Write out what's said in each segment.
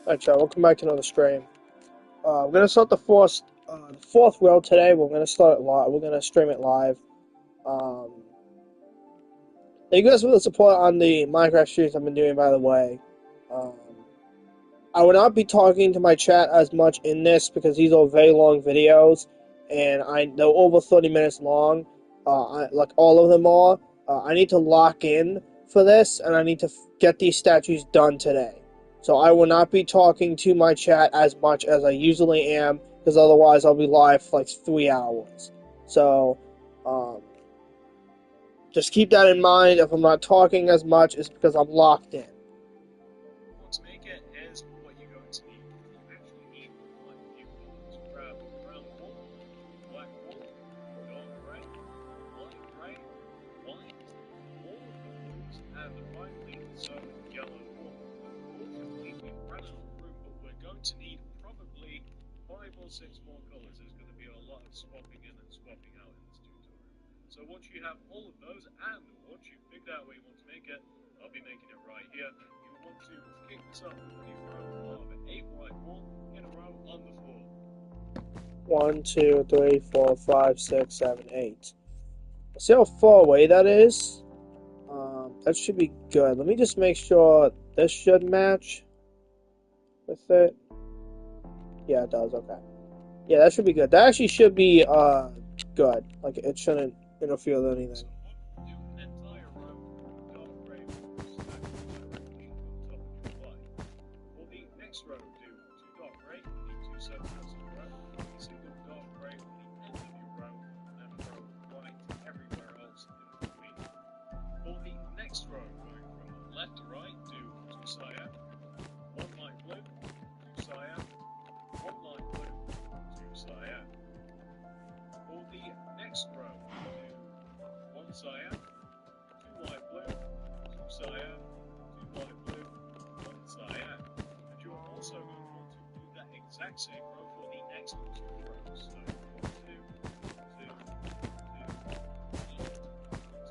Alright, y'all, welcome back to another stream. We're gonna start the fourth row today. We're gonna start it live. We're gonna stream it live. Thank you guys for the support on the Minecraft streams I've been doing, by the way. Um, I will not be talking to my chat as much in this because these are very long videos, and they're over 30 minutes long. Like all of them are. I need to lock in for this, and I need to get these statues done today. So I will not be talking to my chat as much as I usually am, because otherwise I'll be live for like 3 hours. So, just keep that in mind. If I'm not talking as much, it's because I'm locked in. To make it, here's what you're going to need. You actually need like a few colors. Grab brown wool, black wool, dark grey, light grey, white, all of the blues, and finally some yellow wool. Unfortunately, we've run out of room, but we're going to need probably 5 or 6 more colors. There's going to be a lot of swapping in and swapping out in this tutorial. So once you have all of those, and once you've figured out where you want to make it, I'll be making it right here. You want to kick this up with a row of 8 white wool in a row on the floor. 1, 2, 3, 4, 5, 6, 7, 8. See how far away that is? That should be good. Let me just make sure this should match with it. Yeah, it does. Okay. Yeah, that should be good. That actually should be good. Like, it shouldn't interfere with anything. So do an entire row of dark grey stacked directly on top of your white. For the next row, do 2 dark grey on the 2 subsets of the row, a single dark grey on the end of your row, and a row of white everywhere else in between. For the next row, going from left to right, do 2 cyan, 1 light blue, 2 cyan, 1 light blue, 2 cyan. For the next row, do 1 cyan, 2 light blue, 2 cyan, 2 light blue, 1 cyan. And you're also going to want to do that exact same row for the next 2 rows. So 1, 2, 2, 2,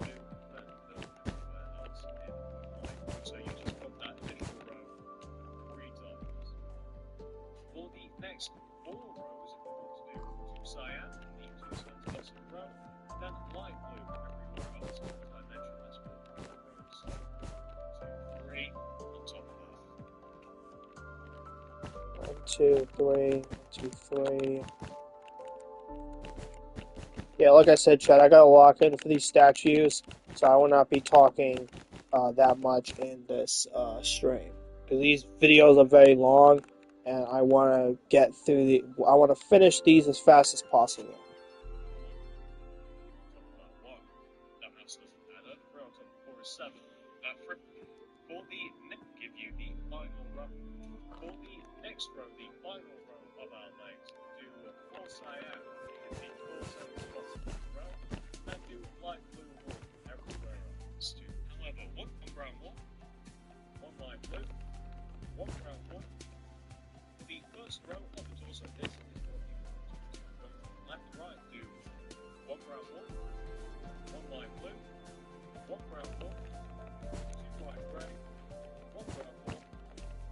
2, and everywhere else in white. So you just want that initial row 3 times. For the next 4 rows, you want to do 2 cyan in the 2 subsets of the row, then light blue everywhere else. As I mentioned, that's for 4 rows. 1, 2, 3 on top of that. 1, 2, 3, 2, 3. Yeah, like I said, Chad, I gotta lock in for these statues, so I will not be talking that much in this stream. Because these videos are very long, and I want to get through I want to finish these as fast as possible. For the give you the final row. For the next row, the final row of our legs, do 4 cyan in the 4 spots of the row, and do light blue wool everywhere else. However, 1 brown wool, 1 light blue, 1 brown wool. The first row of the torso, this is what you want to do. Going from left to right, do 1 brown wool, 1 light blue, 1 brown wool, 2 white grey, 1 brown wool,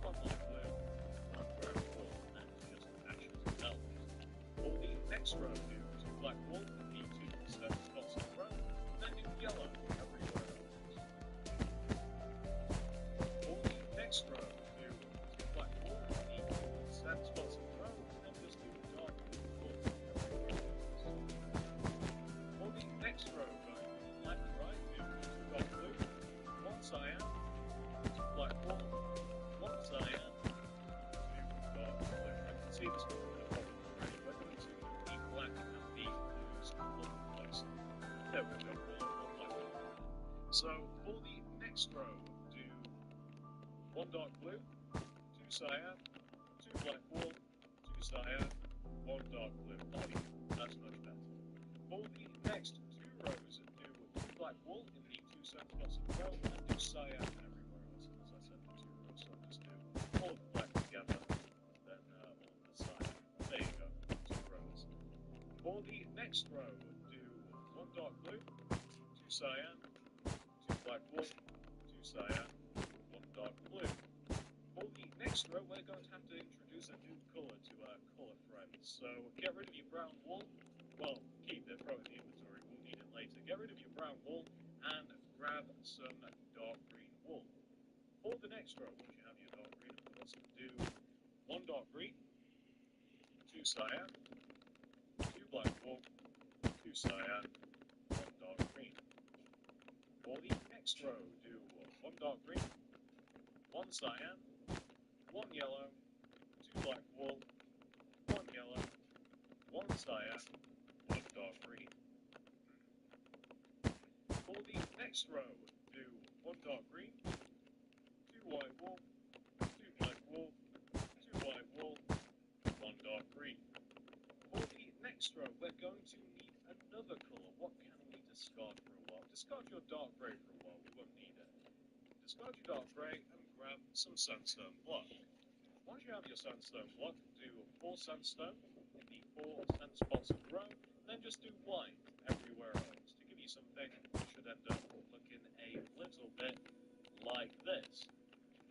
1 light blue, 1 brown wool, and just ashes and velvet. For the next row, do 2 black wool in the 2 certain spots of the row, then do yellow everywhere else. For the next row, do 2 black wool in the 2 certain spots of the row, then just do dark wool everywhere else. For the next row, going from left to right, do 2 dark blue, 1 cyan, 2 black wool, 1 cyan, 2 dark blue. I can see this one in the bottom already. We're going to do the black and the blues all in place. There we go, all black. So for the next row, do 1 dark blue, 2 cyan, 2 black wool, 2 cyan, 1 dark blue. That's much better. For the next 2 rows, do 2 black wool in the 2 certain spots of the row, and do cyan everywhere else. As I said, the 2 rows, so just do all of the black together, then all of the cyan. There you go, 2 rows. For the next row, do 1 dark blue, 2 cyan, 2 black wool, 2 cyan, 1 dark blue. For the next next row, we're going to have to introduce a new color to our color friends. So get rid of your brown wool. Well, keep it, throw it in the inventory, we'll need it later. Get rid of your brown wool and grab some dark green wool. For the next row, once you have your dark green, of course, do 1 dark green, 2 cyan, 2 black wool, 2 cyan, 1 dark green. For the next row, do 1 dark green, 1 cyan, 1 yellow, 2 black wool, 1 yellow, 1 cyan, 1 dark green. For the next row, do 1 dark green, 2 white wool, 2 black wool, 2 white wool, 1 dark green. For the next row, we're going to need another colour. What can we discard for a while? Discard your dark grey for a while, we won't need it. Discard your dark grey and grab some sandstone block. Once you have your sandstone block, do 4 sandstone in the 4 center spots of the row, then just do white everywhere else to give you something that should end up looking a little bit like this.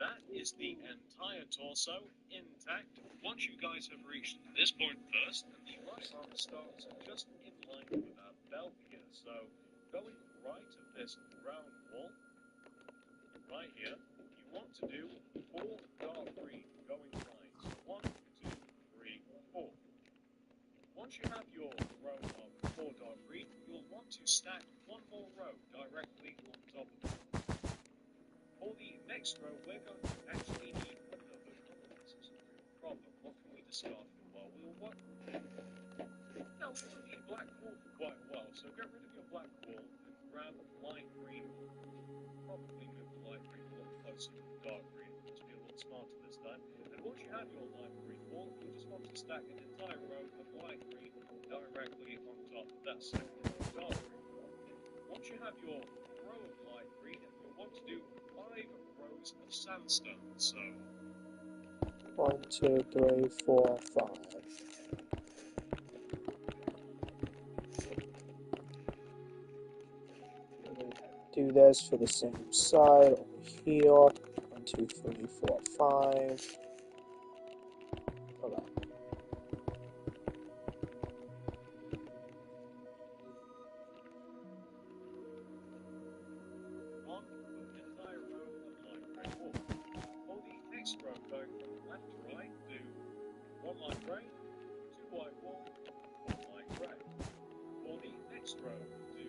That is the entire torso intact. Once you guys have reached this point first, and the right arm starts just in line with our belt here. So going right of this brown wall, right here, you want to do 4 dark green going right. So 1, 2, 3, 4. Once you have your row of 4 dark green, you'll want to stack 1 more row directly on top of it. For the next row, we're going to actually need another colour. This is a real problem. What can we discard for a while? We'll work. Now, we'll need black wool for quite a while, so get rid of your black wool and grab light green. Probably move the light green a little closer to the dark green. Let's be a little smarter this time. And once you have your light green wool, you just want to stack an entire row of light green directly on top of that second row of dark green. Once you have your row of light green, you'll want to do 5 rows of sandstone. So 1, 2, 3, 4, 5. Do this for the same side over here. 1, 2, 3, 4, 5. Okay. one entire row of light grey wool. For the next row, going from left to right, do 1 light grey, 2 white wool, 1 light grey. For the next row, do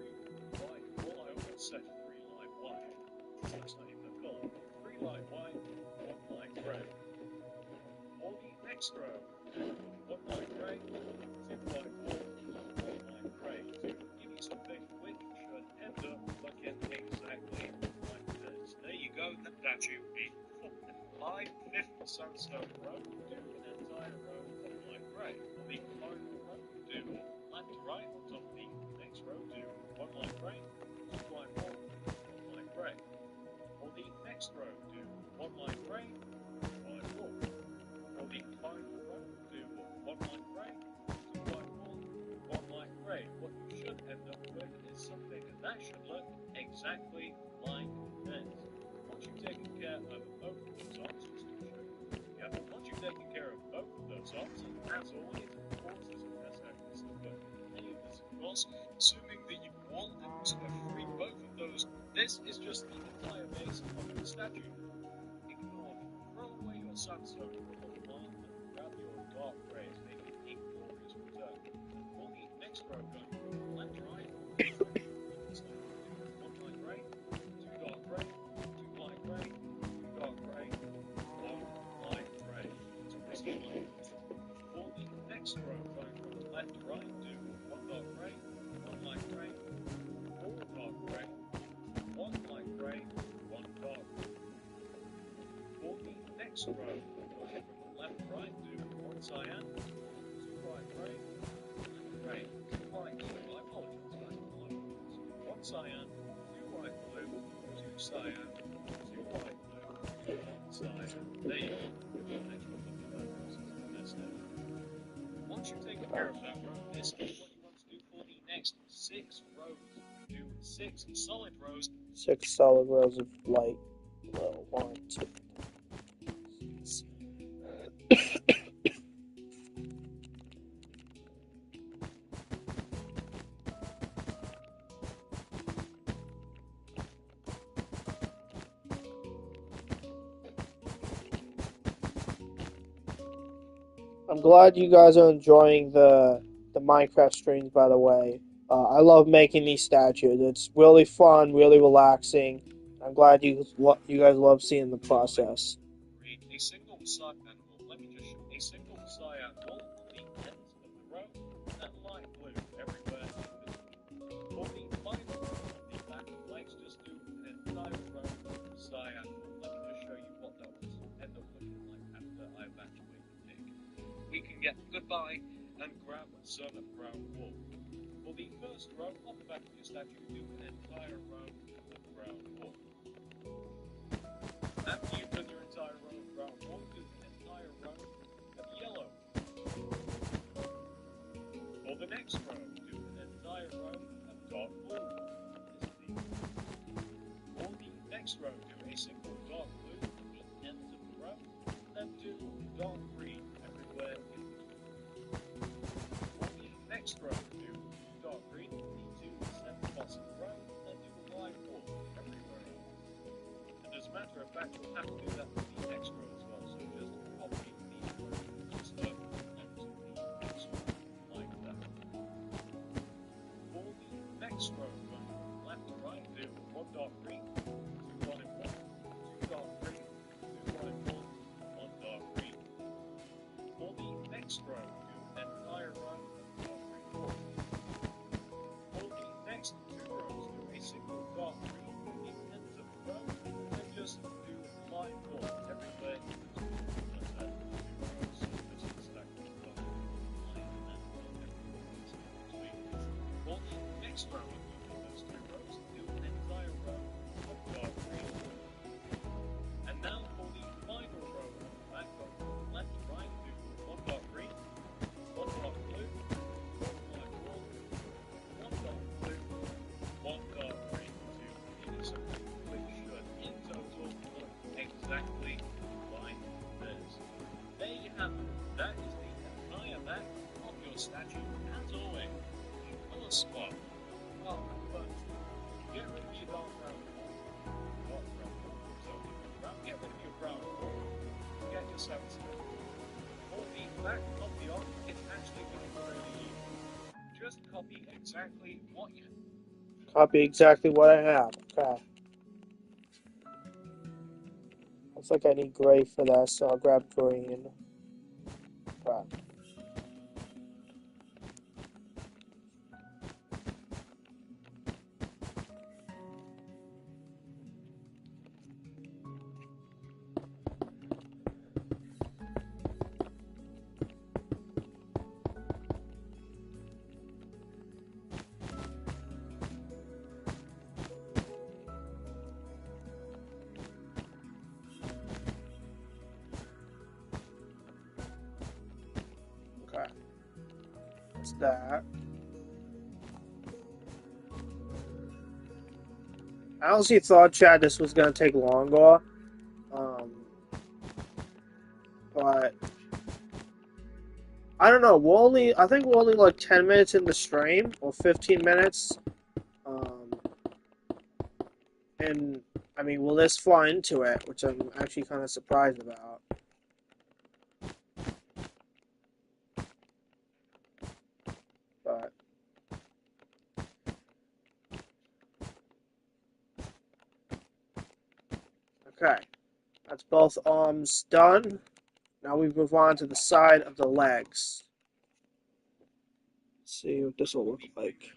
3 light wool. I almost said 3 light white. That's not even a colour. 3 light white, 1 light grey. For the next row, do 1 light grey, 2 white wool, 1 light grey. To give you something which should end up looking exactly like this. There you go. That should be 5/5 sandstone row. Do an entire row of light grey. For the final row, do left to right on top of the next row. Do 1 light grey, 2 white wool, 1 light grey. For the next row, do 1 light grey, 2 white wool. For the final row, do 1 light grey, 2 white wool, 1 light grey. What you should end up with is something that should look exactly like this. Once you've taken care of both of those options, once you've taken care of both of those options, as always, of course, there's a best accuracy of any of this, of course, assuming that you want to free both of those. This is just the entire base of the statue. Ignore them. Throw away your sandstone for a little while and grab your dark greys, making a glorious return. For the next row, going from left to right, 1 light grey, 2 dark grey, 2 light grey, 2 dark grey, 1 light grey. So this is light. For the next row, going from left to right, do 1 dark grey, 1 light grey, 4 dark grey, 1 light grey, 1 dark grey. For the next row, going from left to right, do 1 cyan, 2 white grey, 1 grey. Right, I apologise, guys. 1 cyan, 2 white blue, 2 cyan, 2 white blue, 1 cyan. There you go. Next row, look at that. This is the best ever. Once you've taken care of that row, this is what you want to do for the next 6 rows. Do 6 solid rows. 6 solid rows of light. 1, 2. I'm glad you guys are enjoying the Minecraft streams, by the way. I love making these statues. It's really fun, really relaxing. I'm glad you guys love seeing the process. A single cyan wool. Let me just show a single cyan wool on the ends of the row and light blue everywhere in between. For the final row on the back legs, just do an entire row of cyan wool. Let me just show you what that will end up looking like after I've actually picked. We can get goodbye and grab some brown wool. For the first row on the back of your statue, do an entire row of brown wool. After you've done your entire row of brown wool, do an entire row of yellow. For the next row, do an entire row of dark blue. For the next row, do a single dark blue at the ends of the row, and do dark green everywhere in between. For the next row, do dark green at the two center spots of the row, and do light wool everywhere else. And as a matter of fact, we'll have to do that for the next row as well, so just copy the just onto the next row, like that. For the next row, going from left to right, do one dark green, two one and one, two dark green, two one and one dark green. For the next row, do an entire row of dark green wool. For the next two rows, do a single dark green at the ends of the row, and just do light wool everywhere in between. That's that two rows, so just stack them up, light and then everywhere else in between. For the next row of those two rows, do an entire row of dark green wool. And now for the final row of the back, going from left to right, do one dark green, one dark blue, one light wool, one dark blue, one dark green, two either side, which should in total look exactly like this. There you have it. That is the entire back of your statue, as always. The colour swap. Oh, but get rid of your dark brown wool. Dark brown wool comes over your brown. Get rid of your brown wool. Get yourself some. For the back of the arm, it's actually going to be really easy. Just copy exactly what you have. Copy exactly what I have. Okay. Looks like I need gray for that, so I'll grab green. Okay. Okay. That's that. I honestly thought, Chad, this was gonna take longer. But I don't know. I think we're only like 10 minutes in the stream, or 15 minutes. And I mean, we'll just fly into it, which I'm actually kind of surprised about. But okay, that's both arms done. Now we move on to the side of the legs. Let's see what this will look like.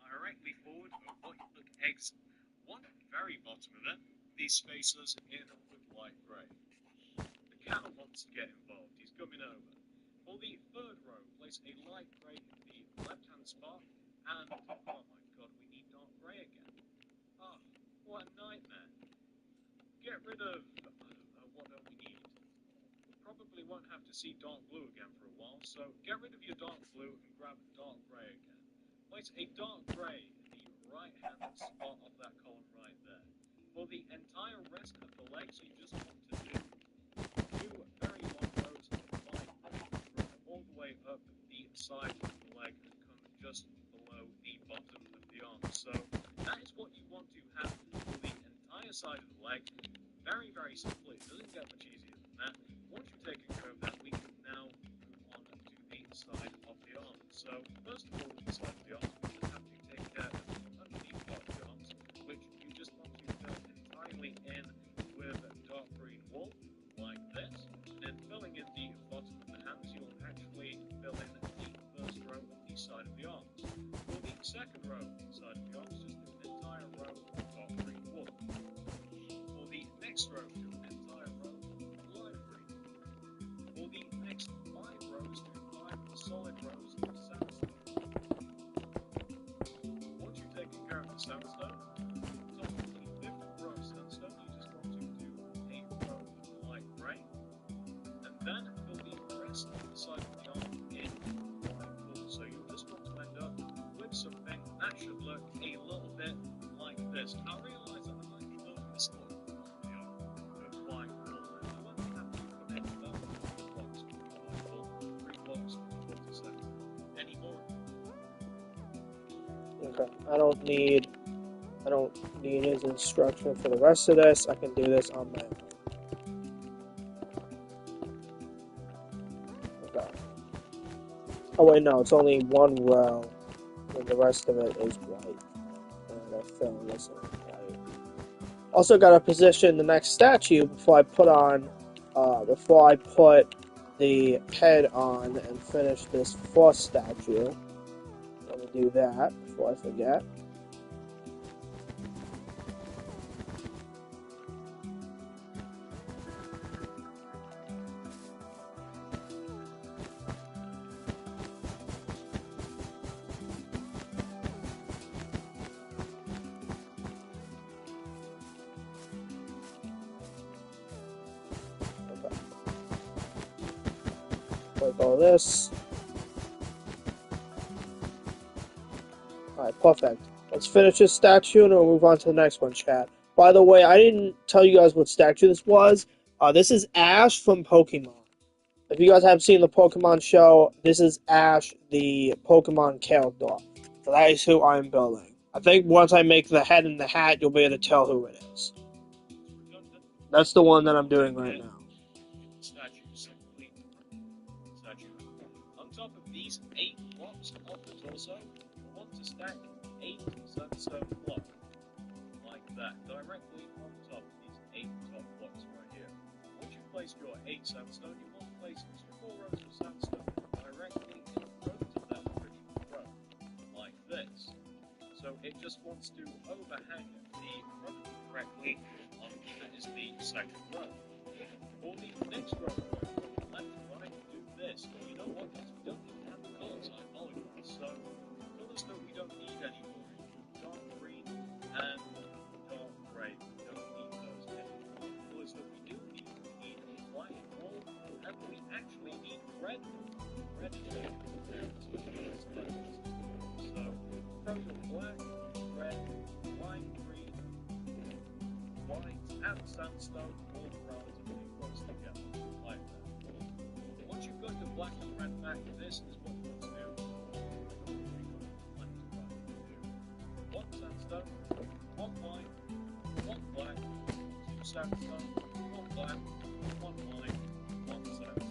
Directly forward of what you look excellent. One at the very bottom of it, these spacers in with light grey. The cat wants to get involved. He's coming over. For the third row, place a light grey in the left-hand spot, and oh my god, we need dark grey again. Oh, what a nightmare. Get rid of, I don't know, what don't we need? Probably won't have to see dark blue again for a while, so get rid of your dark blue and grab dark grey again. Place a dark grey in the right-hand spot of that column right there. For the entire rest of the legs, you just want to do two very long rows of light grey, run all the way up the side of the leg and come just below the bottom of the arm. So that is what you want to have for the entire side of the leg. Very, very simple. It doesn't get much easier than that. Once you've taken care of that, we can now move on to the side of the arm. So first of all, with the side of the arms, we just have to take care of the underneath part of the arms, which you just want to fill entirely in with dark green wool, like this. And then filling in the bottom of the hands, you will actually fill in the first row of the side of the arms. For the second row of the side of the arms, just do an entire row of dark green wool. For the next row, do an entire row of light green. For the next 5 rows, do 5 solid rows of sandstone. Once you've taken care of the sandstone, on top of the 5th row of sandstone, you just want to do a row of light grey, and then fill the rest of the side of the arm in light wool. So you just want to end up with something that should look a little bit like this. Now realize that I might be building this look of white wool, and I won't have to connect about 4 blocks of white wool, 3 blocks of 47 anymore. Okay, I don't need his instruction for the rest of this. I can do this on my own. Okay. Oh wait, no, it's only 1 row, and the rest of it is white. And I gotta fill this in white. Also, gotta position the next statue before I put the head on and finish this 4th statue. Let me do that before I forget. Okay. Like all this. Alright, perfect. Let's finish this statue and we'll move on to the next one, chat. By the way, I didn't tell you guys what statue this was. This is Ash from Pokemon. If you guys haven't seen the Pokemon show, this is Ash, the Pokemon character. So that is who I'm building. I think once I make the head and the hat, you'll be able to tell who it is. That's the one that I'm doing right now. Statue simply. Statue. On top of these 8 blocks of the torso, you want to stack 8 sandstone blocks, like that, directly on top of these 8 top blocks right here. Once you've placed your 8 sandstone, you want to place 2 more rows of sandstone directly in front of that original row, like this. So it just wants to overhang the front correctly. That is the second row. For the next row, left and right, do this. Well, you know what? We don't even have the colours, I apologize. So, colours that we don't need anymore. Dark green and dark grey. We don't need those anymore. Colours that we do need white and gold, and we actually need red. Red is a so, from the black, red, lime green, white, and sandstone all relatively close together, like that. Once you've got your black and red back, this is what you want to do. One sandstone, one white, one black, 2 sandstone, one black, one white, one sandstone.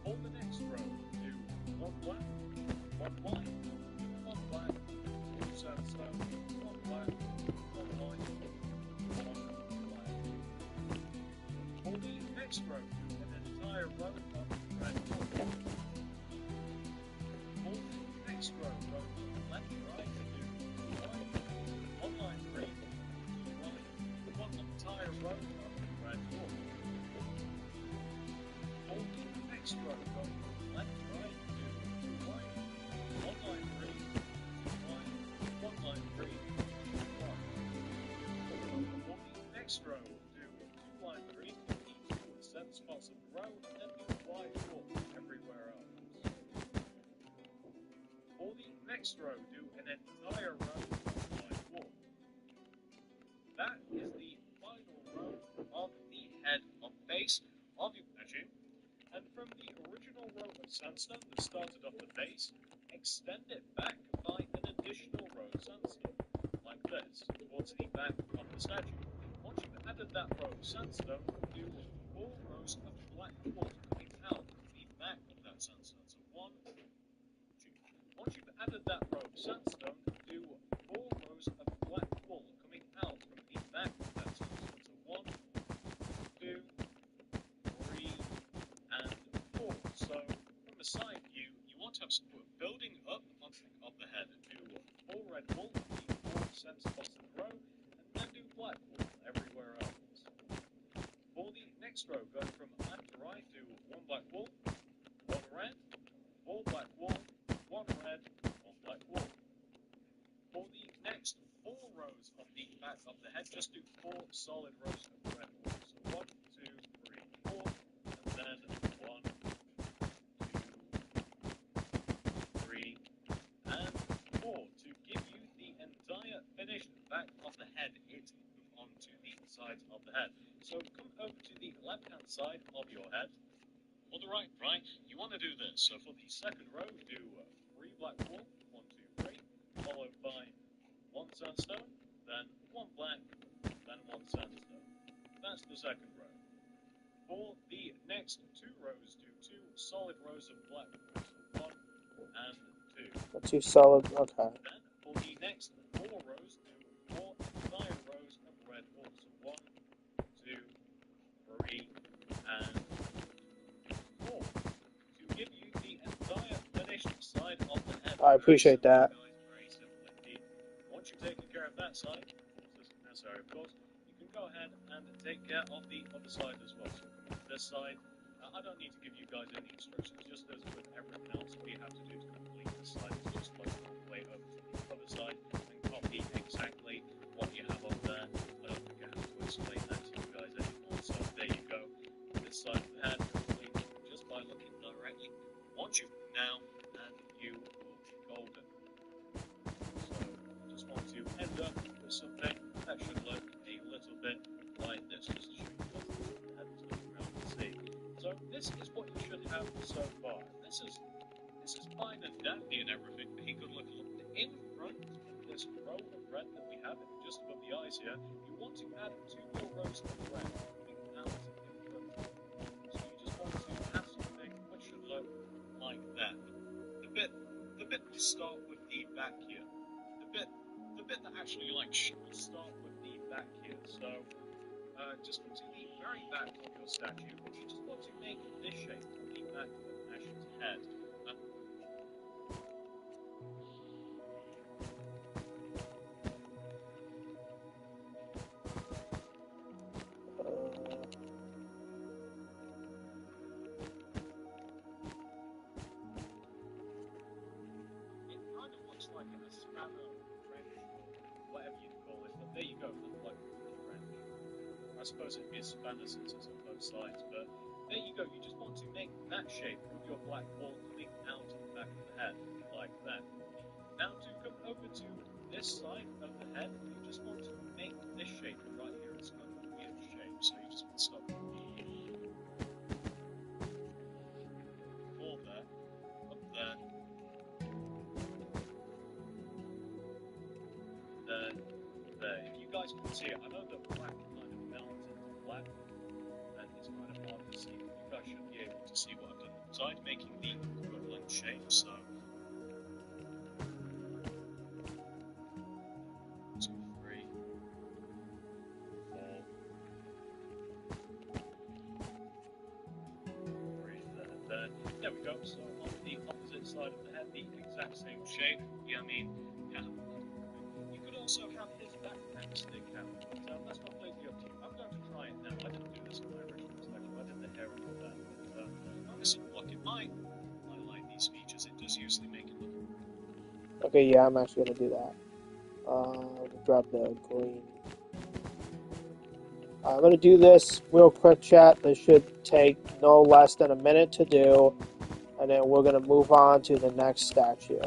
For the next row, do 1 black, 1 white, 1 black, 2 sandstone, 1 black, 1 white, 1 black. For the next row, do an entire row of red wool. For the next row, go left and right and do 1 line green, 1 entire row of red wool. For the next row, go left and right and do 1 line green, 1 line green, 1. For the next row, do 2 line green in each of the 7 spots of the row, and then do white wool everywhere else. For the next row, do an entire row of white wool. That is the final row of the head of base of your statue. And from the original row of sandstone that started off the base, extend it back by an additional row of sandstone, like this, towards the back of the statue. Once you've added that row of sandstone, do 4 rows of black wool coming out from the back of that sandstone. So 1, 2. Once you've added that row of sandstone, do 4 rows of black wool coming out from the back of that sandstone. So 1, 2, 3, and 4. So from the side view, you want to have some building up on top of the head. Do 4 red wool in the 4 center spots of the row, and then do black wool everywhere else. For the next row, going from left to right, do 1 black wool, 1 red, 4 black wool, 1 red, 1 black wool. For the next 4 rows of the back of the head, just do 4 solid rows of red wool. So 1, 2, 3, 4, and then 1, 2, 3, and 4 to give you the entire finished back of the head. It move on to the sides of the head. So come over to the left-hand side of your head. On the right, you want to do this. So for the second row, do 3 black wool, 1, 2, 3, followed by 1 sandstone, then 1 black, then 1 sandstone. That's the second row. For the next 2 rows, do 2 solid rows of black wool. So 1 and 2. 2 solid, okay. Then for the next 4 rows, do 4 entire rows of red wool. So 1, 2, 3, and 4 to give you the entire finished side of the head. I appreciate that. Very simple indeed. Once you've taken care of that side, this is necessary of course, you can go ahead and take care of the other side as well. So come on this side. I don't need to give you guys any instructions, just as with everything else we have to do to complete this side. It's just like way over to the other side and copy exactly what you have on there. I don't think I have to explain that to you guys anymore. So there you go. This side of the head complete just by looking directly. Once you've now, and you will be golden. So I just want to end up with something that should look a little bit like this, just to show you guys the head to look around and see. So this is what you should have so far. This is fine and dandy and everything, but you could look in front of this row of red that we have just above the eyes here. You want to add 2 more rows of red coming out in front. So you just want to have something which should look like that. The bit to start with the back here. The bit that actually should start with the back here. So just go to the very back of your statue, and you just want to make this shape on the back of Ash's head. It kind of looks like a spanner wrench, or whatever you call it, but there you go, like a wrench. I suppose it'd be a spanner since it's on both sides, but there you go. You just want to make that shape with your black ball coming out of the back of the head, like that. Now to come over to this side of the head, you just want to make this shape right here. It's kind of a weird shape, so you just want to stop there, up there, there. If you guys can see it, I know that black kind of melts into black, and it's kind of hard to see, but you guys should be able to see what I've done inside, making the equivalent shape. So 2, 3, 4, 3, there. There we go. So on the opposite side of the head, the exact same shape. Yeah, I mean, yeah. You could also have his backpack stick out, but that's completely up to you. I'm going to try it now. I didn't do this on my original statue. I did the hair and all that, but honestly, look, I like these features. It does usually make it look. Okay, yeah, I'm actually gonna do that. Grab the green. I'm gonna do this real quick, chat. This should take no less than a minute to do, and then we're gonna move on to the next statue.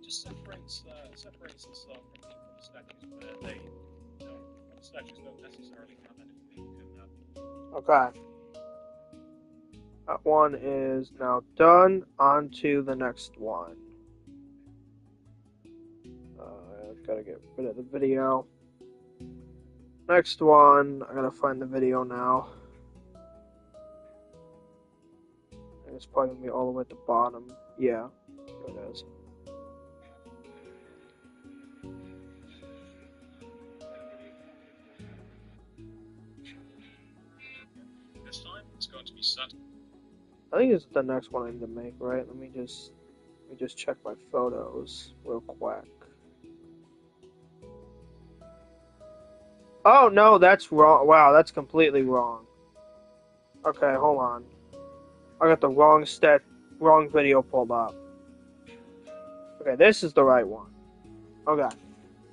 just separates the stuff from the statues where they, statues don't necessarily have anything in them. Okay. That one is now done. On to the next one. I've got to get rid of the video. Next one, I gotta find the video now. And it's probably gonna be all the way at the bottom. Yeah, here it is. This time it's going to be set. I think it's the next one I need to make, right? Let me just check my photos real quick. Oh no, that's wrong. Wow, that's completely wrong. Okay, hold on. I got the wrong video pulled up. Okay, this is the right one. Okay,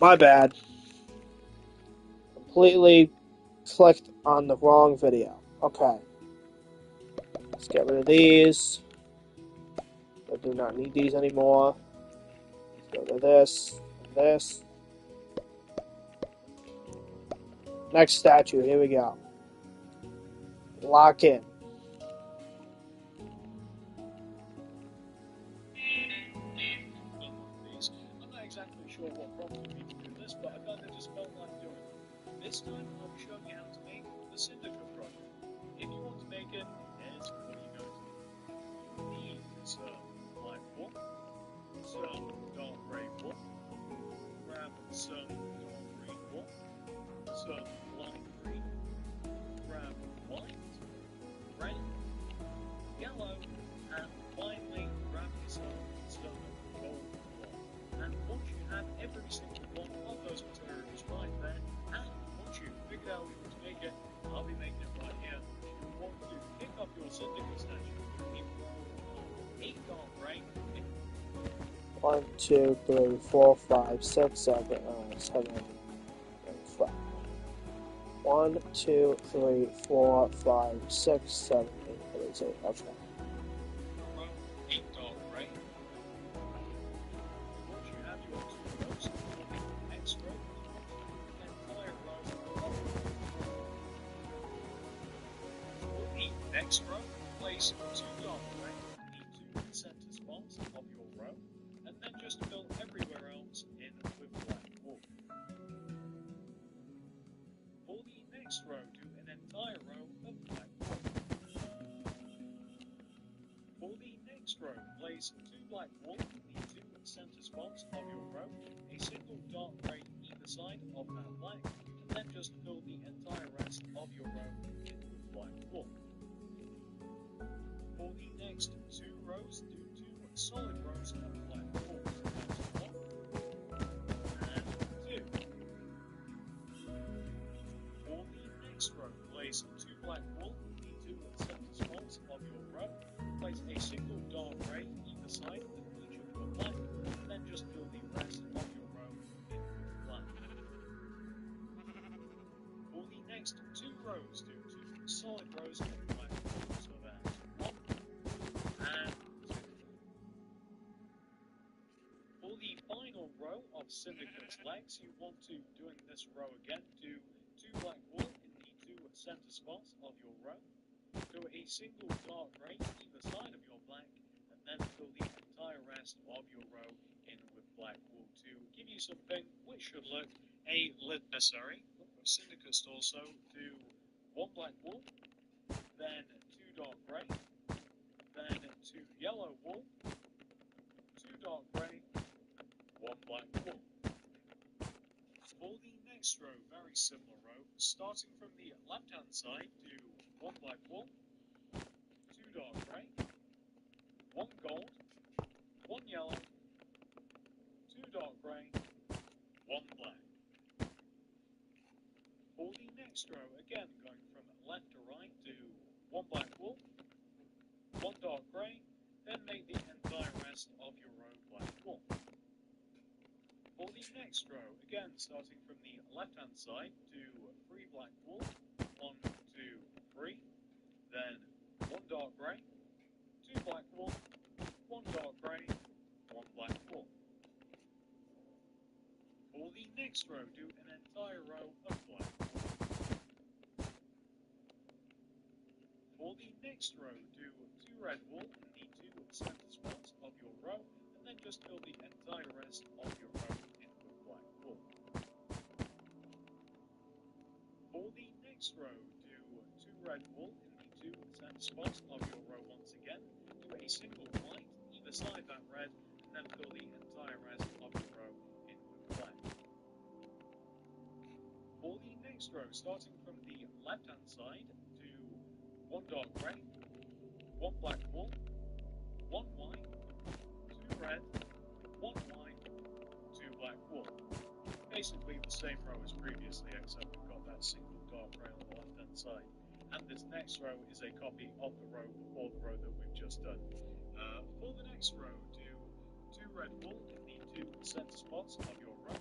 my bad. Completely clicked on the wrong video. Okay. Let's get rid of these. I do not need these anymore. Let's go to this and this. Next statue, here we go. Lock in. I'm not exactly sure what prompted me to do this, but I kind of just felt like doing it. This time I'll be showing you how to make the Syndicate project. If you want to make it, here's what you're going to do. You need some black wool, some dark grey wool, grab some dark green wool, some light green, grab white, red, yellow, and finally grab yourself some gold wool. And once you have every single one of those materials right there, and once you've figured out what you want to make it, I'll be making it right here. You want to pick up your Syndicate statue, you roll 8 dark grey. 1, 2, 3, 4, 5, 6, 7, 7, 5. 1, 2, 3, 4, 5, 6, 7, 8. Okay. Row 8 dark grey. Once you have your 2 rows, the next row, the entire row of for the next row, place 2 dark grey into the centre spots of your row, and then just fill everywhere else in with black wool. For the next row, do an entire row of black wool. For the next row, place 2 black wool in the 2 centre spots of your row, a single dark grey either side of that black, and then just fill the entire rest of your row in with black wool. For the next 2 rows, do 2 solid rows of black wool. That's 1 and 2. For the next row, place 2 black wool in the 2 centre spots of your row. Place a single dark grey either side of each of your black, and then just fill the rest of your row in with black. For the next 2 rows, do 2 solid rows of black wool. So that's 1 and 2. For the final row of Syndicate's legs, you want to, doing this row again, do 2 black wool in the 2 centre spots of your row. Do a single dark grey either side of your black, and then fill the entire rest of your row in with black wool to give you something which should look a little necessary. Syndicates also do 1 black wool, then 2 dark grey, then 2 yellow wool, 2 dark grey, 1 black wool. For the next row, very similar row, starting from the left hand side, do 1 black wool, 2 dark grey, 1 gold, 1 yellow, 2 dark grey, 1 black. For the next row, again going from left to right, do 1 black wool, 1 dark grey, then make the entire rest of your row black wool. For the next row, again starting from the left hand side, do 3 black wool, 1, 2, 3, then 1 dark grey, 2 black wool, 1 dark grey, 1 black wool. next row, do an entire row of black. For the next row, do 2 red wool in the 2 center spots of your row, and then just fill the entire rest of your row in with black wool. For the next row, do 2 red wool in the 2 center spots of your row once again, do a single white either side that red, and then fill the entire rest of your row in with black. For the next row, starting from the left-hand side, do 1 dark grey, 1 black wool, 1 white, 2 red, 1 white, 2 black wool. Basically the same row as previously, except we've got that single dark grey on the left-hand side. And this next row is a copy of the row before the row that we've just done. For the next row, do 2 red wool in the 2 center spots of your row,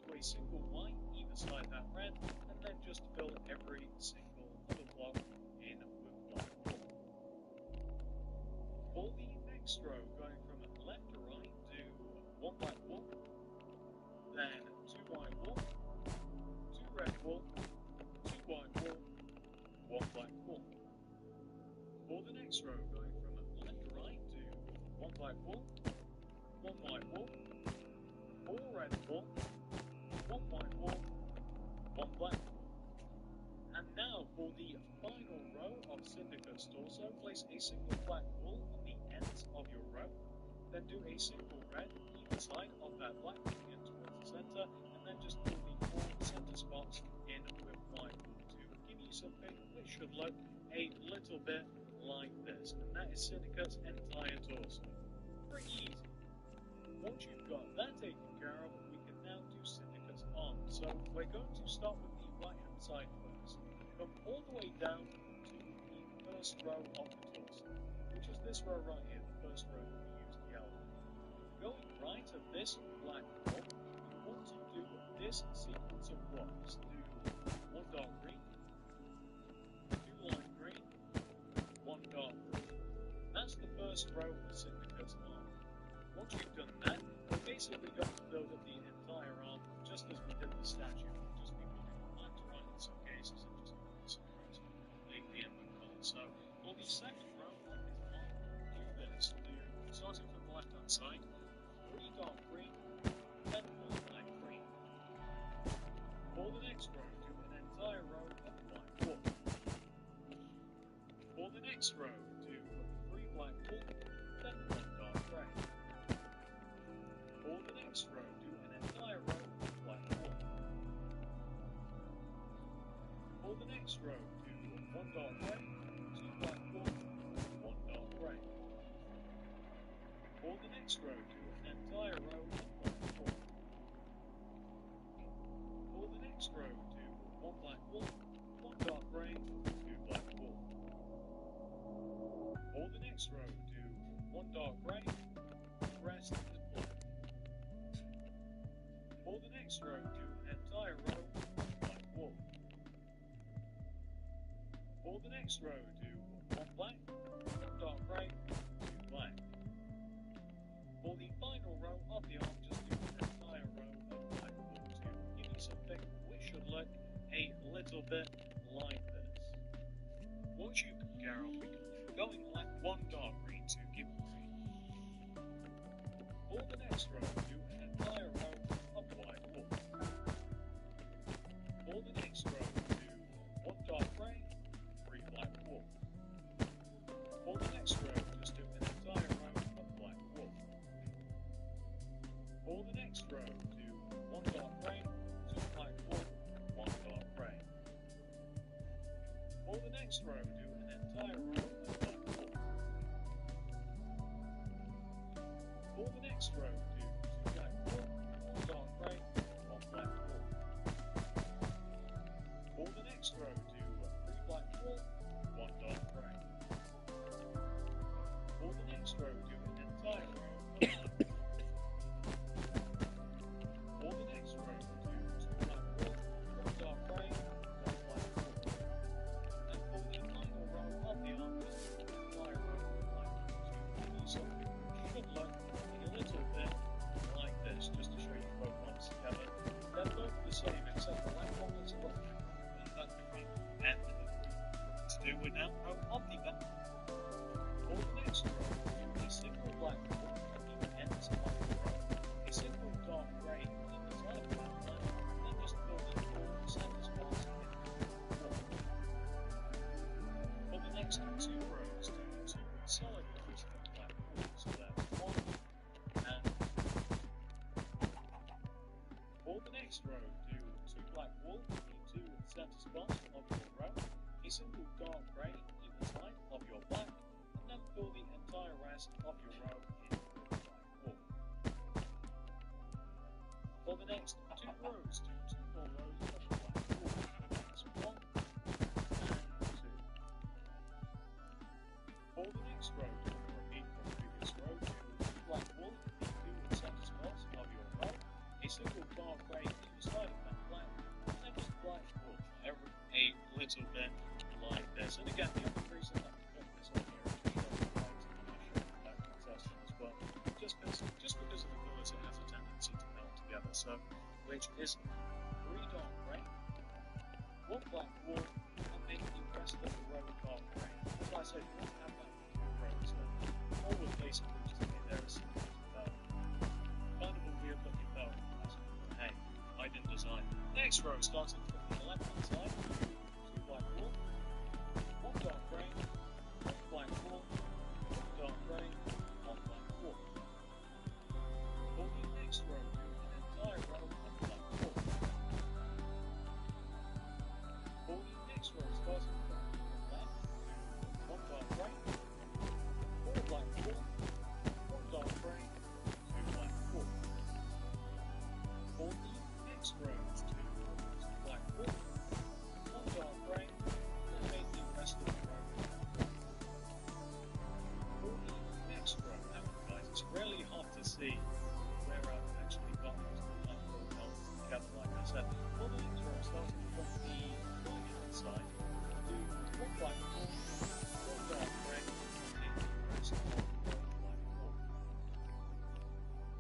do a single white either side that red, and then just fill every single other block in with black wool. For the next row, going from left to right, do 1 black wool, then 2 white wool, 2 red wool, 2 white wool, 1 black wool. For the next row, going from left to right, do 1 black wool, 1 white wool, 4 red wool, 1 white wool, 1 black wool. And now for the final row of Syndicate's torso, place a single black wool on the ends of your row, then do a single red either side of that black again towards the center, and then just fill the 4 center spots in with white wool to give you something which should look a little bit like this, and that is Syndicate's entire torso. Pretty easy. Once you've got that taken care of, we can now do Syndicate's arms. So we're going to start with the right-hand side first. Come all the way down to the first row of the torso, which is this row right here, the first row that we used yellow. Going right of this black wall, you want to do this sequence of blocks. Do 1 dark green, 2 light green, 1 dark green. That's the first row of Syndicate's arm. Once you've done that, we're basically going to build up the entire arm just as we did the statue. We'll just be moving left to right in some cases and just moving some rows completely in the colour. So for the second row of his arm, do this. Starting from the left hand side, 3 dark green, then 1 light green. For the next row, do an entire row of black wool. For the next row, do 3 black wool, then 1 dark grey. For the next row, do an entire row of black wool. For the next row, do 1 dark grey, 2 black wool, 1 dark grey. For the next row, do an entire row of black wool. For the next row, do 1 black wool, 1 dark grey, 2 black wool. For the next row, do 1 dark grey, the rest is black. For the next row, do an entire row of black wool. For the next row, do 1 black, 1 dark grey, 2 black. For the final row of the arm, just do an entire row of black wool to give you something which should look a little bit like this. Once you've done Carol, we can going like 1 dark green to give you green. For the next row, do an entire row of white wool. For the next row, do 1 dark grey, 3 black wool. For the next row, just do an entire row of black wool. For the next row, do 1 dark grey, 2 black wool, 1 dark grey. For the next row, do an entire row of black wool. For the next row, do 2 black wool, 1 dark grey, 1 black wool. For the next row, do 3 black wool, 1 dark grey. For the next row, do an entire row of black wool. For the next row, do 2 black wool, 1 dark grey, 1 black wool. And for the final row of the arm, just do an entire row of black wool to give you something which should look a little bit do we now know of the back. For the next row, do a single black wall at the ends of the row, a single dark grey in the side of the backline, then just build in 4 center spots in the wall. For the next 2 rows, do 2 solid rows of black walls. So that's 1 and 2. For the next row, do 2 black walls in the 2 center spots of your row, a single dark grey either side of your black, and then fill the entire rest of your row in with black wool. For the next 2 rows, do 2 more rows of black wool. That's 1 and 2. For the next row, do repeat from the previous row, do 2 black wool in the 2 center spots of your row, a single dark grey either side of that black, and then just black wool a little bit like this. And again, the only reason that I'm putting this on here is to show the light and to show the light processing as well. Just because of the colours, it has a tendency to melt together. So, which is 3 dark grey, 1 black wool, and make the rest of the row dark grey. As I said, you want to have that rows then. All with basically just be there as simple as that. Kind of a weird looking belt. Hey, I didn't design it. Next row, starting from the left hand side, 2 black wool, 1 dark grey, 1 black wool, 1 dark grey, 1 black wool. For the next row, do an entire row of black wool. For the next row, starting from the left, 1 dark grey, 4 black wool, 1 dark grey, 2 black wool. For the next rows, 2 black wool, 1 dark grey, and make the rest of the row. For the next row, now guys, it's really hard to see where I've actually got most of the black wool elements together, like I said. For the next row, starting from the right hand side, do 1 black wool, 1 dark grey, and make the rest of the row black wool.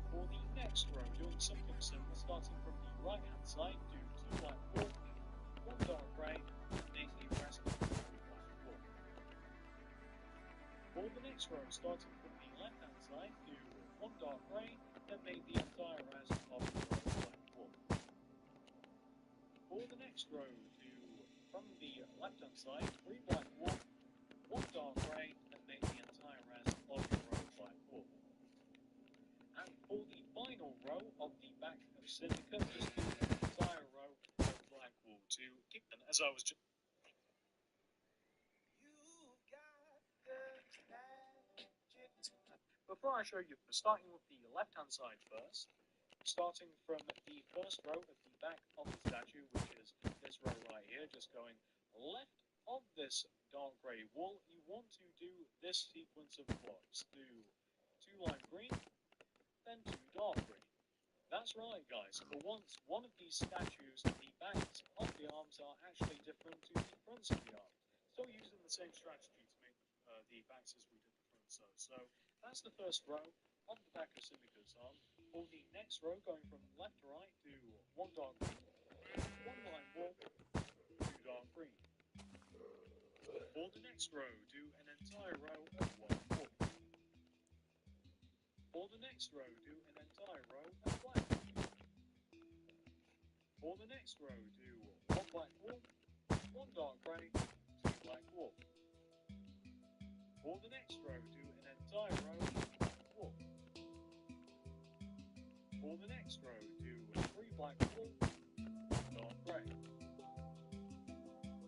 For the next row, doing something similar, starting from the right hand side, do 2 black wool, 1 dark grey, and make the rest of the row black wool. For the next row, starting from the left hand side, do 1 dark grey, and make the entire rest of the row black wool. For the next row, do from the left hand side, 3 black wool, 1 dark grey, and make the entire rest of your row black wool. And for the final row of the back of Syndicate, just do an entire row of black wool to keep them, as I was just... Before I show you, starting with the left hand side first, starting from the first row of the back of the statue, which is this row right here, just going left of this dark grey wool, you want to do this sequence of blocks. Do 2 lime green, then 2 dark green. That's right, guys. For once, one of these statues, the backs of the arms are actually different to the fronts of the arms. Still using the same strategy to make the backs as we did the fronts. So that's the first row of the back of Syndicate's arm. For the next row, going from left to right, do 1 dark green, 1 lime wool, 2 dark green. For the next row, do an entire row of white wool. For the next row, do an entire row of black wool. For the next row, do 1 black wool, 1 dark grey, 2 black wool. For the next row, do an entire row of black wool. For the next row, do 3 black wool, 1 dark grey.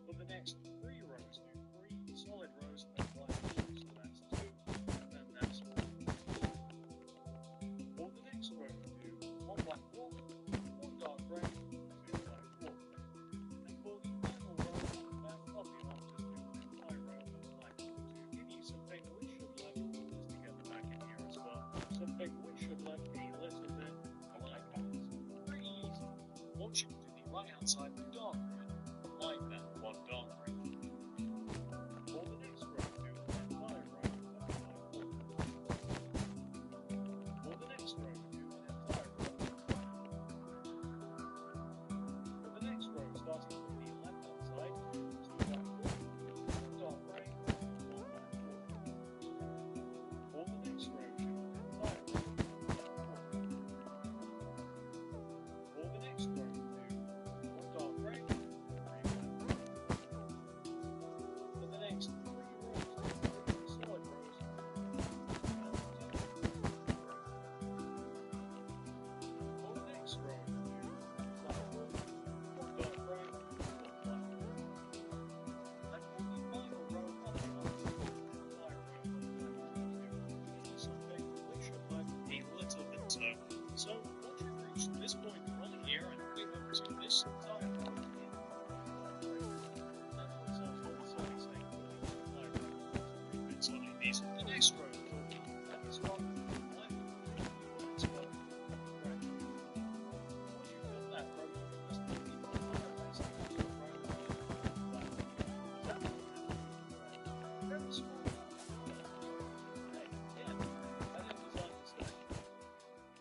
For the next 3 rows, do 3 solid rows of black wool. So that's 2, and then that's 1. For the next row, do 1 black wool, 1 dark grey, 2 black wool. And for the final row of the back of the arm, just do an entire row of black wool to give you something which should look, just to get the back in here as well, something which should look a little bit like that. Pretty easy. Once you do the right hand side, do dark green, like that, 1 dark green. For the next row, do an entire row of black wool. For the next row, do an entire row of black wool. For the next row, starting from the left hand side, 2 black wool, 1 dark So once you've reached this point right here, and we hook to this tire road here, that puts us on the side saying, so these are the next road. That spot, left, right spot, right. Once you've got that road, just keep the tire basically to the road, left, left, right. Very small. Hey, again, that is designed to stay.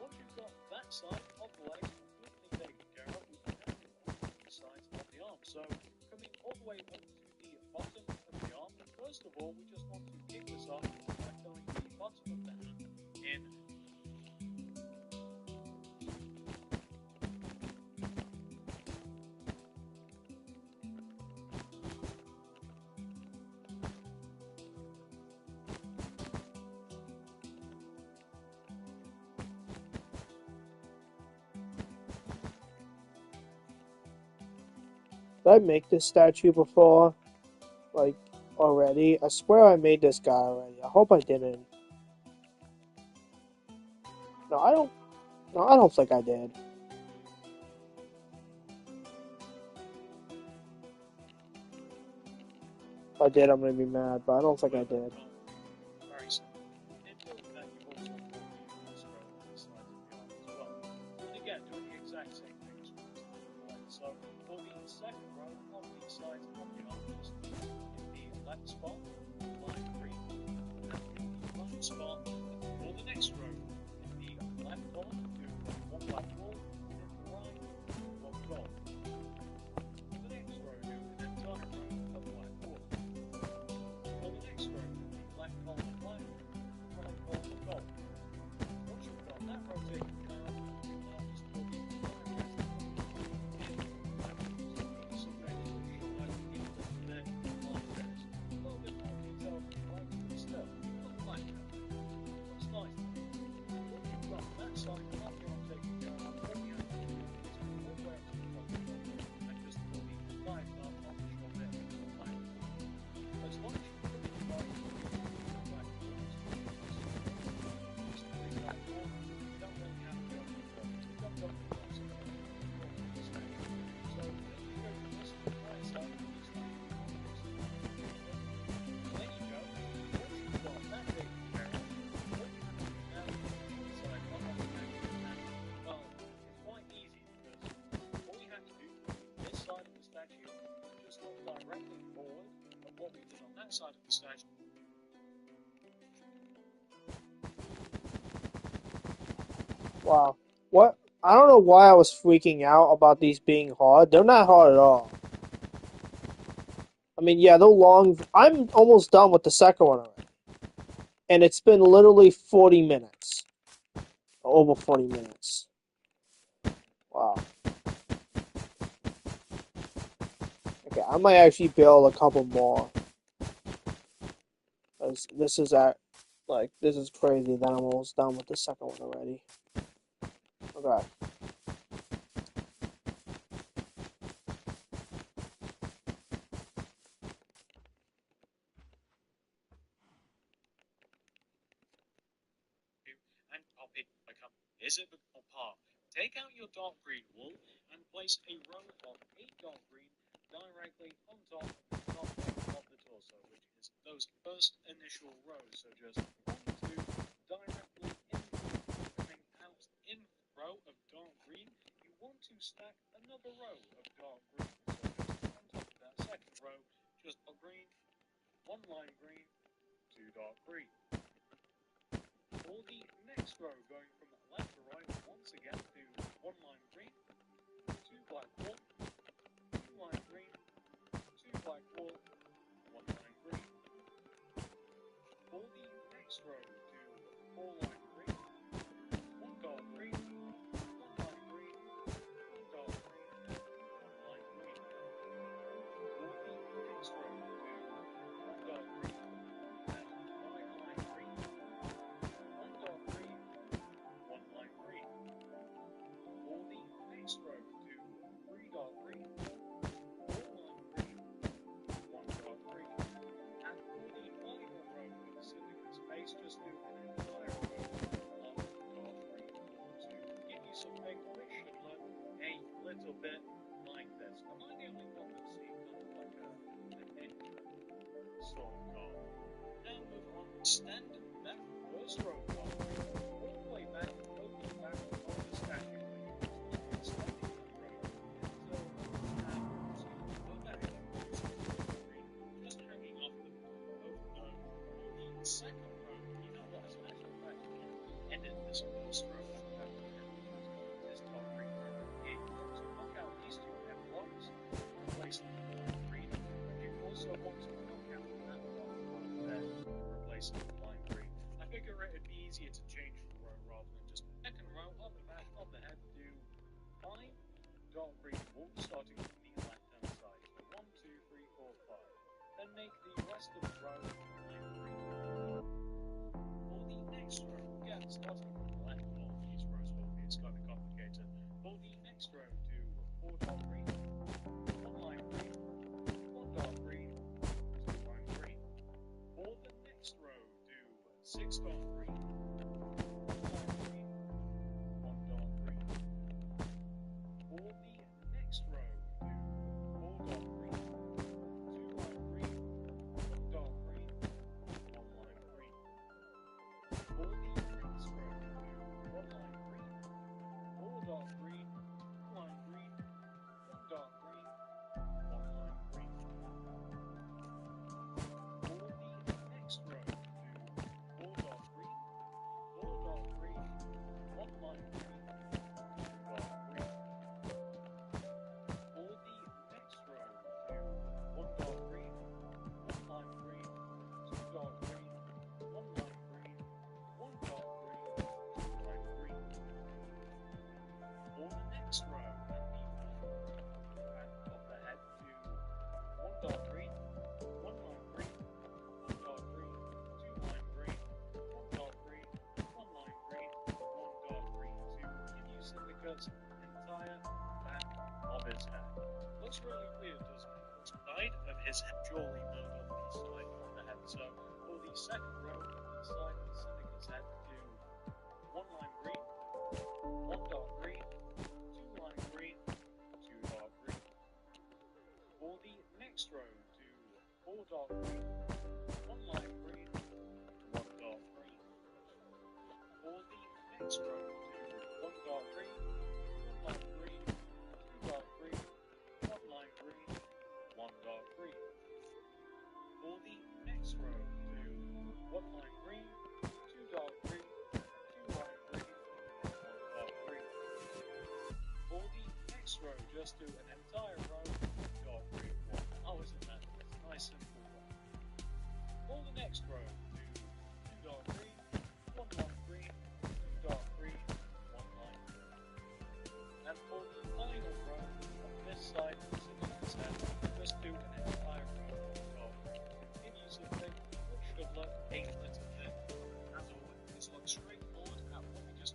Once you've got that side of the leg completely taken care of, we can now move on to the sides of the arm. So coming all the way up to the bottom of the arm, first of all, we just want to kick this off by filling the bottom of the hand in. Did I make this statue before? Like, already? I swear I made this guy already. I hope I didn't. No, I don't. No, I don't think I did. If I did, I'm gonna be mad, but I don't think I did. Very simple. In doing that, you also want to scroll to the sides of the arm as well. And again, doing the exact same thing as we just did before. So for the second row on the sides of the arm, just in the left spot, line green, and the right spot for the next row. In the left column, do one black wall, and in the right, one gold. For the next row, do an entire row of black wall. For the next row, the left column black, right column gold. Once you've got that row taken care of, you now just put the entire rest of the in. So basically, like in the line text. A little bit more detail than the right, but still, not like that. Looks nice. Once you've got that side of the arm taken care of, all you have to do is go all the way up to the top of the arm and just put the entire arm on the shoulder and the line. As long as you put it right, back towards the just put it back on. You don't really have to go to the front. You don't go to the front, so you don't go to the side. So then you go to this right side of this line. There you go. Once you've got that taken care of, what you have to do now is decide on the neck and well, it's quite easy because all we have to do on this side of the statue is just look directly forward of what we did on that side of the statue. Wow. What? I don't know why I was freaking out about these being hard. They're not hard at all. I mean, yeah, they're long. I'm almost done with the second one already. And it's been literally 40 minutes. Over 40 minutes. Wow. Okay, I might actually build a couple more. This is this is crazy that I'm almost done with the second one already. Okay. And pop it become visible on par. Take out your dark green wool and place a row of 8 dark green directly on top of the torso, which is those first initial rows. So just 1, 2 directly in, coming out in row of dark green. You want to stack another row of dark green. So just on top of that second row, just a green, 1 lime green, 2 dark green. For the next row, going from left to right, once again do 1 lime green, 2 black wool, 2 lime green, 2 black wool, 1 lime green. For the next row, do 4 lime green, 1 dark green, 1 lime green, 1 dark green, 1 lime green. For the next row, do 1 dark green and 5 lime green, 1 dark green, 1 lime green. For the next row, do 3 dark green, 4 lime green, 1 dark green. And for the final row with the silicon space, just do an entire row of dark green. Storm card. Now move on to extend that first row card all the way back over the back of the statue. Extending the row until you have two back just hanging off the both row. The second row, you know what, as a matter of fact, you ended this first row this top green row here. So look out, these two have blocks. Replace them with green. You also want to look out that block there, replace it with lime green. I figure it'd be easier to change the row rather than just second row on the back of the head. Do 5 dark green walls starting from the left hand side. So 1, 2, 3, 4, 5. Then make the rest of the row lime green. For the next row, again starting from the left, all these rows will be, it's kind of complicated. For the next row, do 4 dark green, 1 lime green, 1 dark green, 2 lime green. For the next row, do 6 dark green, 1 lime green, 1 dark green. For the next row, do 4 dark green, 2 lime green, 1 dark green, 1 lime green. For the next row, do 1 lime green, 4 dark green, 2 lime green, 1 dark green, 1 lime green. For the next row, do 4 dark green, 4 dark green, 1 lime green, 2 dark green. For the next row, do 1 dark green, 1 lime green, 2 dark green, 1 lime green, 1 dark green, 2 lime green. For the next row, and the back of the head, do 1 dark green, 1 lime green, 1 dark green, 2 lime green, 1 dark green, 1 lime green, 1 dark green to continue Syndicate's entire back of his head. Looks really weird, doesn't it? Looks side of his head surely not on the side of the head. So for the second row, the side of Syndicate's head, do 1 lime green, 1 dark green, 2 lime green, 2 dark green. For the next row, do 4 dark green, 1 lime green, 1 dark green. For the next row, do 1 dark green, 1 lime green, 2 dark green, 1 lime green, 1 dark green. For the next row, do 1 lime green, 2 dark green, 2 lime green, 1 dark green. For the next row, just do an entire row of dark green 1. Oh, isn't that a nice simple one? For the next row, do 2 dark green, 1 lime green, 2 dark green, 1 lime green. And for the final row, on this side of the Syndicate's head, just do an entire row of dark green. Continue something which should look a little bit, as always, look straightforward at what we just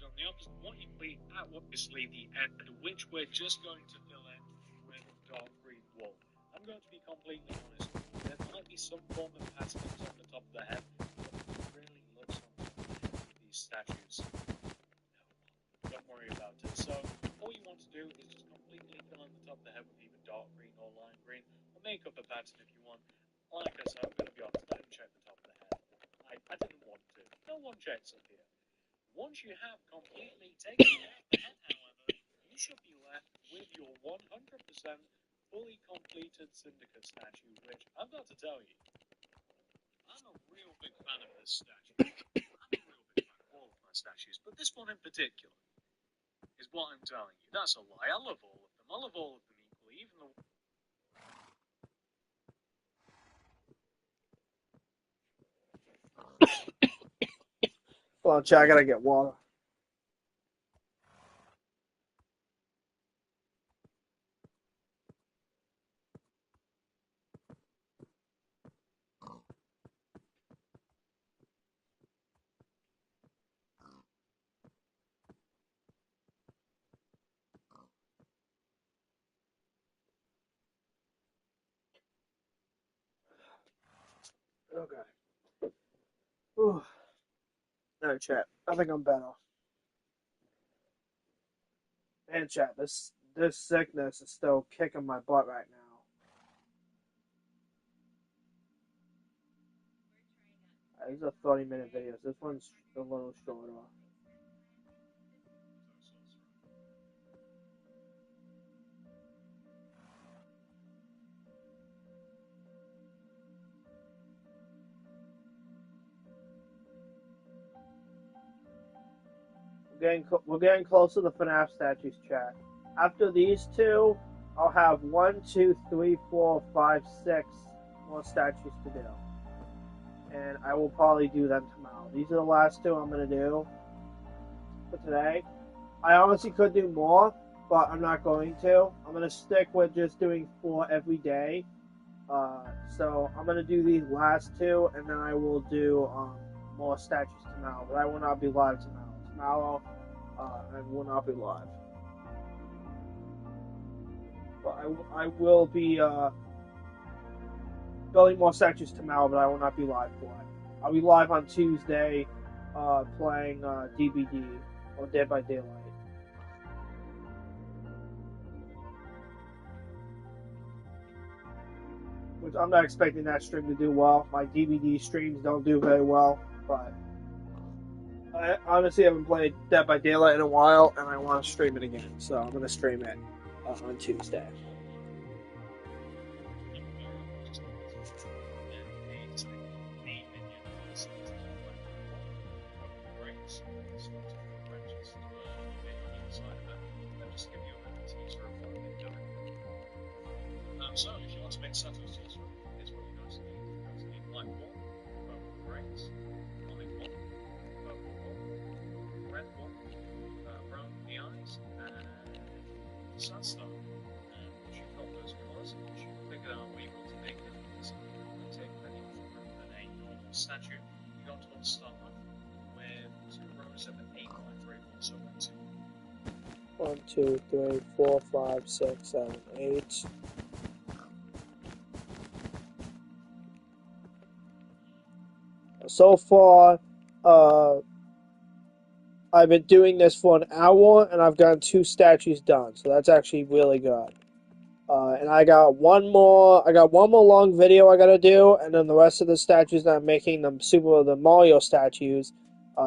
on the opposite one equally at obviously the end, which we're just going to fill in with dark green wool. I'm going to be completely honest, there might be some form of patterns on the top of the head, but it really looks on these statues. No, don't worry about it. So all you want to do is just completely fill in the top of the head with either dark green or lime green, or make up a pattern if you want. Like I said, I'm going to be honest, I didn't check the top of the head. I didn't want to. No one checks up here. Once you have completely taken care of the head, however, you should be left with your 100% fully completed Syndicate statue, which I've got to tell you, big fan of this statue. I'm a real big fan of all of my statues, but this one in particular is what I'm telling you. That's a lie. I love all of them. I love all of them equally, even the. Hold on, chat, I gotta get water. Okay. Whew. No, chat. I think I'm better. And chat, this sickness is still kicking my butt right now. This is a 30-minute video. This one's a little shorter. We're getting close to the FNAF statues, chat. After these two, I'll have 1, 2, 3, 4, 5, 6 more statues to do. And I will probably do them tomorrow. These are the last two I'm going to do for today. I honestly could do more, but I'm not going to. I'm going to stick with just doing 4 every day. So I'm going to do these last two, and then I will do more statues tomorrow. But I will not be live tomorrow. Tomorrow, I will not be live. But I will be building more statues tomorrow, but I will not be live for it. I'll be live on Tuesday playing DBD, or Dead by Daylight. Which I'm not expecting that stream to do well. My DBD streams don't do very well, but I honestly haven't played Dead by Daylight in a while, and I want to stream it again. So I'm going to stream it on Tuesday. So, if you want to make Sato's teaser, here's what you guys need. You guys need black wool, purple grains, olive wool, purple wool, red wool, brown the eyes, and sandstone. And once you've got those colours, you should figure out what you want to make it. So, you can take any different than a normal statue. You're going to want to start off with 2 rows of 8 by 3 ones, so 1, 2, 3, 4, 5, 6, 7, 8. So far, I've been doing this for an hour, and I've gotten 2 statues done. So that's actually really good. And I got one more long video I gotta do, and then the rest of the statues that I'm making, the Mario statues,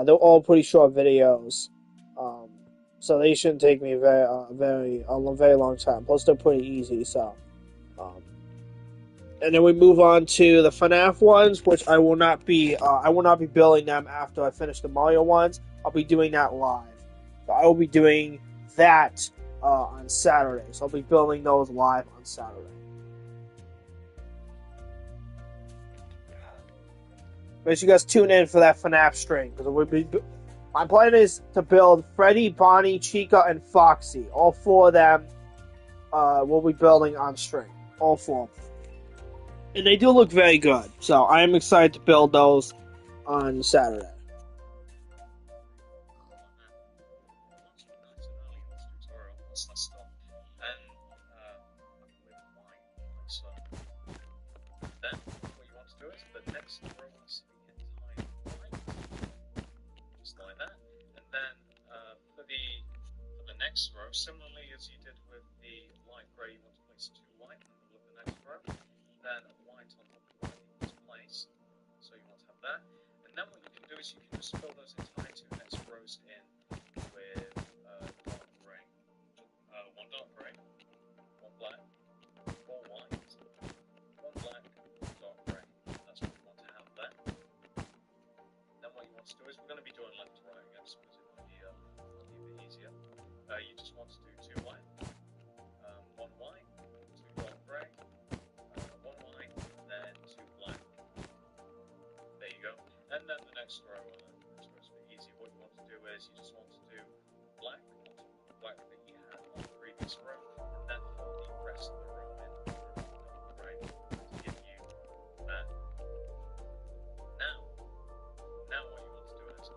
they're all pretty short videos. So they shouldn't take me a very long time. Plus, they're pretty easy. So. And then we move on to the FNAF ones, which I will not be building them after I finish the Mario ones. I'll be doing that live. So I will be doing that on Saturday. So I'll be building those live on Saturday. Make sure you guys tune in for that FNAF stream, because my plan is to build Freddy, Bonnie, Chica, and Foxy. All 4 of them we'll be building on stream. All 4 of them. And they do look very good, so I am excited to build those on Saturday. Then what you want to do is the next row has to be entirely white, just like that. And then for the next row, similarly as you did with the light grey, you want to place 2 white in the middle of the next row. Then white on top of its place. So you want to have that. And then what you can do is you can just fill those entire 2 next rows in with dark grey. 1 dark grey, 1 black, 4 white, 1 black, 1 dark grey. That's what you want to have there. to be doing left to right again, so it might be a bit easier. You just want to do 2 white, 1 white, 2 dark grey, 1 white, then 2 black. There you go. And then the next row is supposed to be easy. What you want to do is you just want to do black on top of the black that you had on the previous row, and then fill the rest of the row in with dark grey to give you that. Now what you want to do is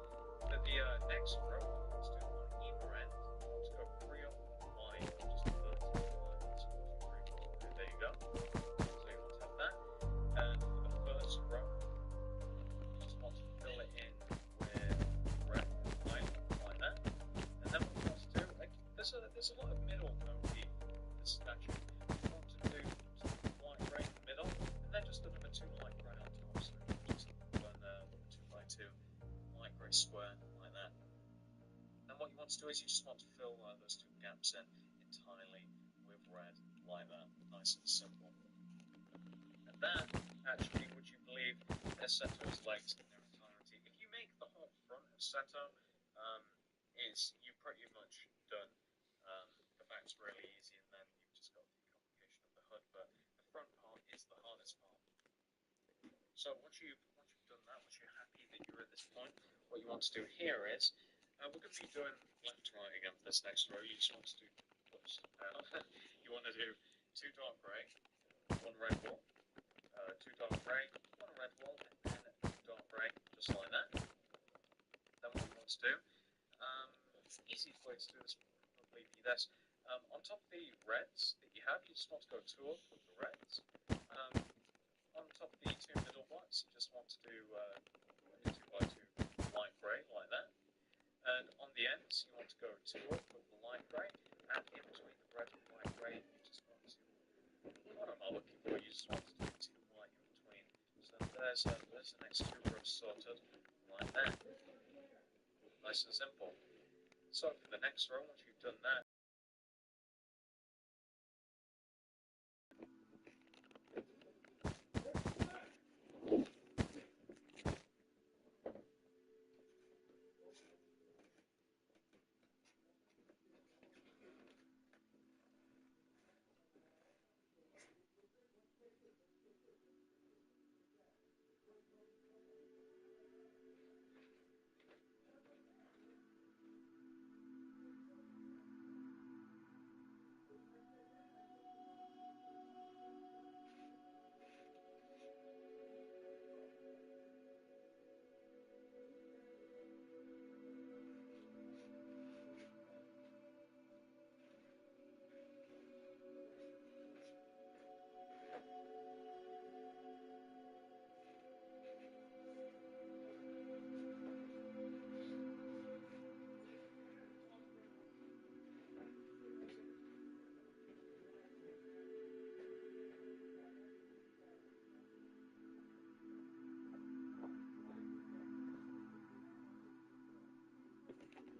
for the next row, what you want to do on either end, you want to go real wide, just a vertical line. That's 43. There you go. So you want to have that. And for the first row, you just want to fill it in with red line like that. And then what you want to do, like, there's a lot of middle motif in this statue. You want to do some light grey in the middle, and then just another 2 light grey on top. So just one 2x2 light grey square like that. And what you want to do is you just want to fill those 2 gaps in entirely with red like that. Nice and simple. And that, actually, would you believe, is Seto's legs in their entirety. If you make the whole front of Seto, you're pretty much done. The back's really easy, and then you've just got the complication of the hood, but the front part is the hardest part. So once you've done that, once you're happy that you're at this point, what you want to do here is, we're going to be doing left to right again for this next row. You just want to do, you want to do 2 dark grey, 1 red wall, 2 dark grey, 1 red wall, and then 2 dark grey, just like that. Then what you want to do, easiest way to do this would probably be this. On top of the reds that you have, you just want to go 2 up with the reds. On top of the 2 middle whites, you just want to do 2x2 light grey like that. And on the ends, you want to go 2 up with the light grey, and in between the red and white grey, you just want to, what am I looking for? You just want to do 2 white in between. So there's the next 2 rows sorted like that. Nice and simple. So for the next row, once you've done that,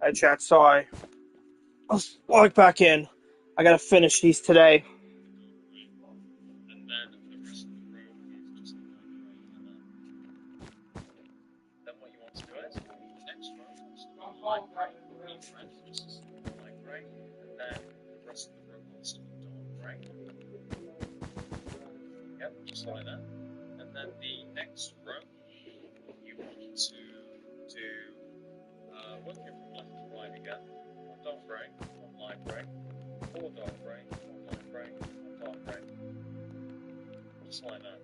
Hi, chat. Sorry. Let's log back in. I gotta finish these today. and then the rest of the row is just light grey like that. Then what you want to do is, the next row wants to be light grey, either end, just a simple light grey, and then the rest of the row wants to be dark grey. Yep, just like that. And then the next row, you want to do, working from left to right again, 1 dark grey, 1 light grey, 4 dark grey, 1 light grey, 1 dark grey. Just like that.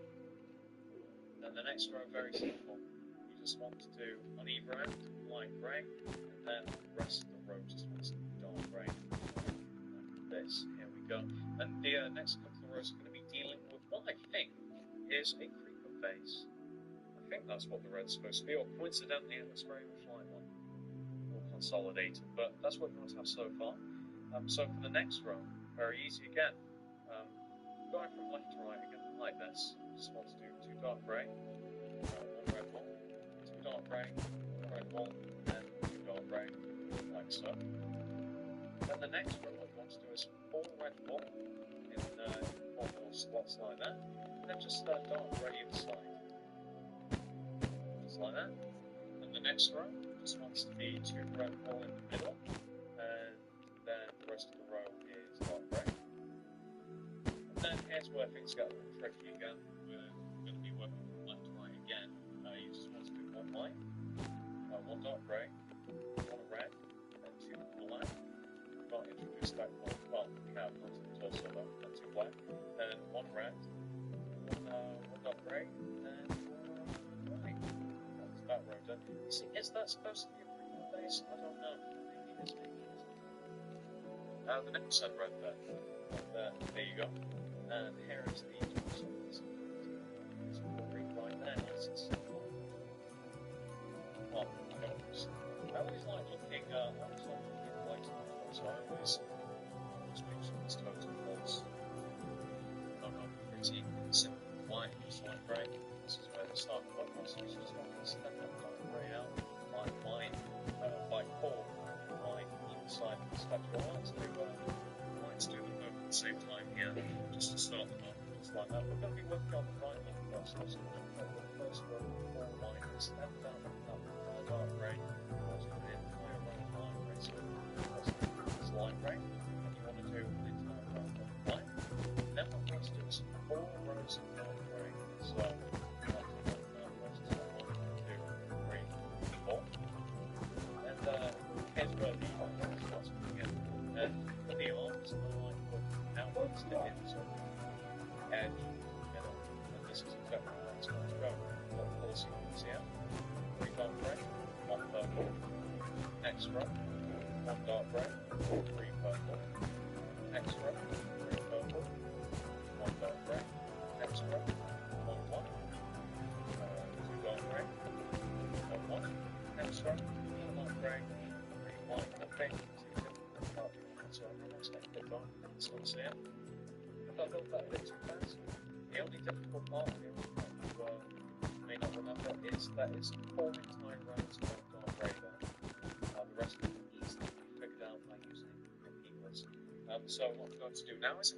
Then the next row, very simple. You just want to do on either end, light grey, and then the rest of the row just wants to be dark grey. Like this. Here we go. And the next couple of rows are going to be dealing with what I think is a creeper face. I think that's what the red's supposed to be, or coincidentally it looks very much like one. All consolidated, but that's what we want to have so far. So for the next row, very easy again. Going from left to right again, like this. Just want to do 2 dark grey, 1 red wall, 2 dark grey, 1 red wall, and 2 dark grey, like so. Then the next row, what we want to do is 4 red wall in 4 little slots like that, and then just dark grey inside. Just like that. And the next row, just wants to be 2 red wool in the middle, and then the rest of the row is dark grey. And then here's where things get a little tricky again. We're going to be working from left to right again. You just want to do 1 white, 1 dark grey, 1 red, and 2 black. Not introduced that one. Well, we have not also though, and 2 black, and 1 red, 1 dark grey, and 1 white. That's that row done. You see, is that supposed to be a premium base? I don't know. Maybe it is, maybe it isn't. The next set red there. There you go. And here is the it's green right there. Nice. Well, I always like looking like so I always make sure this total was pretty simple white, just like grey. This is where the start of the so you just want to step that dark grey out, like white, like core, like either side of the spectrum. Let's do them both at the same time here, just to start them off, just like that. We're going to be working on the right one first, so we're going to put the first row all white, step down that dark grey, goes to the entire row of dark grey, so it's light grey, and you want to do the entire row of white. Then what we want to do is 4 rows of dark grey, so that's 1 rows of 1, 2, 3, 4, and here's where the arms starts to begin. And the arms are like looking outwards to inside edge, and this is exactly how it's going to go. What colours you can see out? 3 dark grey, 1 purple, next row, 1 dark grey, 3 purple, next row, 3 purple, 1 dark grey, next row, 1 white, 2 dark grey, 1 white, next row, 1 dark grey, 3 white, okay. So I'm going to take it on, so see it. If I built that a bit too fast, the only difficult part here, you may not remember, is that it's 4 entire rows of dark grey there. The rest of it easily figured out by using repeaters. So what we're going to do now is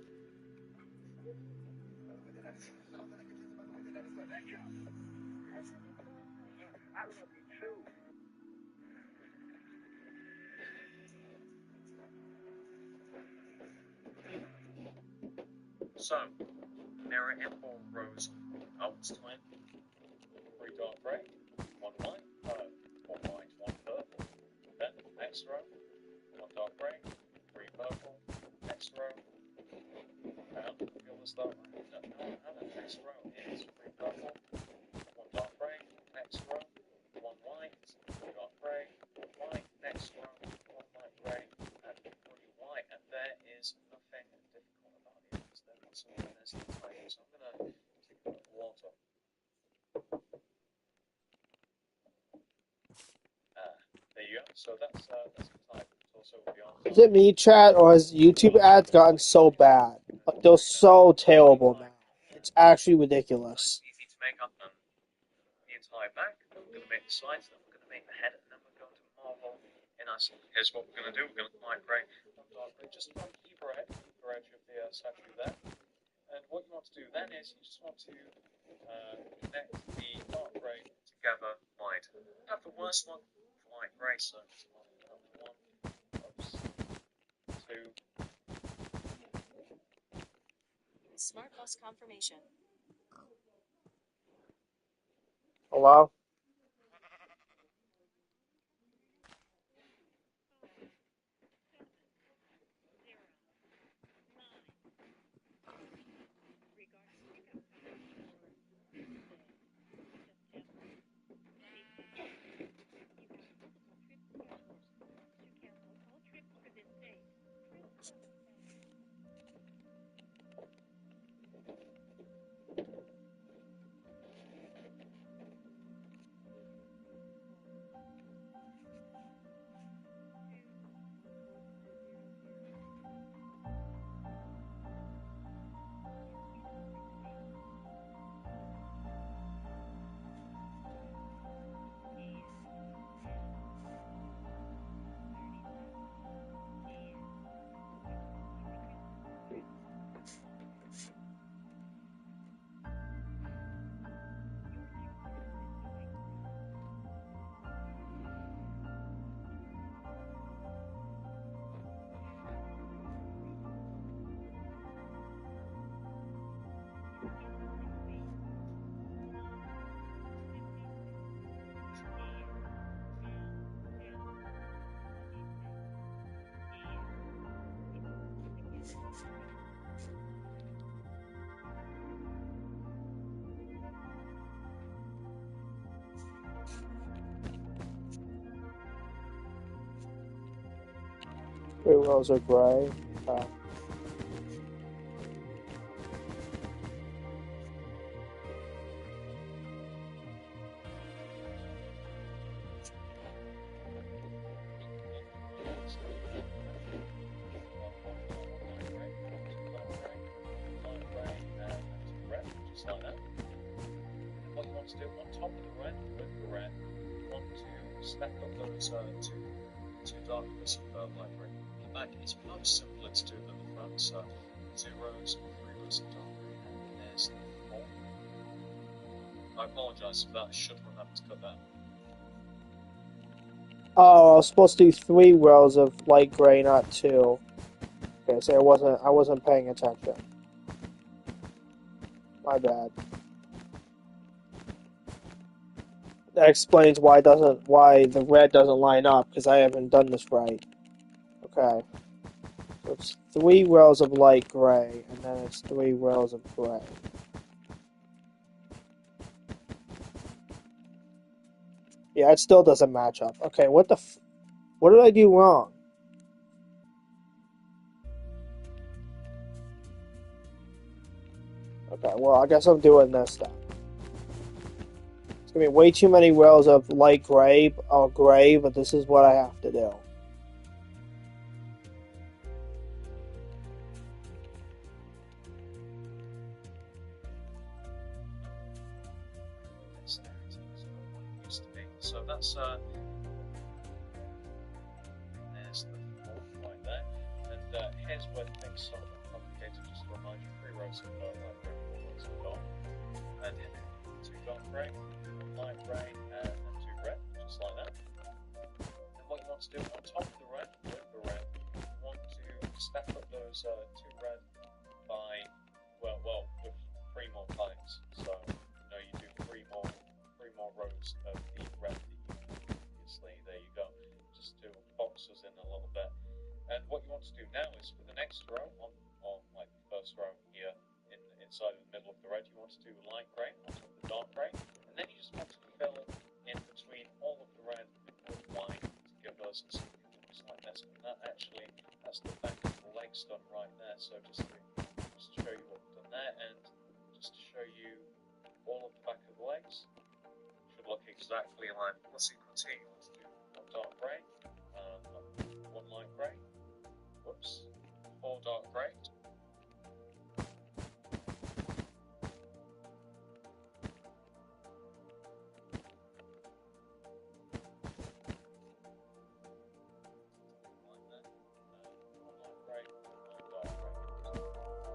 so mirror in 4 rows outwards time, 3 dark grey, 1 white, 1 white, 1 purple, then next row, 1 dark grey, 3 purple, next row, feel as though next row is 3 purple, 1 dark grey, next row, 1 white, 2 dark grey, 1 white, next row, 1 light grey, and 3 white, and there is nothing difficult about it, because they're not so there's the time, so I'm going to take a bit of water. There you go, so that's the type. It's also beyond. Is it me, chat, or has YouTube ads gotten so bad? Like, they're so terrible now. It's actually ridiculous. Easy to make up then. The entire back, we're going to make the sides, then we're going to make the head, and then we're going to marble in us. Here's what we're going to do. We're going to light grey, dark grey, just on either edge of the statue there. And what you want to do then is you just want to connect the dark grey together wide. I have the worst luck for light grey, so it's 1, oops, 2. Smart bus confirmation. Hello? 3 rows of gray. Just like that. And what you want to do on top of the red, with the red, you want to stack up those two dark bits of light green. The back is much simpler to do than the front, so 2 rows or 3 rows of dark green, and there's the 4. I apologise for that, I should have to cut that. Oh, I was supposed to do 3 rows of light gray, not 2. Okay, so I wasn't paying attention. My bad. That explains why the red doesn't line up, because I haven't done this right. Okay. So it's 3 rows of light gray, and then it's 3 rows of gray. Yeah, it still doesn't match up. Okay, what did I do wrong? Okay, well, I guess I'm doing this then. It's gonna be way too many rows of light gray or gray, but this is what I have to do. So that's there's the 4th right there, and here's where things start to get complicated. Just to remind you, 3 rows of light gray, 4 rows of dark, and 2 dark gray, 1 light gray, and 2 red, just like that. And what you want to do on top of the red, with the red, you want to stack up those 2 red by with 3 more times. So you do 3 more rows of the red that you previously. There you go. Just to box us in a little bit. And what you want to do now is for the next row, on like the first row here, inside of the middle of the red, you want to do light grey on top of the dark grey, and then you just want to fill in between all of the red with white to give us something that looks like this. And that's the back of the legs done right there. So just to show you what we've done there, and just to show you all of the back of the legs. Look exactly like, let's see, continue. Let's do 1 dark grey, 1 light grey, 4 dark grey, like that, 1 light grey, 1 dark grey,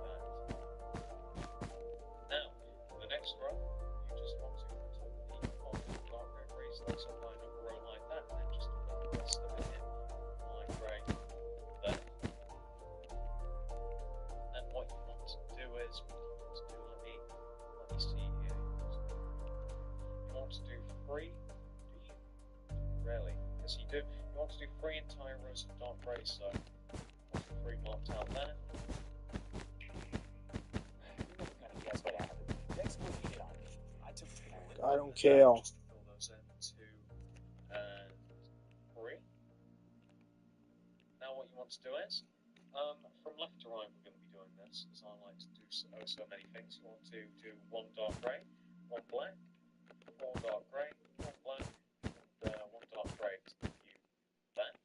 now, for the next row, you just want to let's line up a row like that, and then just put the rest of it in light grey there. And what you want to do is, let me see here. You want to do 3, do you? Really? Yes, you do. You want to do 3 entire rows of dark grey, so 3 marked out there. I don't care. To do is, from left to right we're going to be doing this, as I like to do so many things. You want to do 1 dark grey, 1 black, 4 dark grey, 1 black, and 1 dark grey to give you that.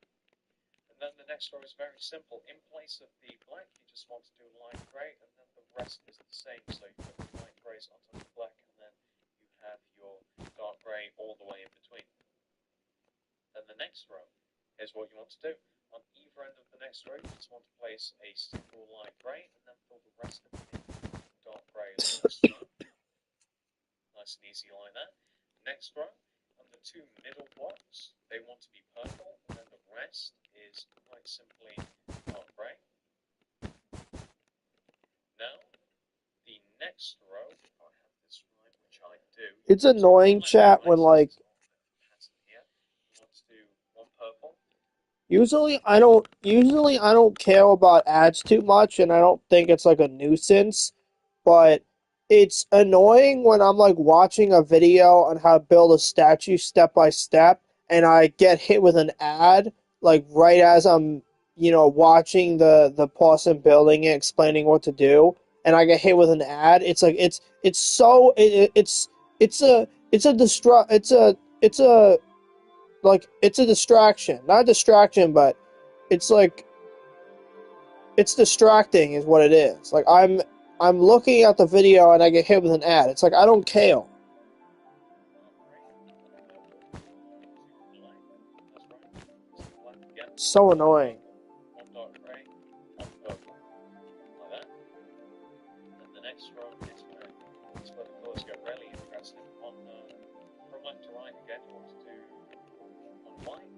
And then the next row is very simple. In place of the black, you just want to do light grey, and then the rest is the same. So you put the light greys on top of the black, and then you have your dark grey all the way in between. Then the next row is what you want to do. On either end of the next row, you just want to place a single light grey, and then fill the rest of it in dark grey. Nice and easy like that. Next row, on the 2 middle blocks, they want to be purple, and then the rest is quite simply dark grey. Now, the next row, if I have this right, which I do. It's annoying, chat, when like. Usually I don't care about ads too much, and I don't think it's like a nuisance, but it's annoying when I'm like watching a video on how to build a statue step by step, and I get hit with an ad like right as I'm watching the person building it, explaining what to do, and I get hit with an ad. It's like it's so it's a it's a distraction. Not a distraction, but it's like it's distracting is what it is. Like I'm looking at the video and I get hit with an ad. It's like I don't care. So annoying. One dark grey, one purple. Like that. And the next row is where the colours get really interesting. From left to right again, you want to do one white,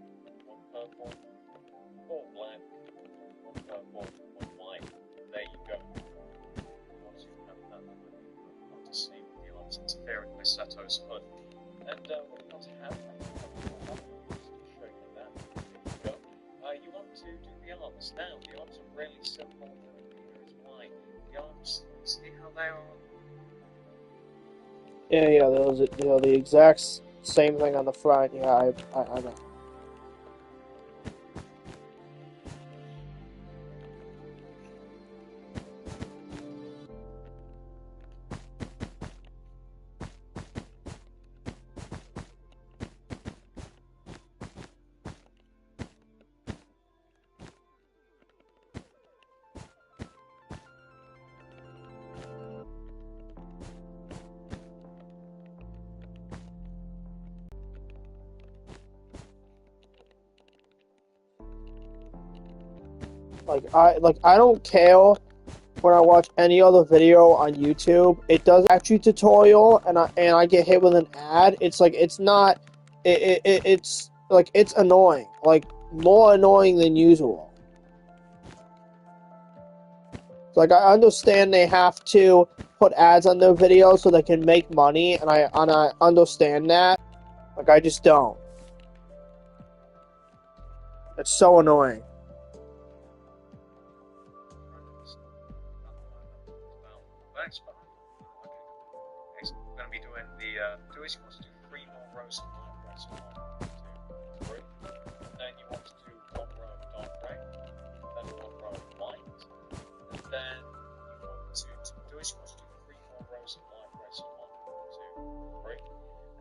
one purple, four black, one purple, one white. There you go. Once you have that, you want to see the arms interfering with Sato's hood. And what you want to have, just to show you that, there you go. You want to do the arms. Now, the arms are really simple. Here is why. The arms, see how they are? Yeah, those the exact same thing on the front. Yeah, I know. I don't care when I watch any other video on YouTube. It does actually tutorial and I get hit with an ad. It's like it's not it's like it's annoying. Like more annoying than usual. Like I understand they have to put ads on their videos so they can make money and I understand that. Like I just don't. It's so annoying. Next part. Okay. We're going to be doing the do is you want to do 3 more rows of light grey, so 1, 2, 3, and then you want to do 1 row of dark grey, then 1 row of white, and then you want to do is you want to do 3 more rows of light grey, so 1, 2, 3,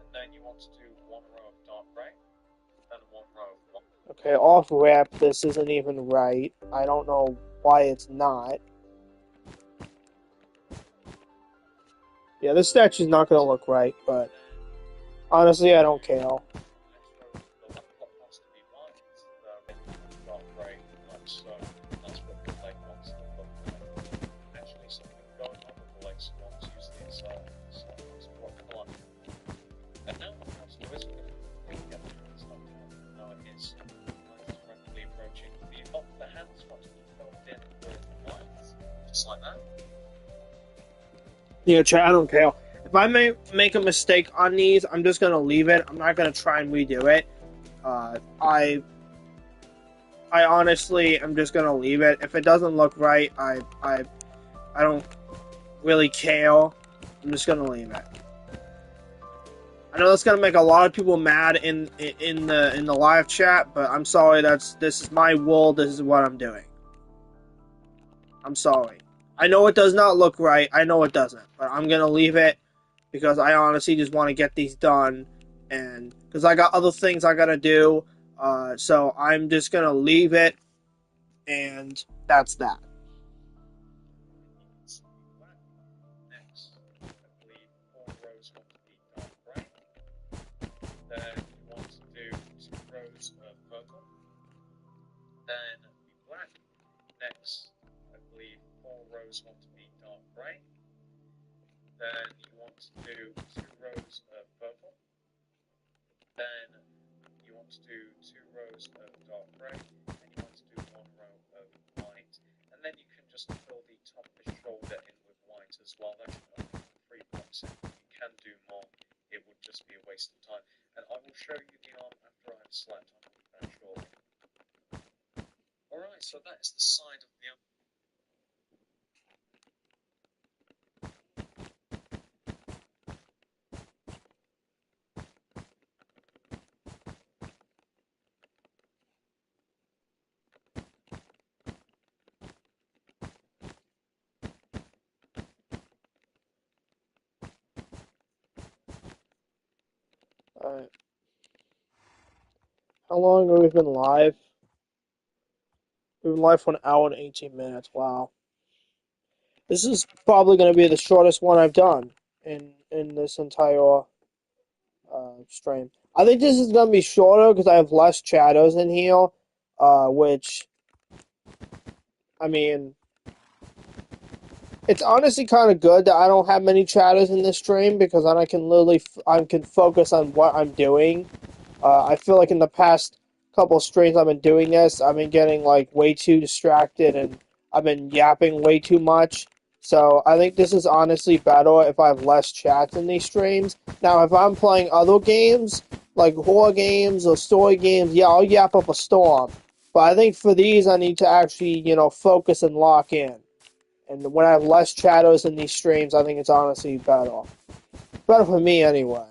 and then you want to do 1 row of dark grey, then 1 row of white. Okay, off rep, this isn't even right. I don't know why it's not. Yeah, this statue's not gonna look right, but honestly, I don't care. Like that. Chat, I don't care. If I make a mistake on these, I'm just gonna leave it. I'm not gonna try and redo it. I honestly am just gonna leave it. If it doesn't look right, I don't really care. I'm just gonna leave it. I know that's gonna make a lot of people mad in the live chat, but I'm sorry. This is my world. This is what I'm doing. I'm sorry. I know it does not look right. I know it doesn't, but I'm gonna leave it because I honestly just want to get these done, and because I got other things I gotta do. So I'm just gonna leave it, and that's that. Next, I believe 4 rows want to be dark grey. Then you want to do 2 rows of purple. Then be black. Next, I believe 4 rows want to be dark grey. Then you want to do 2 rows of purple. Then you want to do 2 rows of dark grey. And you want to do 1 row of white. And then you can just fill the top of the shoulder in with white as well. That's only 3 blocks in. You can do more. It would just be a waste of time. And I will show you the arm after I've slept on that shortly. Alright, so that is the side of the arm. Alright. How long have we been live? We've been live for an hour and 18 minutes. Wow. This is probably going to be the shortest one I've done in this entire stream. I think this is going to be shorter because I have less shadows in here, which, I mean, it's honestly kind of good that I don't have many shadows in this stream because then I can literally I can focus on what I'm doing. I feel like in the past couple streams I've been doing this, I've been getting like way too distracted and I've been yapping way too much. So I think this is honestly better if I have less chats in these streams. Now, if I'm playing other games, like horror games or story games, yeah, I'll yap up a storm. But I think for these, I need to actually, focus and lock in. And when I have less shadows in these streams, I think it's honestly better. Better for me anyway.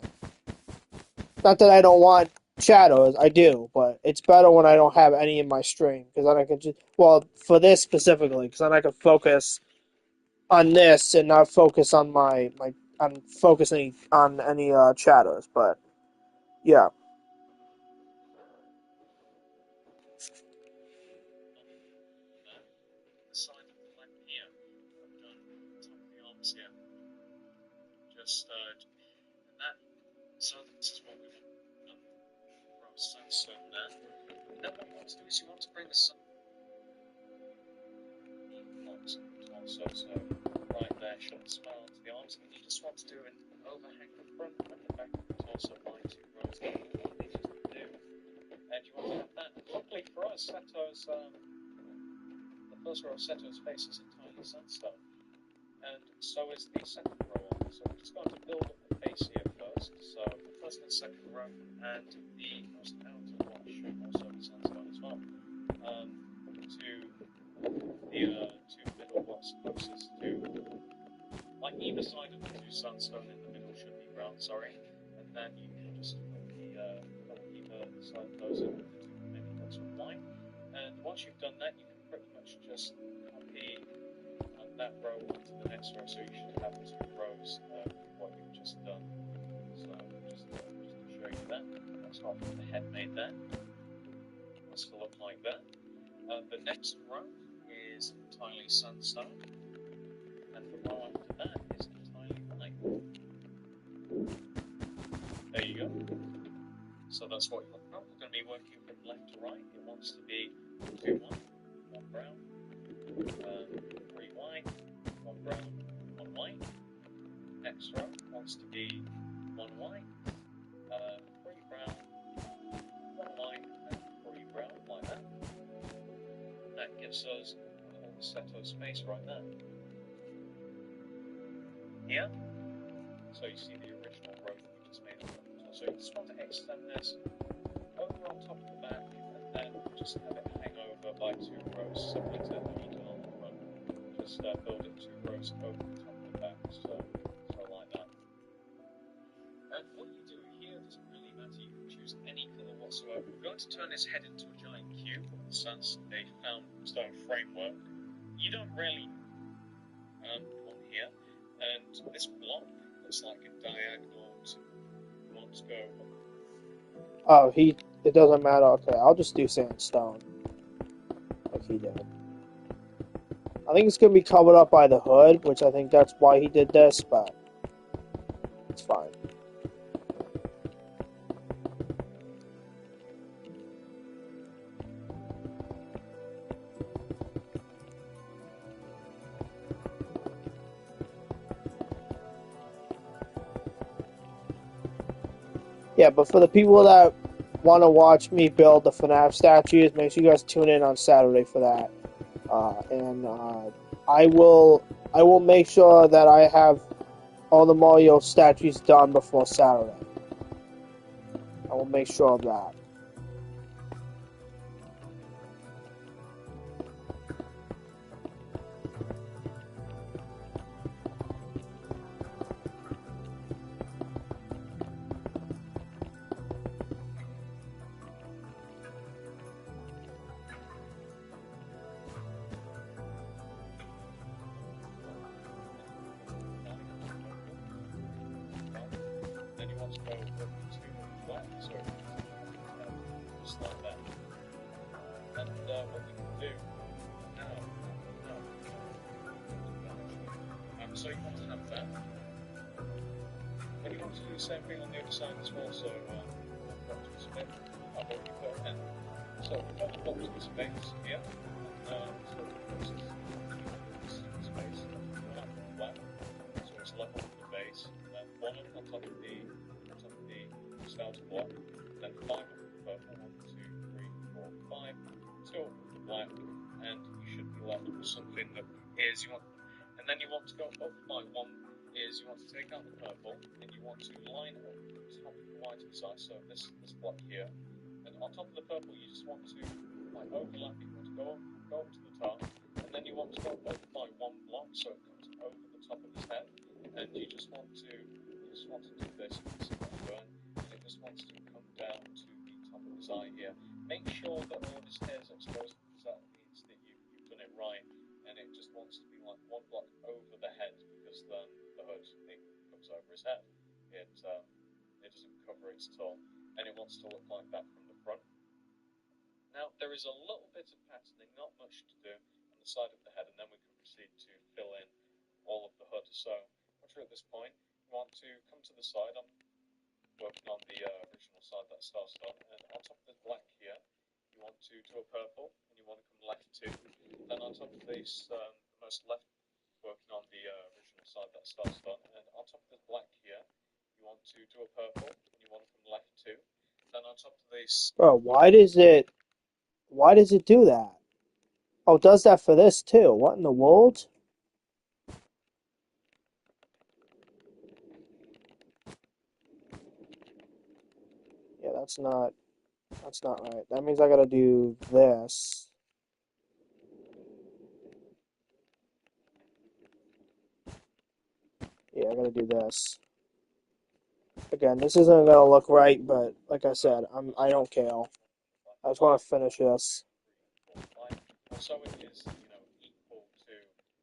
Not that I don't want shadows, I do, but it's better when I don't have any in my stream because then I can just, well, for this specifically, because then I can focus on this and not focus on on focusing on any shadows. But yeah, The side of the leg here. I've done top of the arms here. Just and that. So this is what we want. Rose sandstone there. And then what you want to do is you want to bring the sun. So right there, should smell onto the arms, and you just want to do an overhang the front and the back of the torso by 2 rows. That's what you need to do. And you want to have that. Luckily for us, Seto's the first row of Seto's face is entirely sandstone, and so is the second row. So we're just going to build up the face here first. So the first and second row, and the most outer one should also be sandstone as well. To the 2 middle blocks closest to, like either side of the 2 sandstone in the middle should be brown, sorry, and then you can just put either side of those in the 2 middle blocks with white, and once you've done that, you can pretty much just copy that row onto the next row, so you should have 2 rows of what you've just done. So just to show you that, that's half of the head made there. It's to look like that. The next row is entirely sandstone, and the row after that is entirely white. There you go. So that's what you're going to be working from left to right. It wants to be 2 white, 1 brown, 3 white, 1 brown, 1 white. Next row wants to be 1 white, 3 brown, 1 white, and 3 brown, like that. That gives us a whole Seto's face right there. Here, so you see the original row that we just made. So you just want to extend this over on top of the back, and then just have it hang over by 2 rows, similar to the detail on the front. Just build it 2 rows over the top of the back, so like that. And what you do here doesn't really matter. You can choose any colour whatsoever. We're going to turn his head into a giant cube since they found stone framework. You don't really on here, and this block looks like a diagonal to blocks go. oh, it doesn't matter. Okay, I'll just do sandstone like he did. I think it's gonna be covered up by the hood, which I think that's why he did this, but it's fine. Yeah, but for the people that want to watch me build the FNAF statues, make sure you guys tune in on Saturday for that. I will make sure that I have all the Mario statues done before Saturday. I will make sure of that. Then you want to go up to black, so just like that. And what you can do now, so you want to have that. And you want to do the same thing on the other side as well, so I've already put in. So we've got the box with space here, and so this is space, black, so it's level with the base, and then one on top of the starter block, then 5 of the purple, 1, 2, 3, 4, 5, still black, and you should be left with something that is you want, and then you want to go up by 1 is you want to take out the purple, and you want to line up the top of the white side, so this block here, and on top of the purple you just want to like overlap, you want to go up to the top, and then you want to go up by 1 block so it comes over the top of his head, and you just want to do this, and it just wants to come down to the top of his eye here. Make sure that all of his hair is exposed, because that means that you've done it right, and it just wants to be like 1 block over the head, because then the hood it comes over his head. It doesn't cover it at all, and it wants to look like that from the front. Now there is a little bit of patterning, not much to do, on the side of the head, and then we can proceed to fill in all of the hood. So once you're at this point, you want to come to the side. I'm working on the original side that starts on, and on top of this black here, you want to do a purple, and you want to come left 2. Then on top of this, the most left, working on the original side that starts on, and on top of this black here, you want to do a purple, and you want to come left 2. Then on top of this... Bro, why does it do that? Oh, it does that for this too. What in the world? Yeah, that's not right. That means I gotta do this. Yeah, I gotta do this. Again, this isn't gonna look right, but like I said, I don't care. I just want to finish this. So it is, equal to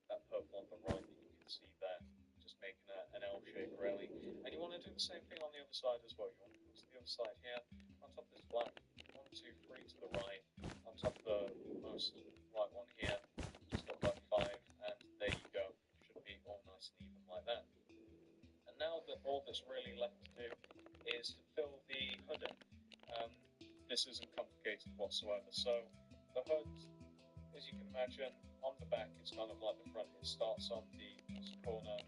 that purple on the right that you can see there, just making an L shape really. And you want to do the same thing on the other side as well. You want to come to the other side here, on top of this black, 1, 2, 3 to the right, on top of the most right one here, just go like 5, and there you go. Should be all nice and even like that. And now that all that's really left to do is to fill the hood in. This isn't complicated whatsoever. So the hood, as you can imagine, on the back it's kind of like the front. It starts on the corner,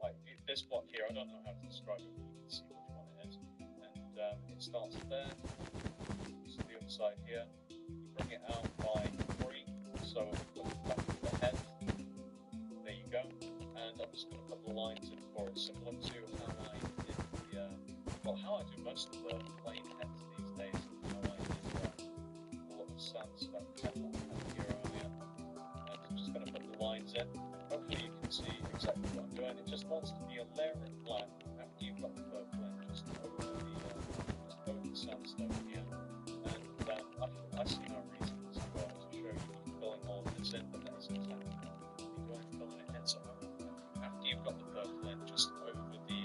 like this block here. I don't know how to describe it, but you can see which one it is. And it starts there, to the other side here. You bring it out by 3, so it comes back to the head. There you go. And I'm just going to put the lines in for it, similar to how I did how I do most of the plain heads these days. How I did a lot of sounds that I had here earlier. And I'm just going to put the lines in. Hopefully you can see exactly what I'm doing. It just wants to be a layer of black after you've got the purple in, just over the sandstone here. And I see no reason to show you filling all of this in, but that's exactly what you're doing, filling it in. So after you've got the purple in, just over the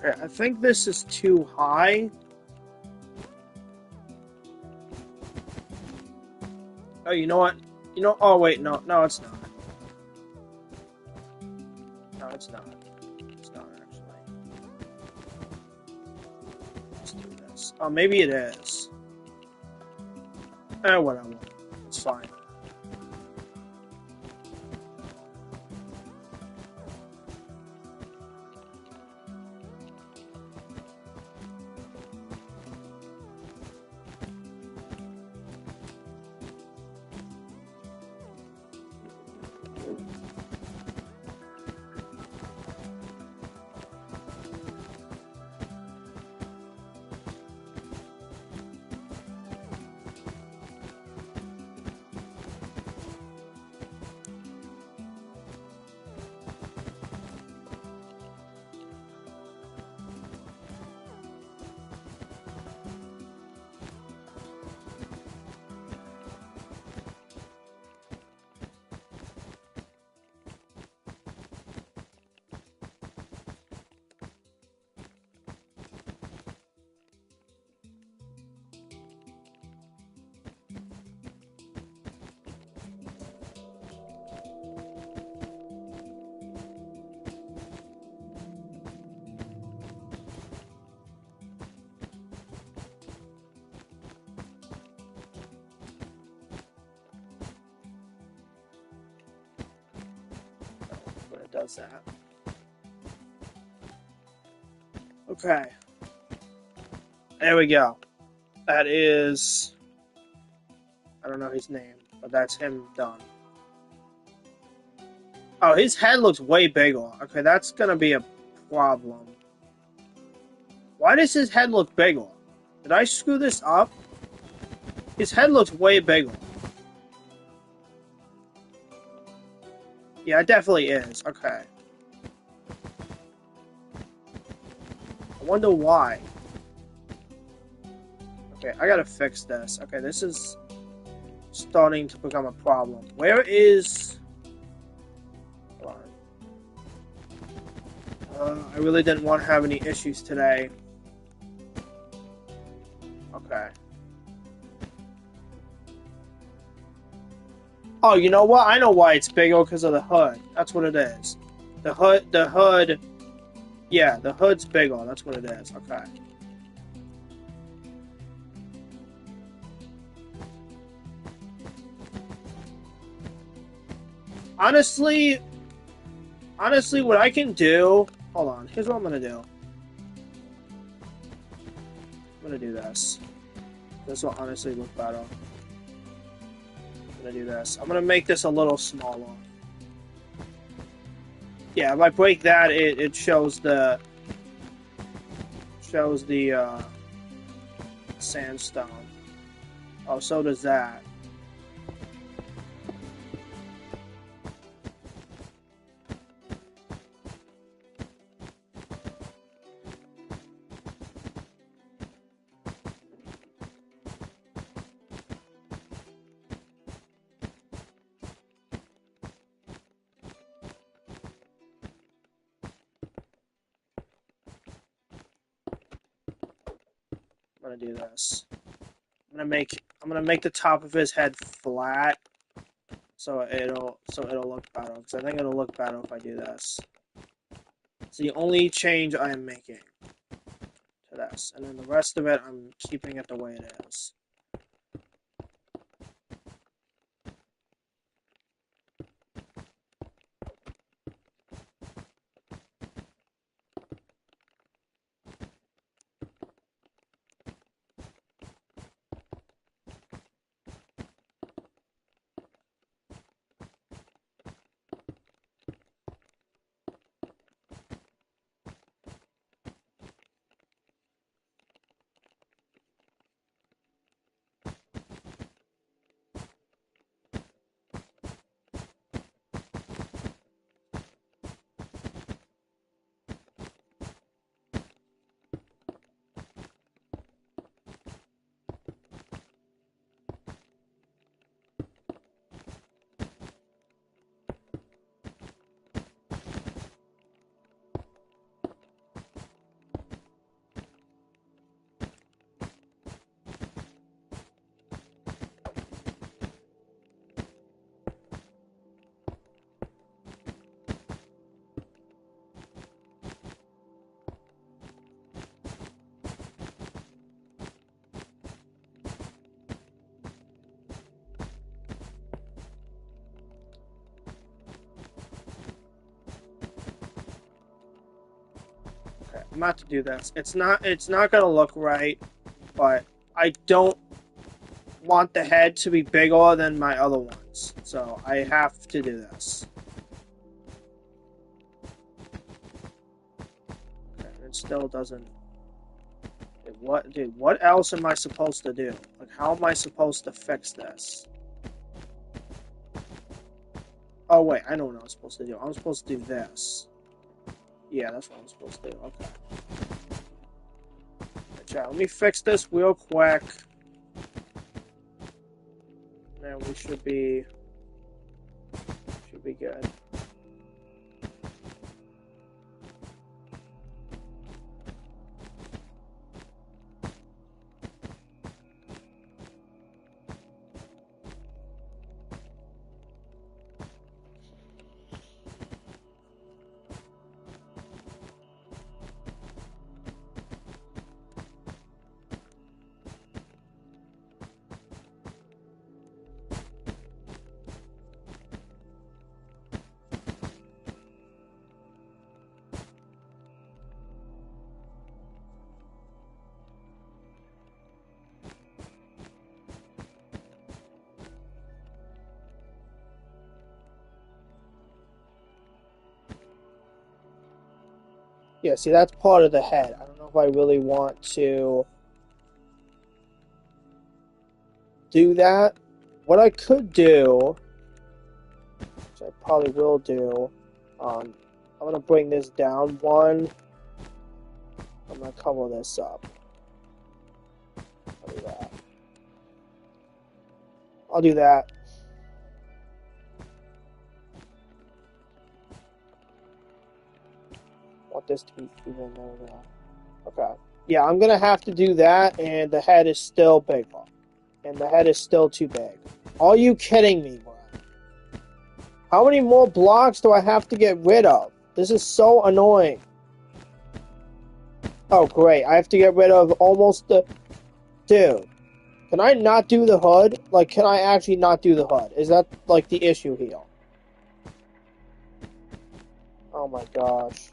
Okay, I think this is too high. Oh, you know what? Oh wait, no, it's not. No, it's not. It's not actually. Let's do this. Oh, maybe it is. Whatever. It's fine. does that. Okay. There we go. That is... I don't know his name, but that's him done. Oh, his head looks way bigger. Okay, that's gonna be a problem. Why does his head look bigger? Did I screw this up? His head looks way bigger. Yeah, it definitely is. Okay. I wonder why. Okay, I gotta fix this. Okay, this is starting to become a problem. Where is... Hold on. I really didn't want to have any issues today. Okay. Oh, you know what? I know why it's bigger, because of the hood. That's what it is. The hood... Yeah, the hood's bigger. That's what it is. Okay. Honestly, what I can do... Hold on. Here's what I'm going to do. I'm going to do this. This will honestly look better. I'm going to do this. I'm going to make this a little smaller. Yeah, if I break that, it shows the... sandstone. Oh, so does that. I'm gonna do this. I'm gonna make the top of his head flat, so it'll look better. Because I think it'll look better if I do this. It's the only change I am making to this, and then the rest of it I'm keeping it the way it is. Okay, I'm about to do this. It's not gonna look right, but I don't want the head to be bigger than my other ones, so I have to do this. Okay, it still doesn't... Dude, what else am I supposed to do? Like, how am I supposed to fix this? Oh, wait, I know what I'm supposed to do. I'm supposed to do this. Yeah, that's what I'm supposed to do. Okay. Right, let me fix this real quick. Now we should be good. Yeah, see, that's part of the head. I don't know if I really want to do that. What I could do, which I probably will do, I'm going to bring this down one. I'm going to cover this up. I'll do that. I'll do that. Want this to be even there. Okay. Yeah, I'm going to have to do that, and the head is still bigger. And the head is still too big. Are you kidding me, bro? How many more blocks do I have to get rid of? This is so annoying. Oh, great. I have to get rid of almost the... Dude. Can I not do the hood? Like, can I actually not do the hood? Is that, like, the issue here? Oh my gosh.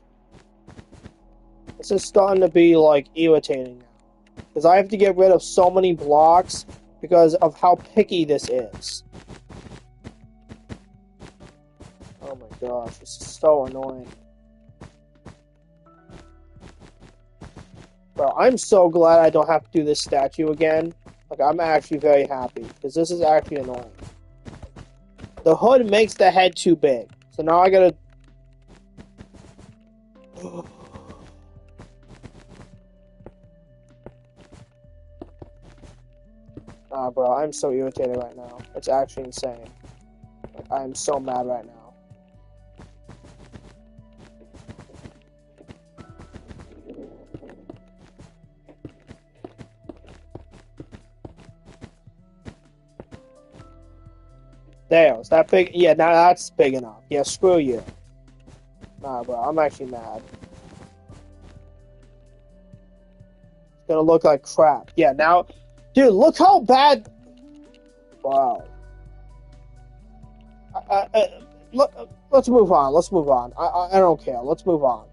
This is starting to be, like, irritating now. Because I have to get rid of so many blocks because of how picky this is. Oh my gosh, this is so annoying. Bro, I'm so glad I don't have to do this statue again. Like, I'm actually very happy, because this is actually annoying. The hood makes the head too big. So now I gotta... Ah, bro, I'm so irritated right now. It's actually insane. Like, I'm so mad right now. There, is that big? Yeah, now that's big enough. Yeah, screw you. Nah, bro, I'm actually mad. It's gonna look like crap. Yeah, now... Dude, look how bad... Wow. Let's move on. Let's move on. I don't care. Let's move on.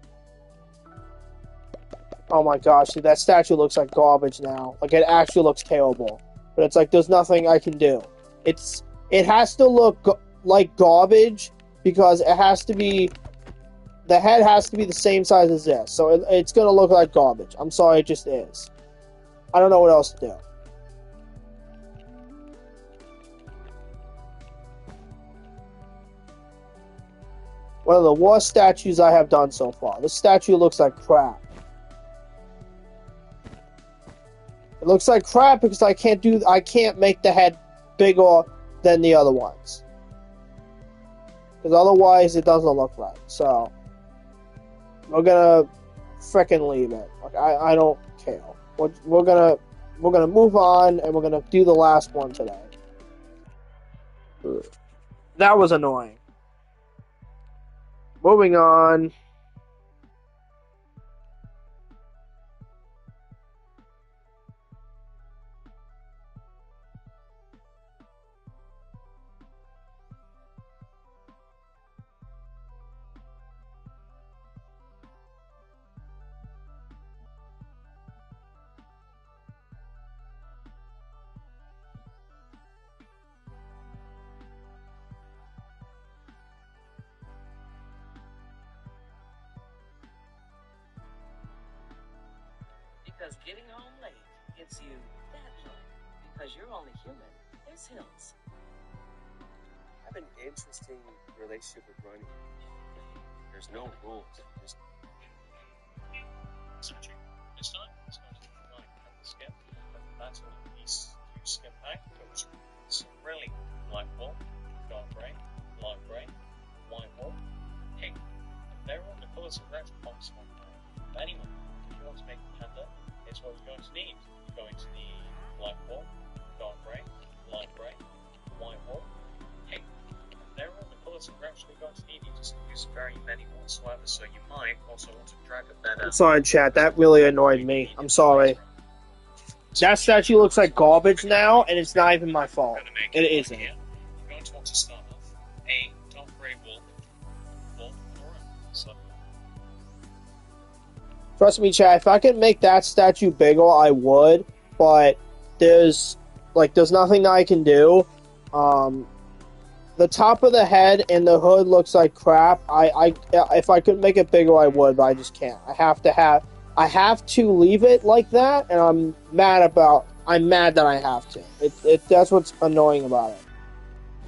Oh my gosh, dude, that statue looks like garbage now. Like, it actually looks terrible. But it's like, there's nothing I can do. It has to look like garbage because it has to be... The head has to be the same size as this. So it's going to look like garbage. I'm sorry, it just is. I don't know what else to do. One of the worst statues I have done so far. This statue looks like crap. It looks like crap because I can't make the head bigger than the other ones. Because otherwise it doesn't look right. So we're gonna frickin' leave it. Like, I don't care. We're gonna move on and we're gonna do the last one today. That was annoying. Moving on. Because getting home late gets you that low. Because you're only human, there's hills. I have an interesting relationship with running. There's no rules. Just Switching. This time, it's going to be running at the skip. But that's all these two skip pack. Which is really light wall, dark grey, light grey, white wall, pink. And they're all the colours of red box one day. But anyway, if you want to make a panda, here's what you're going to need. You're going to need light wall, dark grey, white wall, pink. And they're all the colours you're actually going to need. You just use very many whatsoever, so you might also want to drag a better. I'm sorry, chat. That really annoyed me. I'm sorry. That statue looks like garbage now, and it's not even my fault. It isn't. You're going to want to start off a dark grey wall, or so. Trust me, chat, if I could make that statue bigger, I would, but there's nothing that I can do. the top of the head and the hood looks like crap. If I could make it bigger, I would, but I just can't. I have to leave it like that, and I'm mad that I have to. That's what's annoying about it.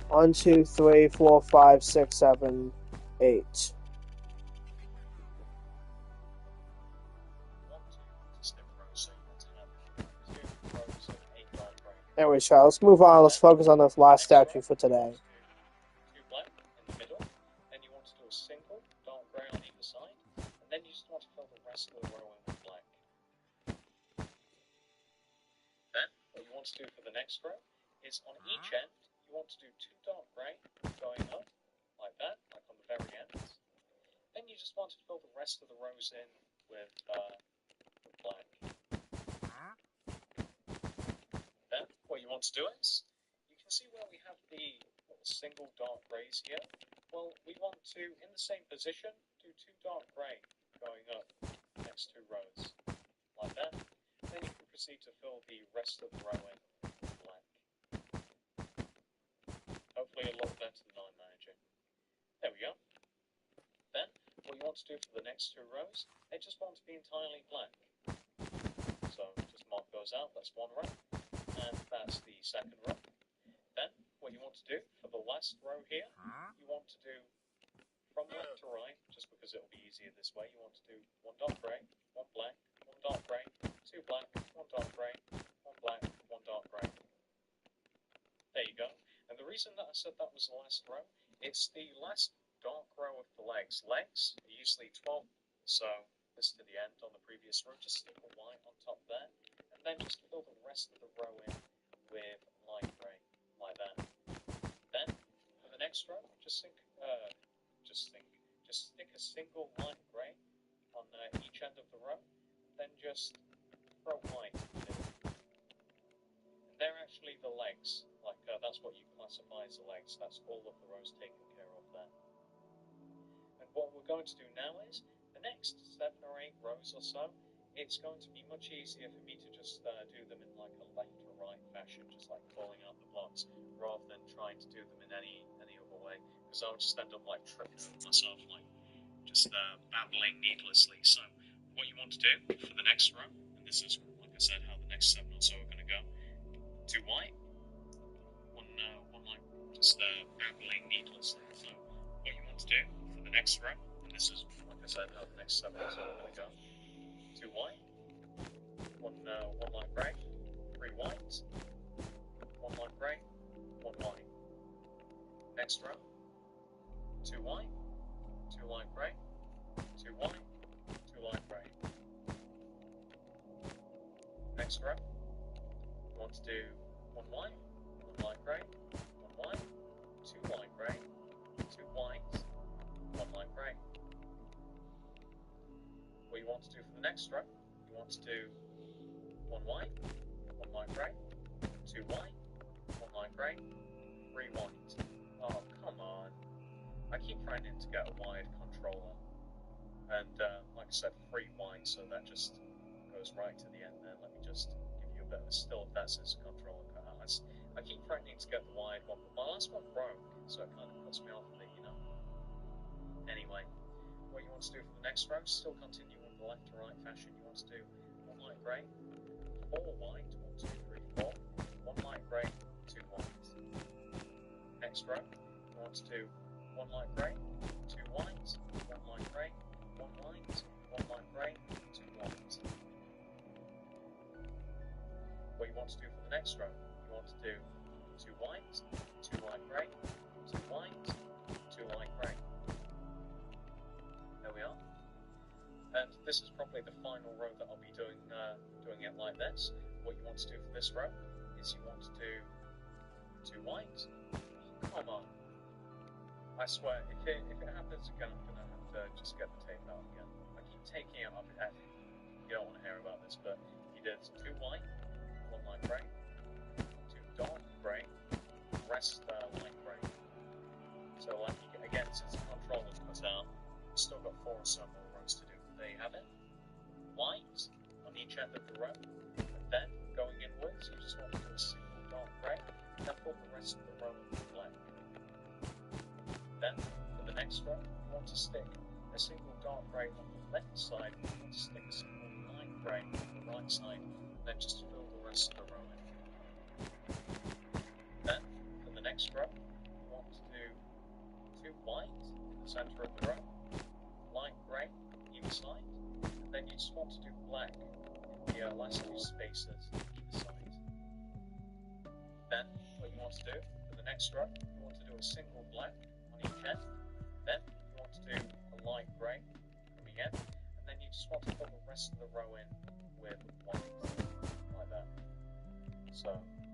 1, 2, 3, 4, 5, 6, 7, 8. Anyway, Charles, let's move on. Let's focus on this last statue for today. Two black in the middle, then you want to do a single dark grey on either side, and then you just want to fill the rest of the row in with black. Then, what you want to do for the next row is on each end, you want to do two dark grey going up, like that, like on the very end. Then you just want to fill the rest of the rows in with black. Then, what you want to do is, you can see where we have the little single dark greys here. Well, we want to, in the same position, do two dark grey going up next two rows, like that. Then you can proceed to fill the rest of the row in with black. Hopefully a lot better than I'm managing. There we go. Then, what you want to do for the next two rows, they just want to be entirely black. So, just mark those out, that's one row. And that's the second row. Then, what you want to do for the last row here, you want to do from left to right, just because it'll be easier this way, you want to do one dark grey, one black, one dark grey, two black, one dark grey, one black, one dark grey. There you go. And the reason that I said that was the last row, it's the last dark row of the legs. Legs are usually 12, so this to the end on the previous row, just stick a white on top there. And then just fill the rest of the row in with light grey, like that. Then, for the next row, just stick a single light grey on each end of the row, then just throw white in it. And they're actually the legs, that's what you classify as the legs, that's all of the rows taken care of there. And what we're going to do now is, the next 7 or 8 rows or so, it's going to be much easier for me to just do them in like a left to right fashion, just like calling out the blocks, rather than trying to do them in any other way, because I'll just end up like tripping myself, like just babbling needlessly. So what you want to do for the next row, and this is, like I said, how the next 7 or so are going to go. 2 white, one like just babbling needlessly. So what you want to do for the next row, and this is, like I said, how the next 7 or so are going to go. 2 white, one light grey, 3 white, 1 light grey, 1 white. Next row, 2 white, 2 light grey, 2 white, 2 light grey. Next row, you want to do 1 white, 1 light grey, 1 white, 2 light grey, 2 white, 1 light grey. What you want to do for the next row, you want to do 1 white, 1 light grey, 2 white, 1 light grey, 3 white. Oh, come on. I keep trying to get a wired controller. And, like I said, 3 white, so that just goes right to the end there. Let me just give you a bit of a still if that's his controller cut out. I keep threatening to get the wired one, but my last one broke, so it kind of puts me off a bit, you know. Anyway, what you want to do for the next row, still continue with the left to right fashion. You want to do 1 light grey, 4 white, 1, 2, 3, 4, 1 light grey, 2 white. Next row, you want to do 1 light grey, 2 white, 1 light grey, 1 white, 1 light grey, 2 white. What you want to do for the next row, you want to do 2 white, 2 light grey, 2 white, 2 light grey. There we are. And this is probably the final row that I'll be doing it like this. What you want to do for this row is you want to do 2 white. Come on. I swear, if it happens again, I'm going to have to just get the tape out again. I keep taking it off. You don't want to hear about this, but you did 2 white, 1 light grey, 2 dark grey, rest light grey. So again, since the controller's cut out, I've still got 4 or so more rows to do. There you have it. White on each end of the row, and then going inwards, you just want to do a single dark grey, and then fill the rest of the row with black. Then, for the next row, you want to stick a single dark grey on the left side, and you want to stick a single light grey on the right side, and then just fill the rest of the row in. Then, for the next row, you want to do 2 white in the centre of the row, light grey either side, and then you just want to do black in the last 2 spaces either side. Then, what you want to do for the next row, you want to do a single black on each end, then you want to do a light grey coming in, and then you just want to fill the rest of the row in with white, like that. So,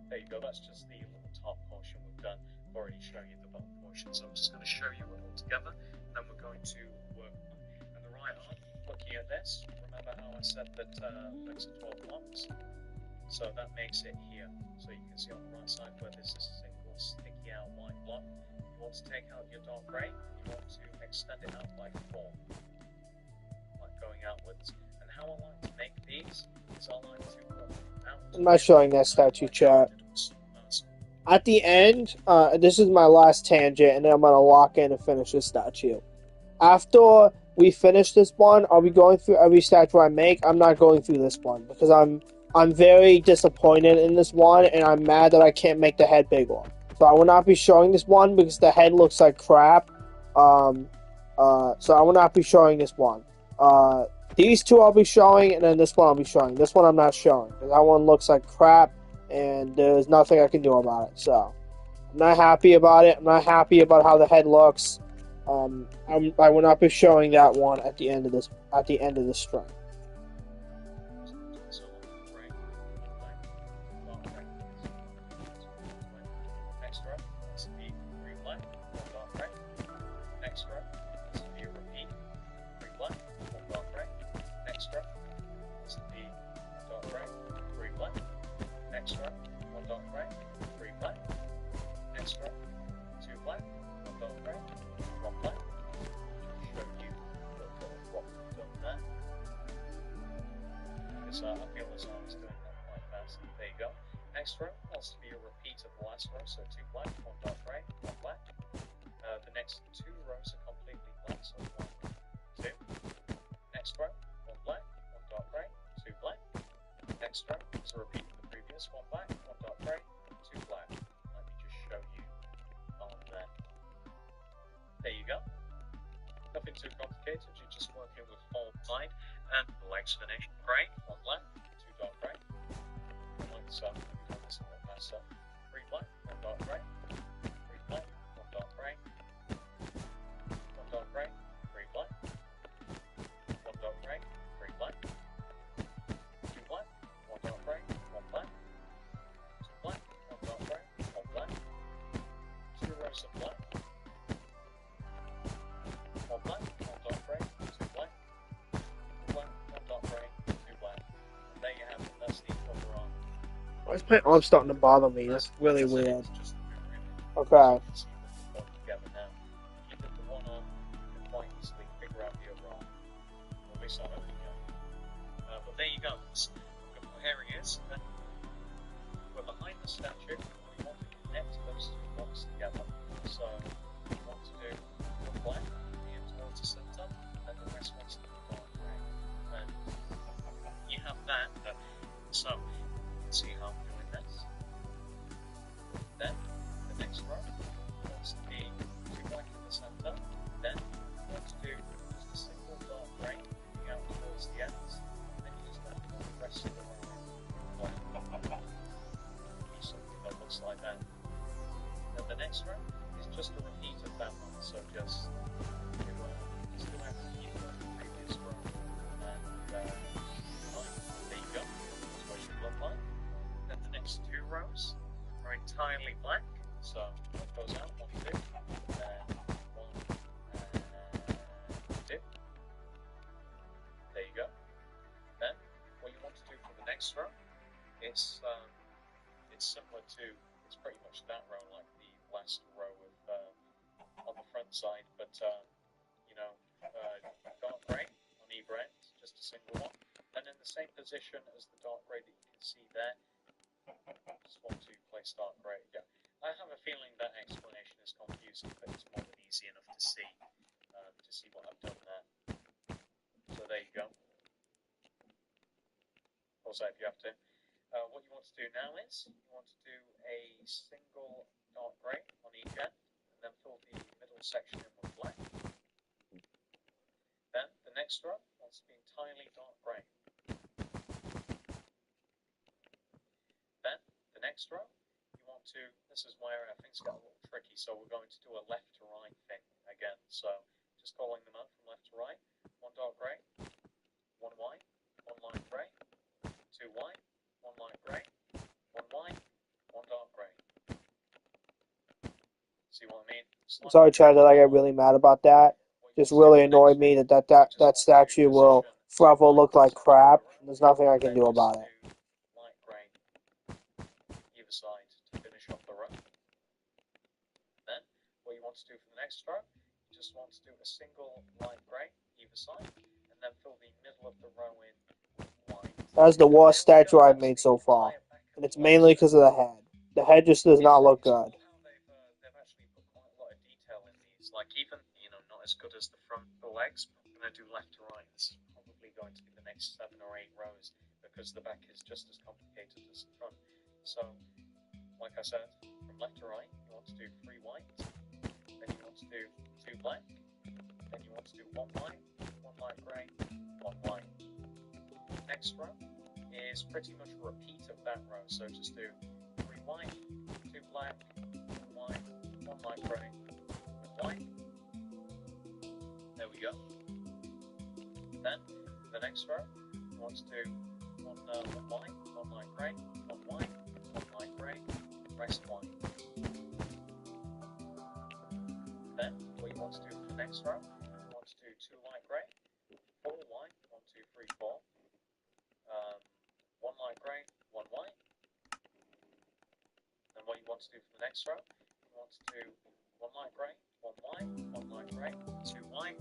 there you go, that's just the little top portion we've done. I've already shown you the bottom portion, so I'm just going to show you it all together, and then we're going to work on it. And the right arm, looking at this, remember how I said that makes it 12 blocks? So that makes it here. So you can see on the right side where there's this single sticky out white block. You want to take out your dark grey, you want to extend it out by 4, like going outwards. And how I like to make these is I like to walk out. I'm not showing that statue, chat. At the end, this is my last tangent, and then I'm going to lock in and finish this statue. After we finish this one, I'll be going through every statue I make. I'm not going through this one, because I'm very disappointed in this one, and I'm mad that I can't make the head bigger. So I will not be showing this one, because the head looks like crap. So I will not be showing this one. These 2 I'll be showing, and then this one I'll be showing. This one I'm not showing, because that one looks like crap, and there's nothing I can do about it. So I'm not happy about it. I'm not happy about how the head looks. I will not be showing that one at the end of this stream. So I feel as though I was doing that quite fast. There you go. Next row has to be a repeat of the last row, so 2 black, 1 dark grey, 1 black. The next 2 rows are completely black, so 1, 2. Next row, 1 black, 1 dark grey, 2 black. Next row is a repeat of the previous 1 black, 1 dark grey, 2 black. Let me just show you on there. There you go. Nothing too complicated, you're just working with form, line, and the legs finish. Grey, 1 black, 2 dark grey. Like so, do this a bit faster. 3 black, 1 dark grey, 3 black, 1 dark grey, 1 dark grey, 3 black, 1 dark grey, 3 black, 2 black, 1 dark grey, 1 black, 2 black, 1 dark grey, 1 black, 2 rows of black, 1 black, 1 dark grey, 2 black, 1 black, 1 dark grey, 2 black. And there you have it, that's the overall. Why is my arm starting to bother me? That's really weird. Just Okay. see what we've got together now. You did the one arm, you can quite easily figure out the other arm. At least I don't think you know. But there you go. Here he is. And we're behind the statue. We want to connect those 2 blocks together. So we want to do the black here towards the center, and the rest wants to be dark grey. And you have that. So you can see how I'm doing this. Then the next row wants to be 2 black in the center. Then you want to do just a single dark grey coming out towards the ends. And then you just want to do the rest of the row. Something that looks like that. Then the next row is just a repeat of that one. So just do a repeat of the previous row. And there you go. That's what it should look like. Then the next 2 rows are entirely black. So what goes out? 1, 2, then 1 and 2. There you go. Then what you want to do for the next row is it's similar to, it's pretty much that row like the last row of on the front side, but you know, dark grey on either end, just a single one, and in the same position as the dark grey that you can see there. Just want to place dark grey. Yeah, I have a feeling that explanation is confusing, but it's more than easy. easy enough to see what I've done there. So there you go. Also, if you have to, what you want to do now is you want to do a single dark grey on each end, and then fill the middle section in with black. Then the next row wants to be entirely dark grey. Then the next row, you want to, this is where things get a little tricky, so we're going to do a left to right thing again. So just calling them out from left to right. One dark grey, one white, one light grey, two white, one light grey, one white, one dark grey. See what I mean? Sorry, Chad, that I get really mad about that. Just really annoyed me that statue will forever look like crap. There's nothing I can do about it. Light grey either side to finish off the row. Then what you want to do for the next row, you just want to do a single light grey either side, and then fill the middle of the row in with white. That's the worst statue I've made so far, and it's mainly because of the head. The head just does not look good. They've actually put quite a lot of detail in these. Like even, not as good as the front, the legs. I'm going to do left to right. This is probably going to be the next 7 or 8 rows because the back is just as complicated as the front. So, like I said, from left to right, you want to do 3 white, then you want to do 2 black, then you want to do 1 white, 1 light grey, 1 white. Next row is pretty much a repeat of that row, so just do 3 white, 2 black, 1 white, 1 light grey, 1 white. There we go. Then, the next row, you want to do 1 white, 1 light grey, 1 white, 1 light grey, rest white. Then, what you want to do for the next row, you want to do 2 light grey, 4 white, 1, 2, 3, 4, 1 light grey, 1 white. Then what you want to do for the next row, you want to do 1 light grey, 1 white, 1 light grey, 2 white.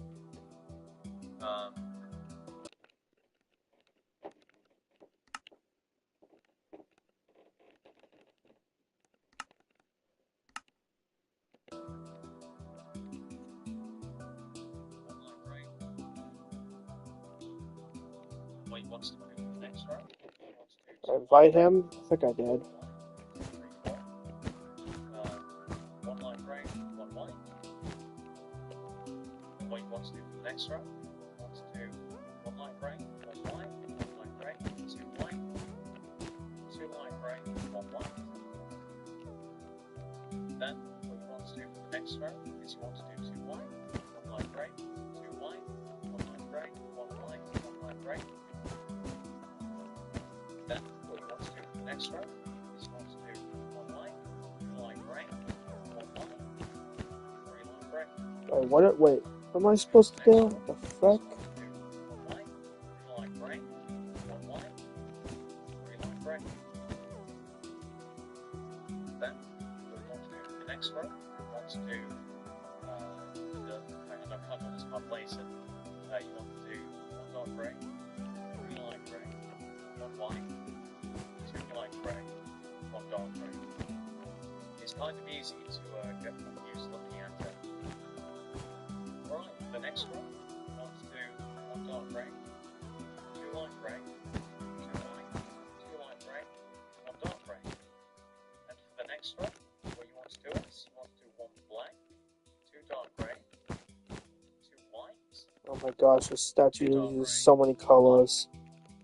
What you want to do for the next row, you want to do Invite him? I think I did. 1 light grey, 1 white. And what you want to do for the next row, you want to do 1 light grey, 1 white, 1 light grey, 2 white, 2 light grey, 1 white. Then what you want to do for the next row is you want to do 2 white, 1 light grey, 2 white, 1 light grey, 1 white, 1 light grey. Then what you want to do for the next row is you want to do 1 white, 1 light grey, 1 white, 3 light grey. Wait, what am I supposed to do? What the frick? 1 white, 1 light grey, 1 white, 3 light grey. Then what you want to do for the next row, you want to do hang on, I can't notice my place in. You want to do 1 dark grey, 3 light grey, 1 white, 2 light grey, 1 dark grey. It's kind of easy to get confused looking at it. Right, the next row, you want to do 1 dark grey, 2 light grey, 2 white, 2 light grey, 1 dark grey. And for the next row, what you want to do is you want to do 1 black, 2 dark grey, 2 white. Oh my gosh, this statue uses so many colors.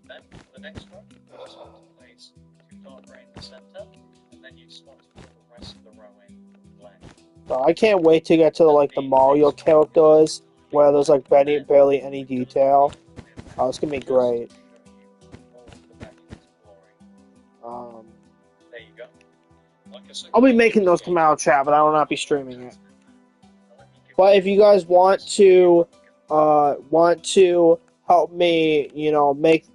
Then for the next row, you just want to place 2 dark grey in the centre, and then you just want to put the rest of the row in black. I can't wait to get to the Mario characters where there's like barely any detail. Oh, it's gonna be great. There you go. Like I said, I'll be making those come out, chat, but I will not be streaming it. But if you guys want to help me, make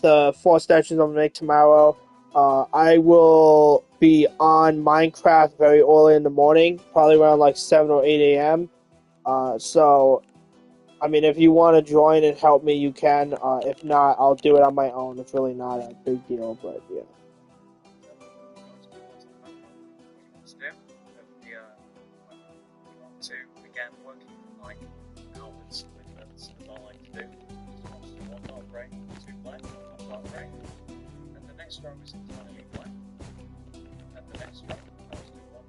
the 4 statues I'm gonna make tomorrow, I will be on Minecraft very early in the morning, probably around like 7 or 8 a.m. So, I mean, if you want to join and help me, you can. If not, I'll do it on my own. It's really not a big deal, but yeah. We again, working like Albert's movements, as I like to do. Just wants to do one dark grey, two black, one dark grey. And the next row is entirely black. And the next row, I'll do one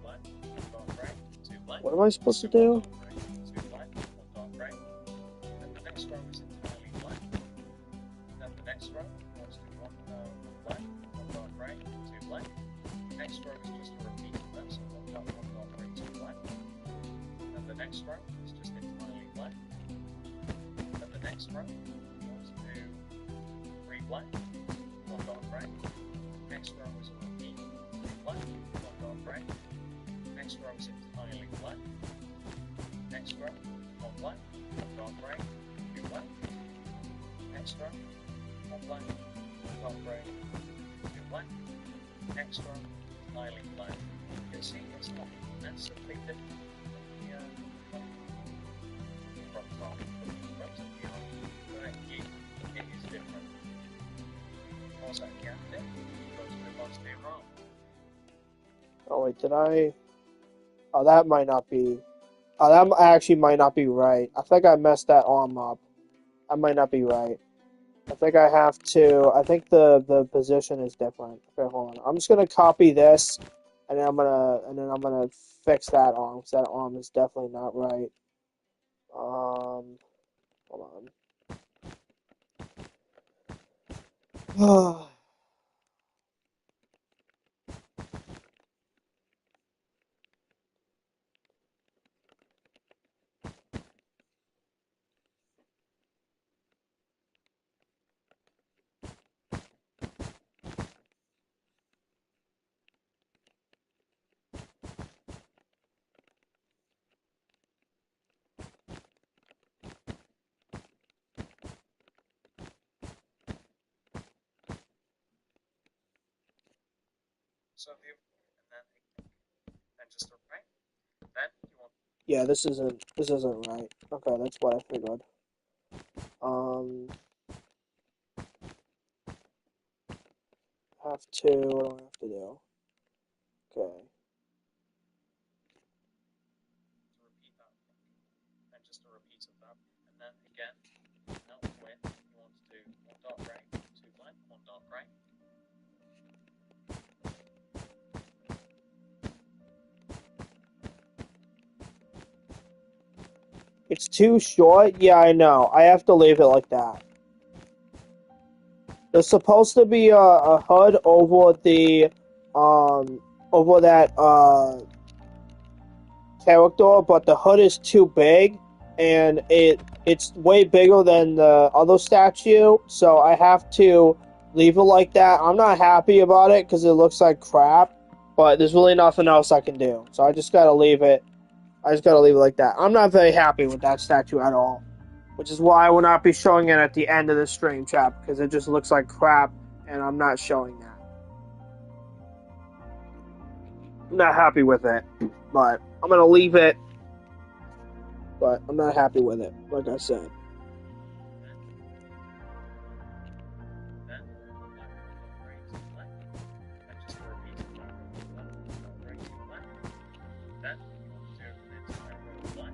black, one dark grey, two black. What am I supposed to do? Two black, one dark grey. And the next row is entirely black. And the next row, I'll do one black, one dark grey, two black. Next row is just a repeat of that, so one dark grey, two black. And the next row is just entirely black. And the next row, I'll do three black, one dark grey. Next row is a repeat, three black, one dark grey. Next row is entirely black. Next row, one black, one dark grey, two black. Next row, one black, one dark grey, two black. Next row, entirely black. You can see it's not massively different from the front part of the front of the arm, but it is different. What's that gap there? Goes with what's the wrong. Oh wait, did I? Oh, that might not be. Oh, that actually might not be right. I think I messed that arm up. That might not be right. I think I have to. I think the position is different. Okay, hold on. I'm just gonna copy this, and then I'm gonna fix that arm because that arm is definitely not right. Hold on. So the and just a right. Then you want Yeah, this isn't right. Okay, that's what I figured. Have to. What do I have to do? Okay. to repeat that, and just a repeat of that, and then again, now when you want to do one dark grey, two black, one dark grey. It's too short? Yeah, I know. I have to leave it like that. There's supposed to be a HUD over the, over that, character, but the HUD is too big, and it's way bigger than the other statue, so I have to leave it like that. I'm not happy about it, because it looks like crap, but there's really nothing else I can do, so I just gotta leave it. I just gotta leave it like that. I'm not very happy with that statue at all, which is why I will not be showing it at the end of the stream, chat, because it just looks like crap, and I'm not showing that. I'm not happy with it, but I'm gonna leave it, but I'm not happy with it, like I said. Then black, dark grey, two black, and just a repeat of that, black, dark grey, two black. Then you want to do an entire row of black.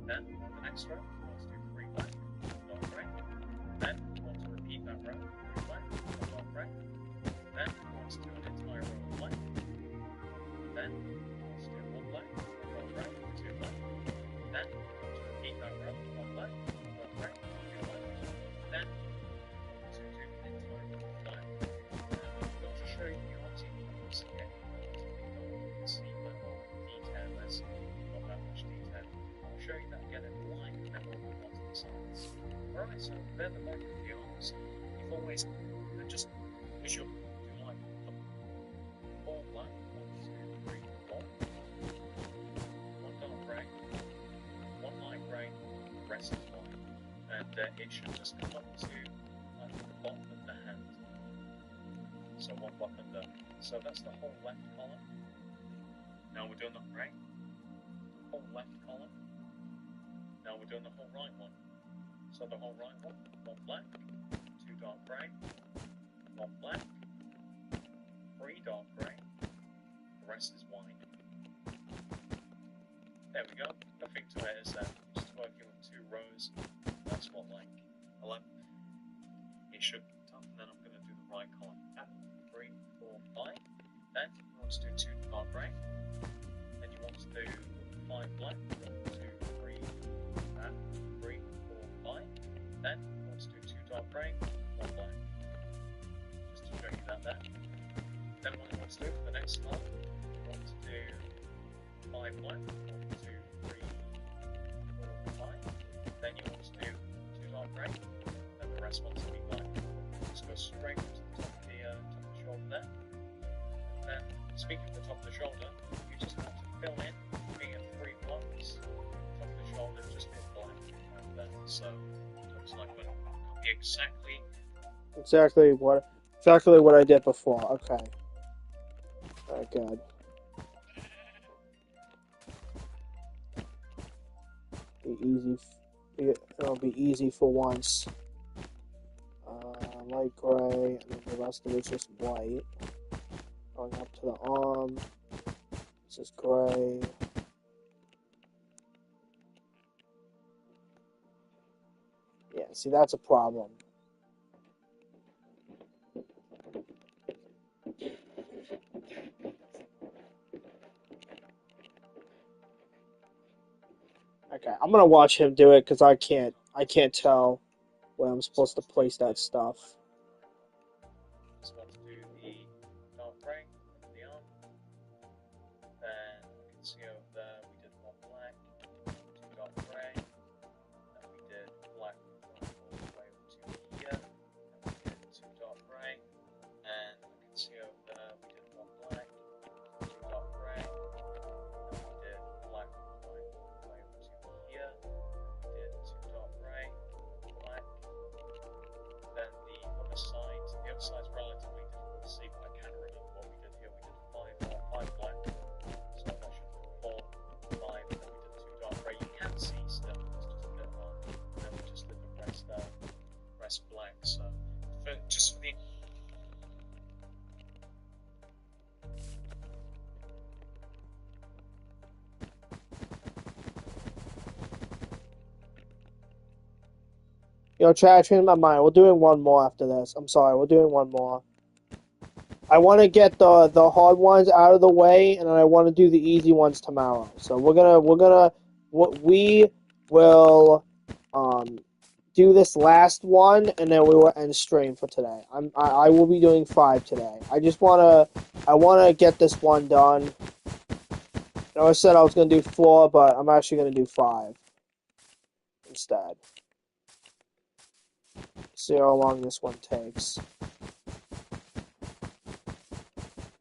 Then the next row, you want to do three black, one dark grey. Then you want to repeat that row, three black, one dark grey. Then you want to do an entire row of black. Then you want to do one black, one dark grey, two black. Then you want to repeat that row, one black, one dark grey, two black. Then you want to do an entire row of black. I'm going to show you how to use it. You can see that whole detail. There's not that much detail. I'll show you that again in the line, and then we'll move on to the sides. Alright, so they're the back of the arms. You've always just push up, do like four black, 1, 2, 3, 4. One dark grey, one light grey, the rest is white. And it should just come up to the bottom of the hand. So one block under. So that's the whole left column. Now we're doing the right. The whole left column. Now we're doing the whole right one. So the whole right one, one black, two dark grey, one black, three dark grey, the rest is white. There we go. Nothing to it is just working with 2 rows. That's what, like, 11. It should be done. And then I'm going to do the right column. 3, 4, 5. Then you want to do 2 dark gray. Then you want to do 5 black. 1, 2, 3, 3, 4, 5. Then you want to do 2 dark gray, 1 black. Just to show you that there. Then what you want to do for the next column, you want to do 5 black. 1, 2, 3, 4, 5. Then you want to do 2 dark gray. Then the rest wants to be black. Just go straight to the top of the shoulder there. And then, speaking of the top of the shoulder, you just want to fill in being 3 blocks. Top of the shoulder just in black and then so it looks like we're copy exactly what I did before. Okay. Very good. It'll be easy for once. Light gray, and then the rest of it's just white. Going up to the arm. This is gray. Yeah, see, that's a problem. Okay, I'm gonna watch him do it because I can't tell where I'm supposed to place that stuff. Just want to do the dark gray under the arm. Then you can see over there we did 1 black, 2 dark gray. Then we did black all the way to here. Then we did 2 dark gray. And you can see over there we did 1 black, 2 dark gray. Then we did black all the way to here. Then we did 2 dark gray, black. Then the other side's relatively difficult to see, but I can remember what we did here. We did 5 black, so that should be 4, 5, and then we did 2 dark grey. You can see still, it's just a bit hard. And then we just did the rest black. So just for the Yo, Chad, I changed my mind. We're doing one more after this. I'm sorry, we're doing one more. I want to get the hard ones out of the way, and then I want to do the easy ones tomorrow. So we will do this last one, and then we will end stream for today. I will be doing 5 today. I wanna get this one done. I said I was gonna do 4, but I'm actually gonna do 5 instead. See how long this one takes.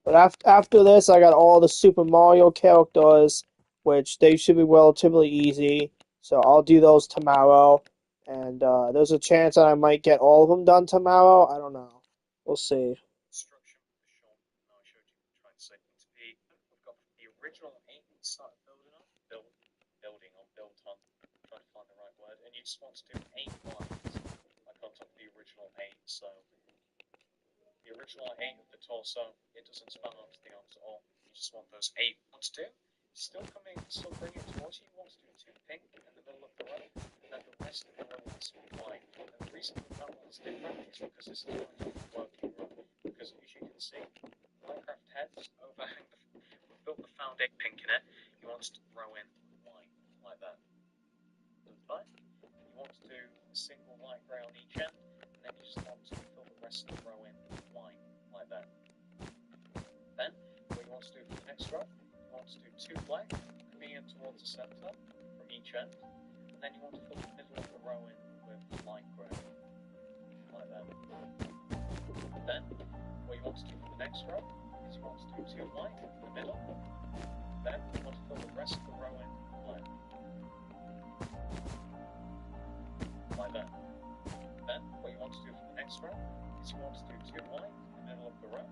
But after this, I got all the Super Mario characters, which they should be relatively easy. So I'll do those tomorrow. And there's a chance that I might get all of them done tomorrow. I don't know. We'll see. structure of the shop. No, I showed you trying to say it to be. We've got the original 8 we started building on. Trying to find the right word. And you just want to do 8 lines, like on top of the original 8. So the original 8 of the torso, it doesn't span onto the arms at all. You just want those 8 ones to do. Still bring it towards you. You want to do 2 pink in the middle of the row, and then the rest of the row wants to be white. And the reason that one's different is because this is going to be a working row. Because as you can see, Minecraft heads overhang we've built the found egg pink in it. You want to row in white, like that. Fine. You want to do a single light grey on each end, and then you just want to fill the rest of the row in white, like that. Then, what you want to do for the next row, you want to do 2 black, coming in towards the centre from each end, and then you want to fill the middle of the row in with light grey, like that. Then, what you want to do for the next row is you want to do 2 white in the middle, then you want to fill the rest of the row in black. Like that. Then, what you want to do for the next row is you want to do 2 white in the middle of the row,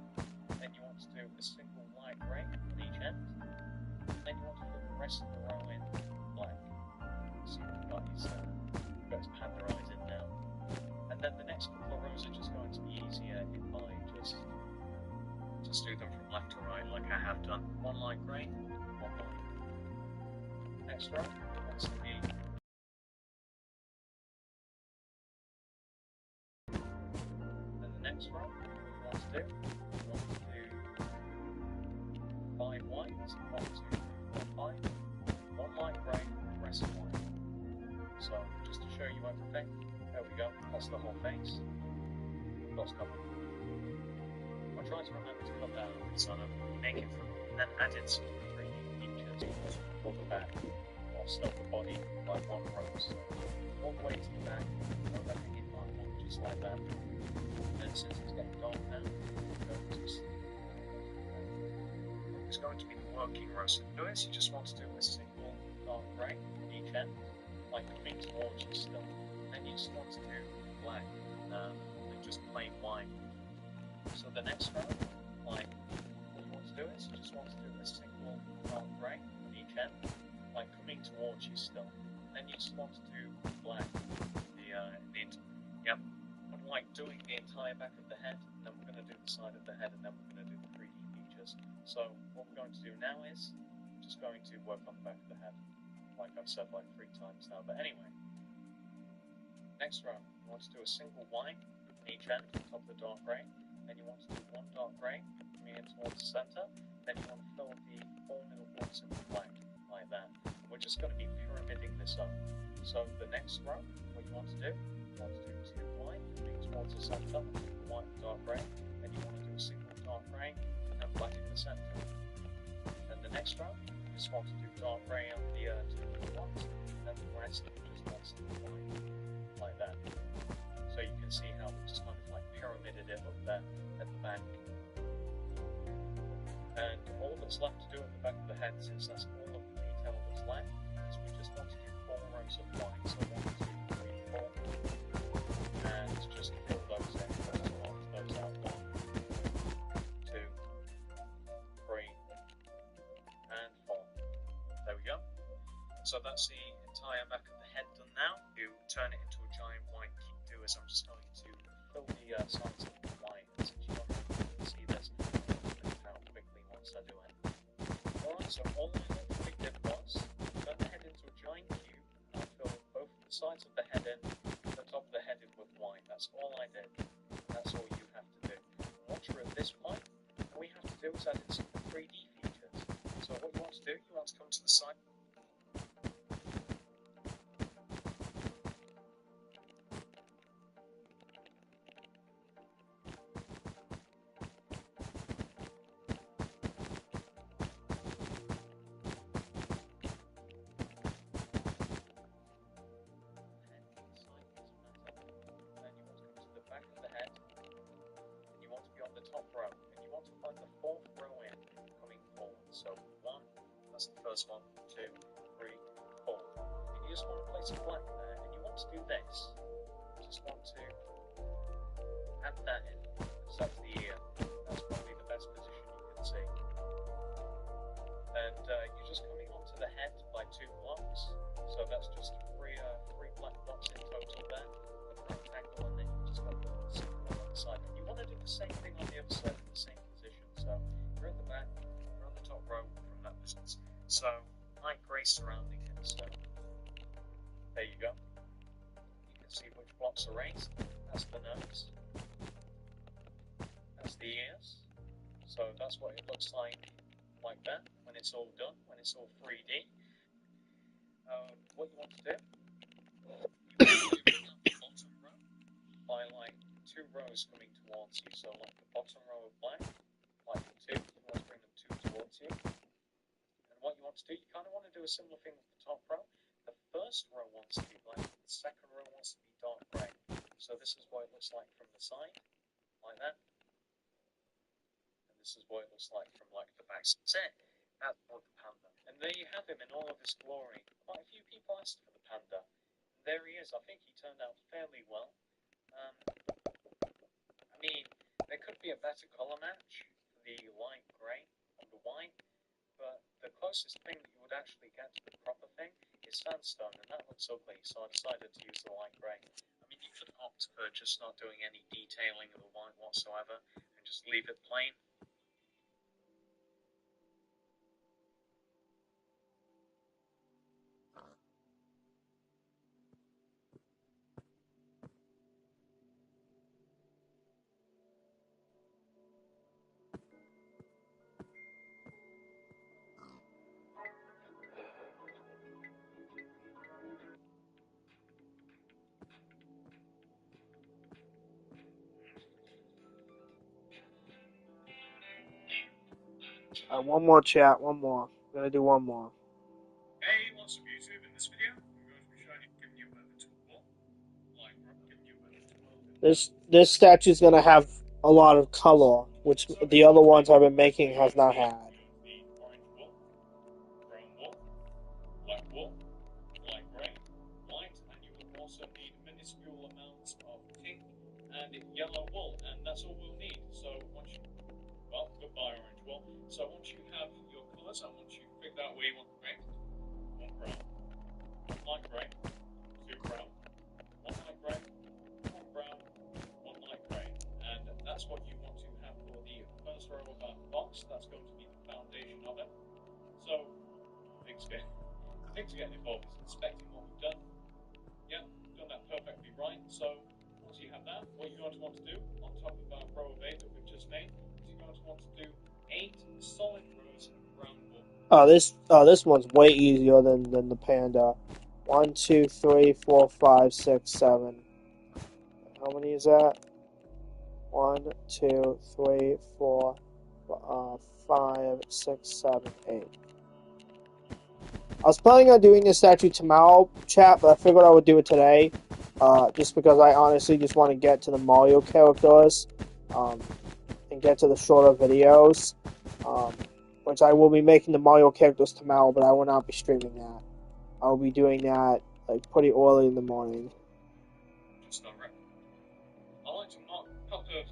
then you want to do a single light grey on each end, then you want to fill the rest of the row in black. So you've got his panda eyes in now. And then the next couple of rows are just going to be easier if I just do them from left to right like I have done. 1 light grey, 1 white. next row wants to be, and the next row we want to do 5 whites, 1, 2, 4, 5, 1 light grey, the rest white. So just to show you everything, there we go, that's the whole face, that's covered. I tried to remember to cut that out so I'm naked from it, and then added some 3D features for the back, or still the body, like 1 row, so all the way to the back, throw everything in line 1, just like that. And since it's getting dark now, it's going to be the working row. So to do this, you just want to do a single dark grey on each end, like coming towards you still. Then you just want to do black, and just plain white. So the next row, like, what you want to do is, you just want to do a single dark grey on each end, like coming towards you still. Then you just want to do black, like doing the entire back of the head, and then we're going to do the side of the head, and then we're going to do the 3D features. So what we're going to do now is, we're just going to work on the back of the head, like I've said like 3 times now. But anyway, next row, you want to do a single white on each end, top of the dark grey. Then you want to do 1 dark grey coming in towards the centre. Then you want to fill the 4 middle points in black, like that. We're just going to be pyramiding this up. So the next row, what you want to do, you want to do 2 white coming towards the centre, white and dark grey. Then you want to do a single dark grey and black in the centre. Then the next row, you just want to do dark grey on the 2 ones, and then the rest you just want to do white, like that. So you can see how we just kind of like pyramided it up there at the back. And all that's left to do at the back of the head, since that's all of the detail that's left, is we just want to do 4 rows of white. So 1, 2, 3, 4. And just fill those in. Just mark those out. 1, 2, 3, and 4. There we go. So that's the entire back of the head done now. You turn it into a giant white cube. As I'm just going to fill the sides of the white, since you won't be able to see this how quickly once I do it. Alright, so all I did was turn the head into a giant cube, and I filled both the sides of the head in, the top of the head in with white. That's all I did. That's all you have to do. Once you're at this point, all we have to do is add in some 3D features. So what you want to do, you want to come to the side. So 1, that's the first one, 2, 3, 4. And you just want to place a black there, and you want to do this. You just want to add that in. So that's the ear. That's probably the best position you can see. And you're just coming onto the head by 2 blocks. So that's just 3 black blocks in total there. A rectangle, and then you just got the circle on the side. And you want to do the same thing on the other side in the same position. So you're at the back. Top row from that distance. So light grey surrounding it. So there you go. You can see which blocks are raised. That's the nose. That's the ears. So that's what it looks like that when it's all done, when it's all 3D. What you want to do, you want to bring up the bottom row by like 2 rows coming towards you. So like the bottom row of black, like 2. You want to bring them 2 towards you. And what you want to do, you kind of want to do a similar thing with the top row. The first row wants to be black, the second row wants to be dark grey. So this is what it looks like from the side, like that. And this is what it looks like from like the back. That's it. That's for the panda. And there you have him in all of his glory. Quite a few people asked for the panda. And there he is. I think he turned out fairly well. I mean, there could be a better colour match for the light grey and the white, but the closest thing that you would actually get to the proper thing is sandstone, and that looks ugly, so I decided to use the light grey. I mean, you could opt for just not doing any detailing of the white whatsoever, and just leave it plain. One more chat. One more. I'm gonna do one more. Hey, lots of YouTube in this video. I'm going to be showing you, giving you a bit of a tool. Like, giving you a bit of a tool. This statue's gonna have a lot of color, which the other ones I've been making has not had. The orange wool, brown wool, black wool, light grey, white, and you will also need minuscule amounts of pink and yellow wool, and that's all we'll need. So once you, well, goodbye orange wool. So once you have your colours and once you've figured out where you want to paint, one brown, one light grey, two brown, one light grey, one brown, one light grey, and that's what you want to have for the first row of that box. That's going to be the foundation of it. So the thing to get involved is inspecting what we've done. Yeah, done that perfectly right. So once you have that, what you're going to want to do on top of our row of 8 that we've just made is you're going to want to do 8 solid rows of brown wool. This one's way easier than the panda. 1, 2, 3, 4, 5, 6, 7. How many is that? 1, 2, 3, 4, 5, 6, 7, 8. I was planning on doing this statue tomorrow, chat, but I figured I would do it today. Just because I honestly just want to get to the Mario characters, and get to the shorter videos, which I will be making the Mario characters tomorrow, but I will not be streaming that. I will be doing that like pretty early in the morning. Just over it. I like to mark a couple of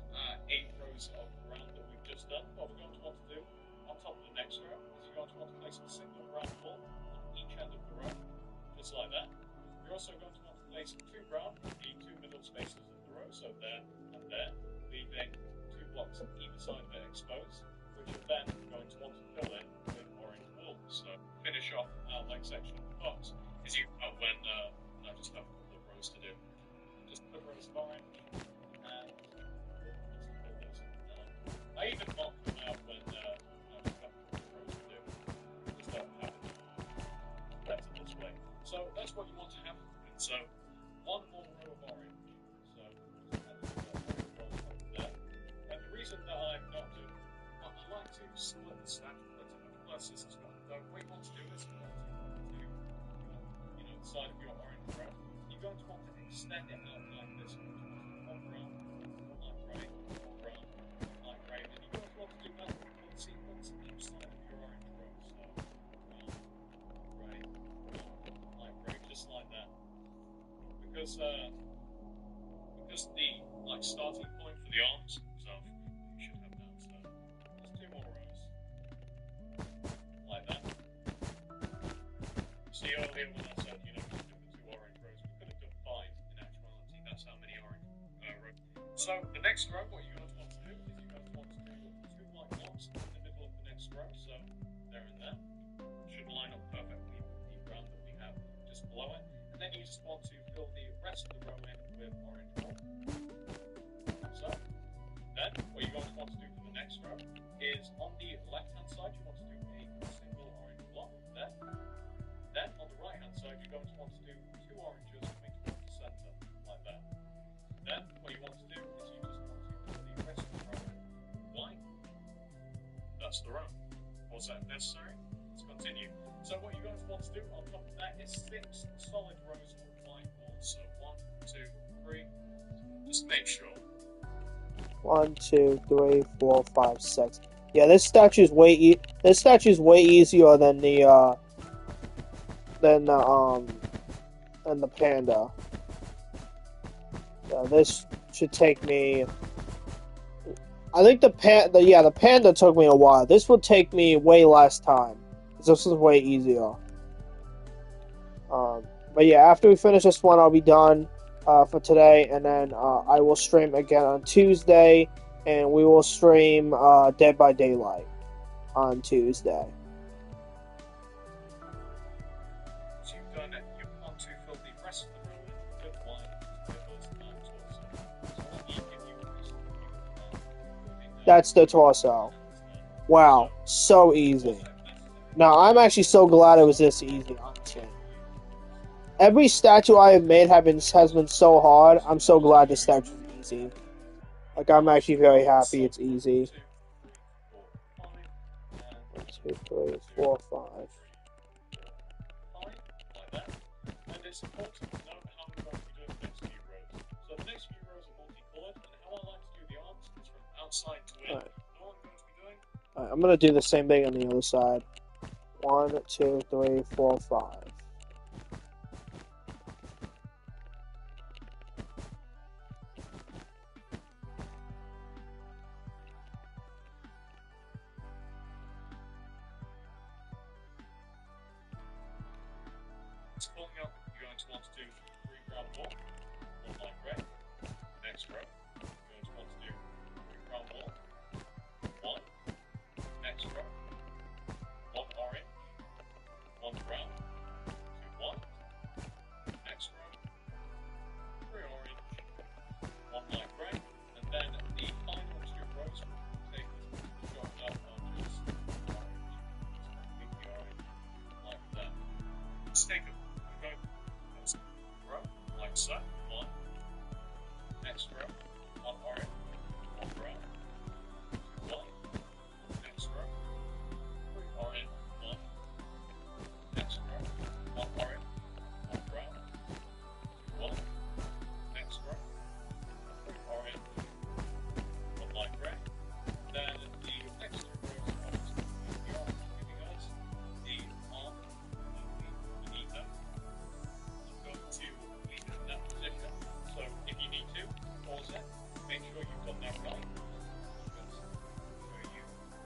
8 rows of brown that we've just done. What we're going to want to do on top of the next row is you're going to want to place a single brown ball on each end of the row, just like that. You're also going to want to place 2 brown in the 2 middle spaces of the row, so there and there, leaving 2 blocks on either side of it exposed, which you're then going to want to fill in with orange wool. So finish off our leg section of the box. As you know, when I just have a couple of rows to do, just put rows of orange, and we'll just fill those in. I even mark them out when I just have a couple of rows to do. Just don't have it better this way. So that's what you want to have. And so one more row of orange. So just add a orange roll over there. And the reason that I'm not doing, I like to split the statue, but this is not. So what you want to do is you want to the side of your orange row. You're going to want to extend it out like this. One brown, one light grey, one brown, one light grey, and you're going to want to do that in sequence each side of your orange row. So brown, light grey, just like that. Because the starting point for the arms itself, you should have that. So just 2 more rows, like that. See earlier when I said, just do the 2 orange rows, we could have done 5 in actuality. That's how many orange rows. So the next row, what you're going to want to do is you're going to want to do 2 white blocks in the middle of the next row. So there and there should line up perfectly with the brown that we have just below it. And then you just want to fill the rest of the row in with orange wool. So then what you're going to want to do for the next row is on the left hand side you want to do a single orange block there. Then on the right hand side you're going to want to do 2 oranges coming towards the centre, like that. Then what you want to do is you just want to fill the rest of the row in white. That's the row. Was that necessary? Let's continue. So what you're going to want to do on top of that is 6 solid rows of white wool. So 1, 2, 3. Just make sure. 1, 2, 3, 4, 5, 6. Yeah, this statue's way easier than the panda. This should take me. I think the panda took me a while. This would take me way less time. This is way easier. But yeah, after we finish this one, I'll be done for today, and then I will stream again on Tuesday, and we will stream Dead by Daylight on Tuesday. So you've done it. You want to fill the rest of the row in with white to those lines also. So let me give you a reason. That's the torso. Wow, so easy. Now, I'm actually so glad it was this easy, honestly. Every statue I have made has been so hard. I'm so glad this statue is easy. Like, I'm actually very happy it's easy. 2, 3, 4, 5, and 2, 3, 4, 5. Fine, like that. And it's important to know how we're going to be doing the next few rows. So the next few rows are multicolored, and how I like to do the arms is from outside to in. Alright. All I'm going to be doing Alright, I'm gonna do the same thing on the other side. 1, 2, 3, 4, 5. is pulling up. You're going to want to do 3 ground wall, 1 light gray. Next row, you're going to want to do 3 ground wall, 1. Next row, 1 orange, 1 brown, 2 white. Next row, 3 orange, 1 light gray, and then the final 2 rows will take short up on just orange, completely orange, like that. Let's take a row, like so. 1. Next row, 1 orange, 1 brown, 2 white. Next row, 3 orange, 1. Next row, 1 orange, 1 brown, 2 white. Next row, 3 orange, 1 light gray. Then the next 2 rows are just the orange, giving us the arm beneath them. I'm going to leave it in that position. So if you need to, pause it. Make sure you've done that right.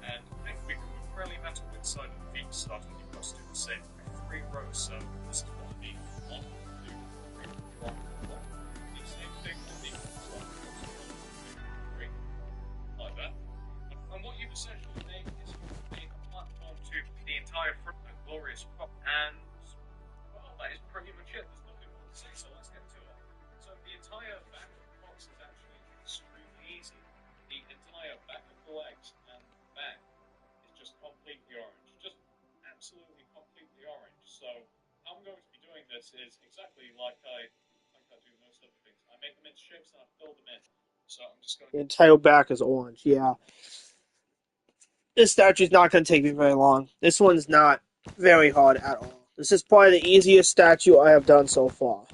And we can really matter which side of the feet start when you've got to do the same 3 rows. So this is what I mean. 1, 2, 3, 4, 1. The same thing on the side. 1, 2, 3, like that. And what you've essentially made is you've made a platform to the entire front of Glorious Prop. And well, that is pretty much it. There's nothing more to say, so let's get to it. So the entire back of the box is actually extremely easy. The entire back of the legs and back is just completely orange. Just absolutely completely orange. So how I'm going to be doing this is exactly like I do most other things. I make them into shapes and I fill them in. So I'm just going The entire back is orange, yeah. This statue's not going to take me very long. This one's not very hard at all. This is probably the easiest statue I have done so far.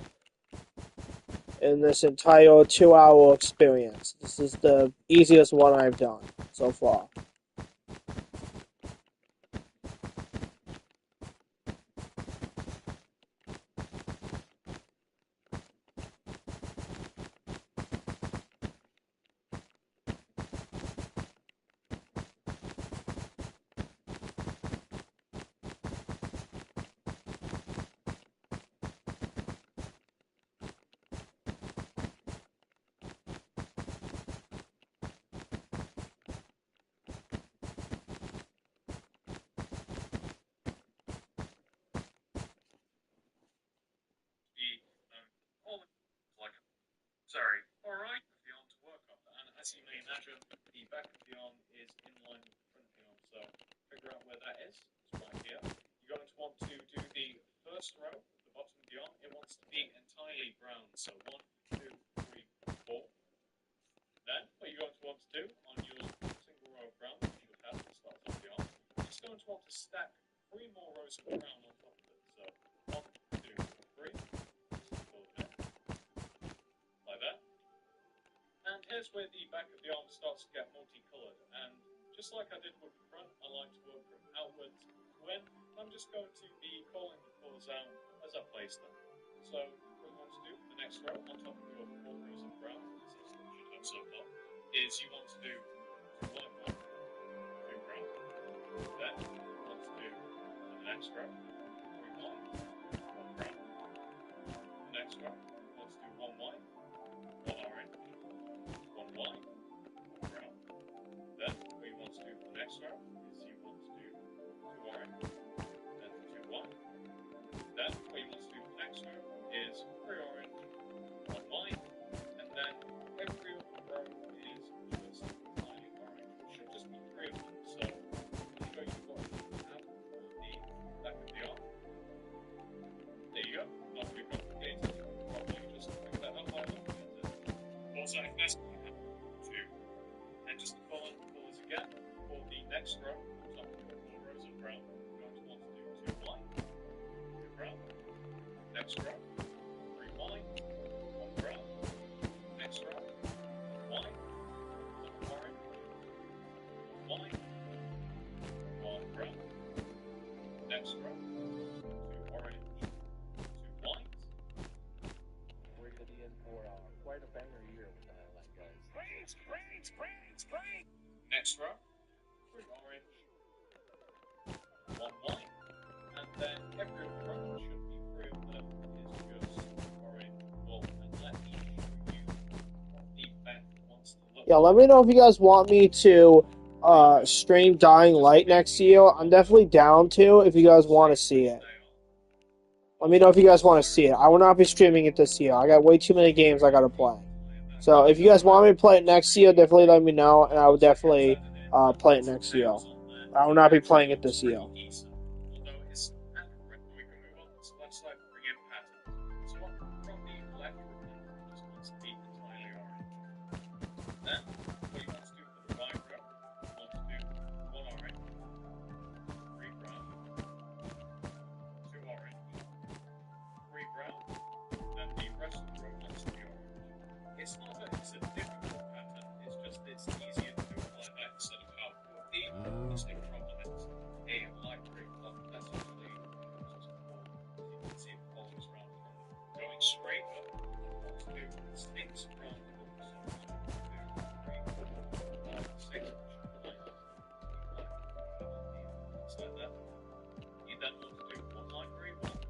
In this entire 2-hour experience. This is the easiest one I've done so far. sorry. Alright, the arm to work on. And as you may imagine, the back of the arm is in line with the front of the arm. So figure out where that is. It's right here. You're going to want to do the first row, the bottom of the arm. It wants to be entirely brown. So 1, 2, 3, 4. Then what you're going to want to do on your single row of brown that you should have at the start of the arm, you're just going to want to stack 3 more rows of brown on top of it. So 1, 2, 3. Like that. And here's where the back of the arm starts to get multicolored. And just like I did with the front, I like to work from outwards to in. I'm just going to be calling the colours out as I place them. So what you want to do, the next row on top of your 4 rows of brown, as you should have so far, is you want to do 2 white, 1, 2 brown. Then you want to do the next row, 3 white, 1 brown. The next row, you want to do 1 white, 1 orange, 1 white, 1 brown. Then what you want to do for the next row is you want to do 2 orange, then 2 white. Then what you want to do for the next row is 3 orange, 1 white, and then every other row is just entirely orange. It should just be 3 of them. So you go, you've got to have the back of the arm. There you go. Not too complicated. Probably just pick that up by looking at it. Also, if there's 2, and just the colours again for the next row, on top of your 4 rows of brown. You're going to want to do 2 white, 2 brown. Next row, 3 white, 1 brown. Next row, 1 white, 1 orange, 1 white, 1 brown. Next row, 2 orange, 2 white. We're going to be in for quite a banger year with the highlight, guys. Greens. Next row, 3 orange, 1 white, and then every other row should be 3 of them is just orange wool. And let me show you what the event wants to look Yeah, let me know if you guys want me to stream Dying Light next year. I'm definitely down to if you guys want to see it. Let me know if you guys want to see it. I will not be streaming it this year. I got way too many games I got to play. So if you guys want me to play it next year, definitely let me know, and I will definitely play it next year. I will not be playing it this year. Although it's accurate, we can move on to the left side and bring in patterns. So from the left, just want to be entirely orange. Then, what you want to do for the right row, you want to do 1 orange, 3 brown, 2 orange, 3 brown, and the rest of the row wants to be orange. It's not that it's a difficult pattern, it's just it's easier to do it like that instead of how the only problem is a light green block. That's usually just you can see it follows around the corner. Going straight up, what to do sticks around the corner. So 2, 3, 4, 5, 6, just like that. You then want to do 1 light green one,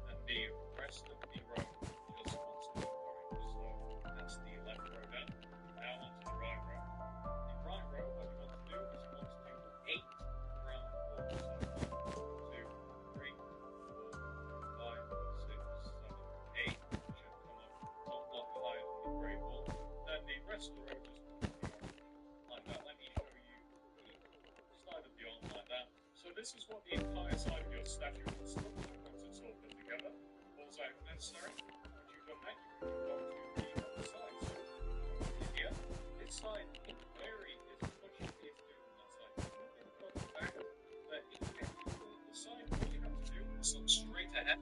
and the rest of the row just wants to be orange. So that's the left row down. Now onto the right row. The right row, what you want to do is you want to do 8 brown balls. So 1, 2, 3, 4, 5, 6, 7, 8. Should come up 1 block higher than the grey ball. Then the rest of the row just wants to be orange. Like that. Let me show you the side of the arm like that. So this is what the entire side of your statue looks like once it's all put together. Balls out if necessary. Once you've done that, you can move on to the other side. So here, this side in theory is much easier to do than that side. In front and back, but if you get the side, all you have to do is look straight ahead.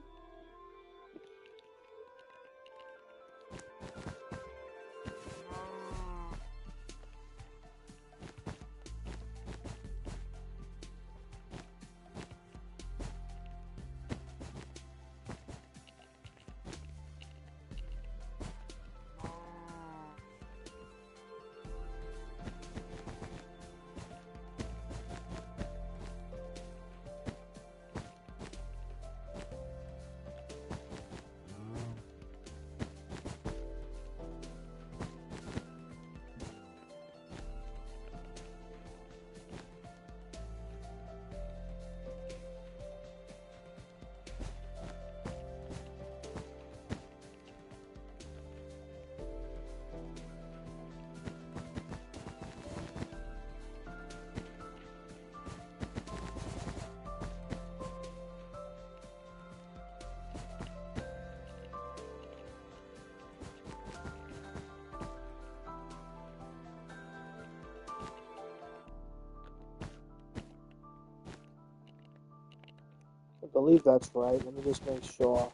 I believe that's right. Let me just make sure.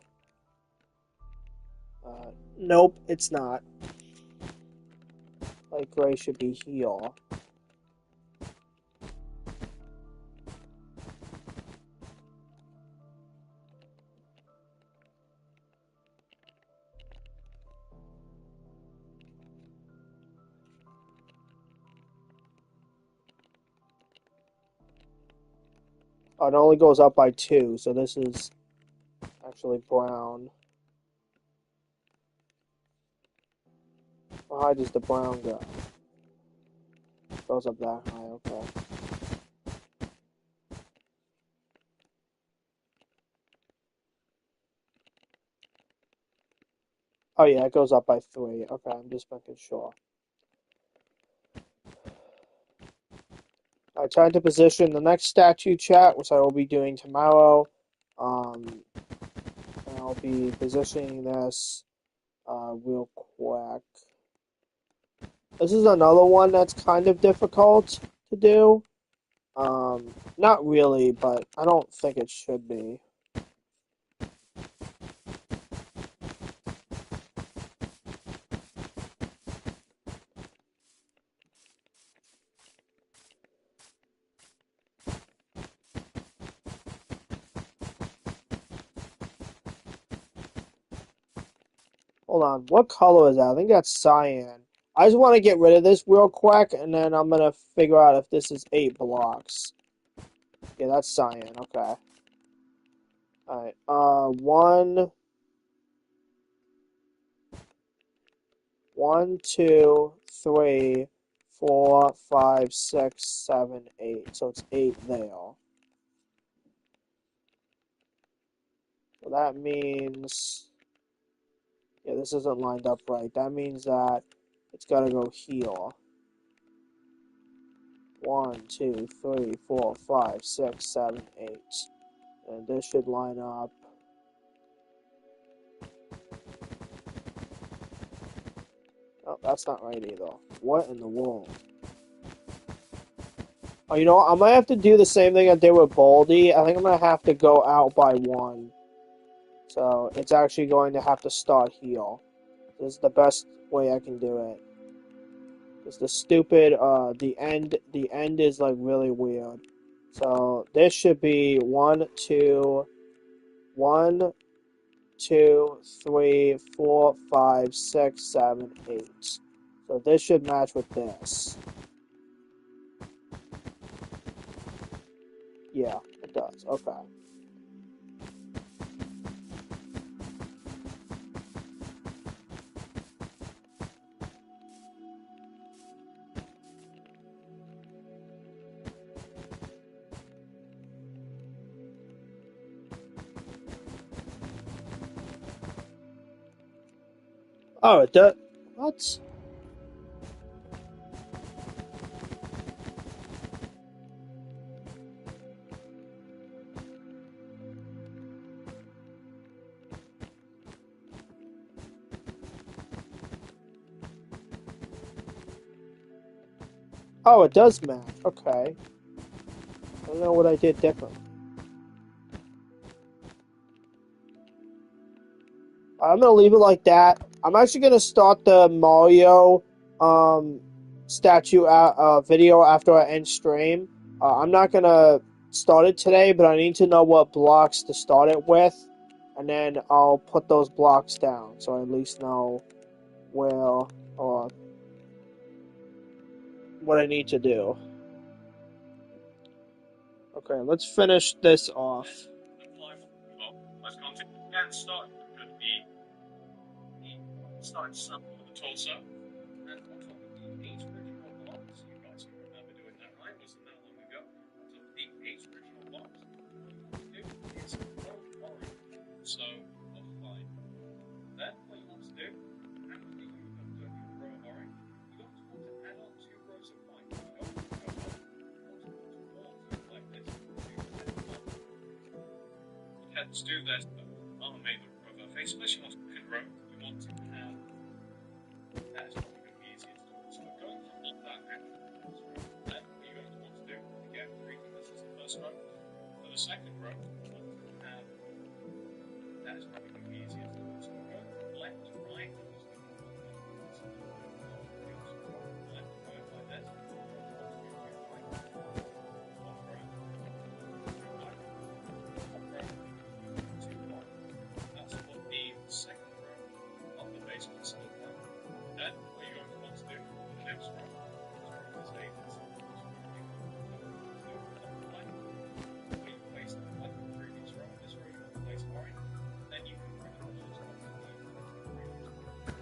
Nope, it's not. Light gray should be here. Oh, it only goes up by 2, so this is actually brown. How high does the brown go? Goes up that high, okay. Oh yeah, it goes up by 3. Okay, I'm just making sure. I tried to position the next statue chat, which I will be doing tomorrow. And I'll be positioning this real quick. This is another one that's kind of difficult to do. Not really, but I don't think it should be. Hold on, what color is that? I think that's cyan. I just want to get rid of this real quick, and then I'm gonna figure out if this is 8 blocks. Yeah, that's cyan, okay. Alright, 1, 2, 3, 4, 5, 6, 7, 8. So it's 8 there. So that means, yeah, this isn't lined up right. That means that it's gotta go here. 1, 2, 3, 4, 5, 6, 7, 8. And this should line up. Oh, that's not right either. What in the world? Oh, you know what? I might have to do the same thing I did with Baldy. I think I'm going to have to go out by 1. So, it's actually going to have to start here. This is the best way I can do it. Because the stupid, the end is, like, really weird. So, this should be 1, 2, 1, 2, 3, 4, 5, 6, 7, 8. So, this should match with this. Yeah, it does. Okay. Oh, it does. What? Oh, it does match. Okay. I don't know what I did different. I'm gonna leave it like that. I'm actually gonna start the Mario statue video after I end stream. I'm not gonna start it today, but I need to know what blocks to start it with, and then I'll put those blocks down so I at least know where or what I need to do. Okay, let's finish this off. Let's continue. Again, start with the starting sample of the torso, and on top of the 8 original blocks, you guys can remember doing that, right? Wasn't that long ago? On top of the 8 original blocks, what you want to do is row orange. So, fine. Then, what you want to do, after you have done your row of orange, you're going to want to add on 2 rows of white. You're going to go up, towards like this. Let's do this. I'll make the row of our face, especially on the second row. We want to have that is probably going to be easier to do. So we're going to hold that action first row. Then what you're going to want to do, again, treating this as the first row. For the second row, we want to have that is probably going to be easier to do. So we're going from left to right. Left to right like this. That's what the second row of the base will look like. Then what you're going to want to do for the next row is where you place the like the previous row. This row you want to place orange. Then you can bring it to the previous row.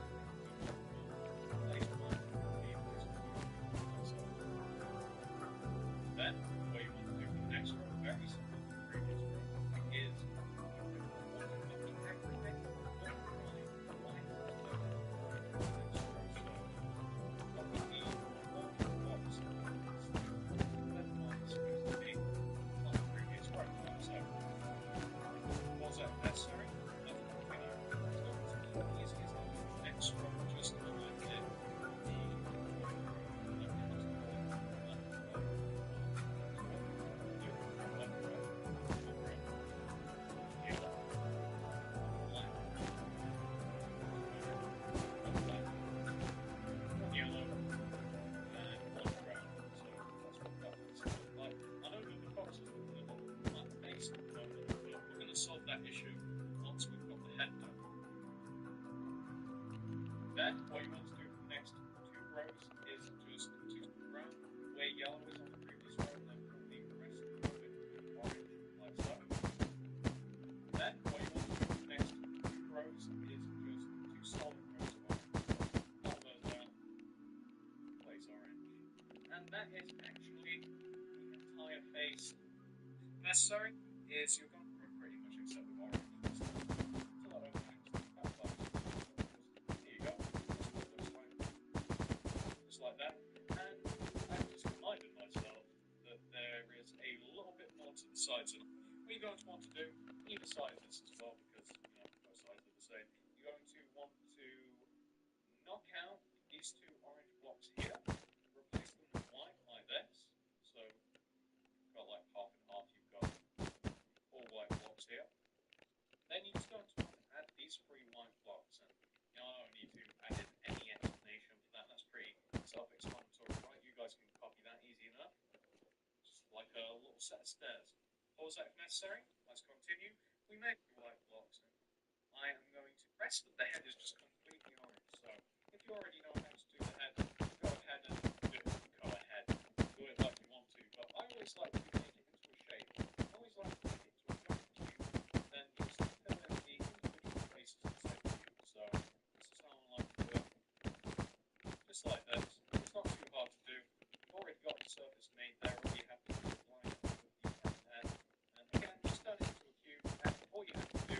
that is actually the entire face. Necessary is you're going through pretty much except with orange. So that opens that close. Here you go. That's what it looks like. Just like that. And I've just reminded myself that there is a little bit more to the sides. And what you're going to want to do, either side of this as well, because both sides are the same. You're going to want to knock out these two orange blocks here, replace them with white like this. So you've got like half and half. You've got 4 white blocks here. Then you're just going to want to add these 3 white blocks, and I don't need to add in any explanation for that. That's pretty self-explanatory, right? You guys can copy that easy enough. Just like a little set of stairs. Pause that if necessary. Let's continue. We make the white blocks, and I am going to. The rest of the head is just completely orange. So if you already know how to do the head, go ahead and do it. Go ahead, do it like you want to. But I always like to make it into a shape. I always like to make it into a giant cube. Then just fill in the individual faces inside the cube. So this is how I like to do it. Just like this. It's not too hard to do. You've already got the surface made there. All you have to do is line up with the head. And again, just turn it into a cube. And all you have to do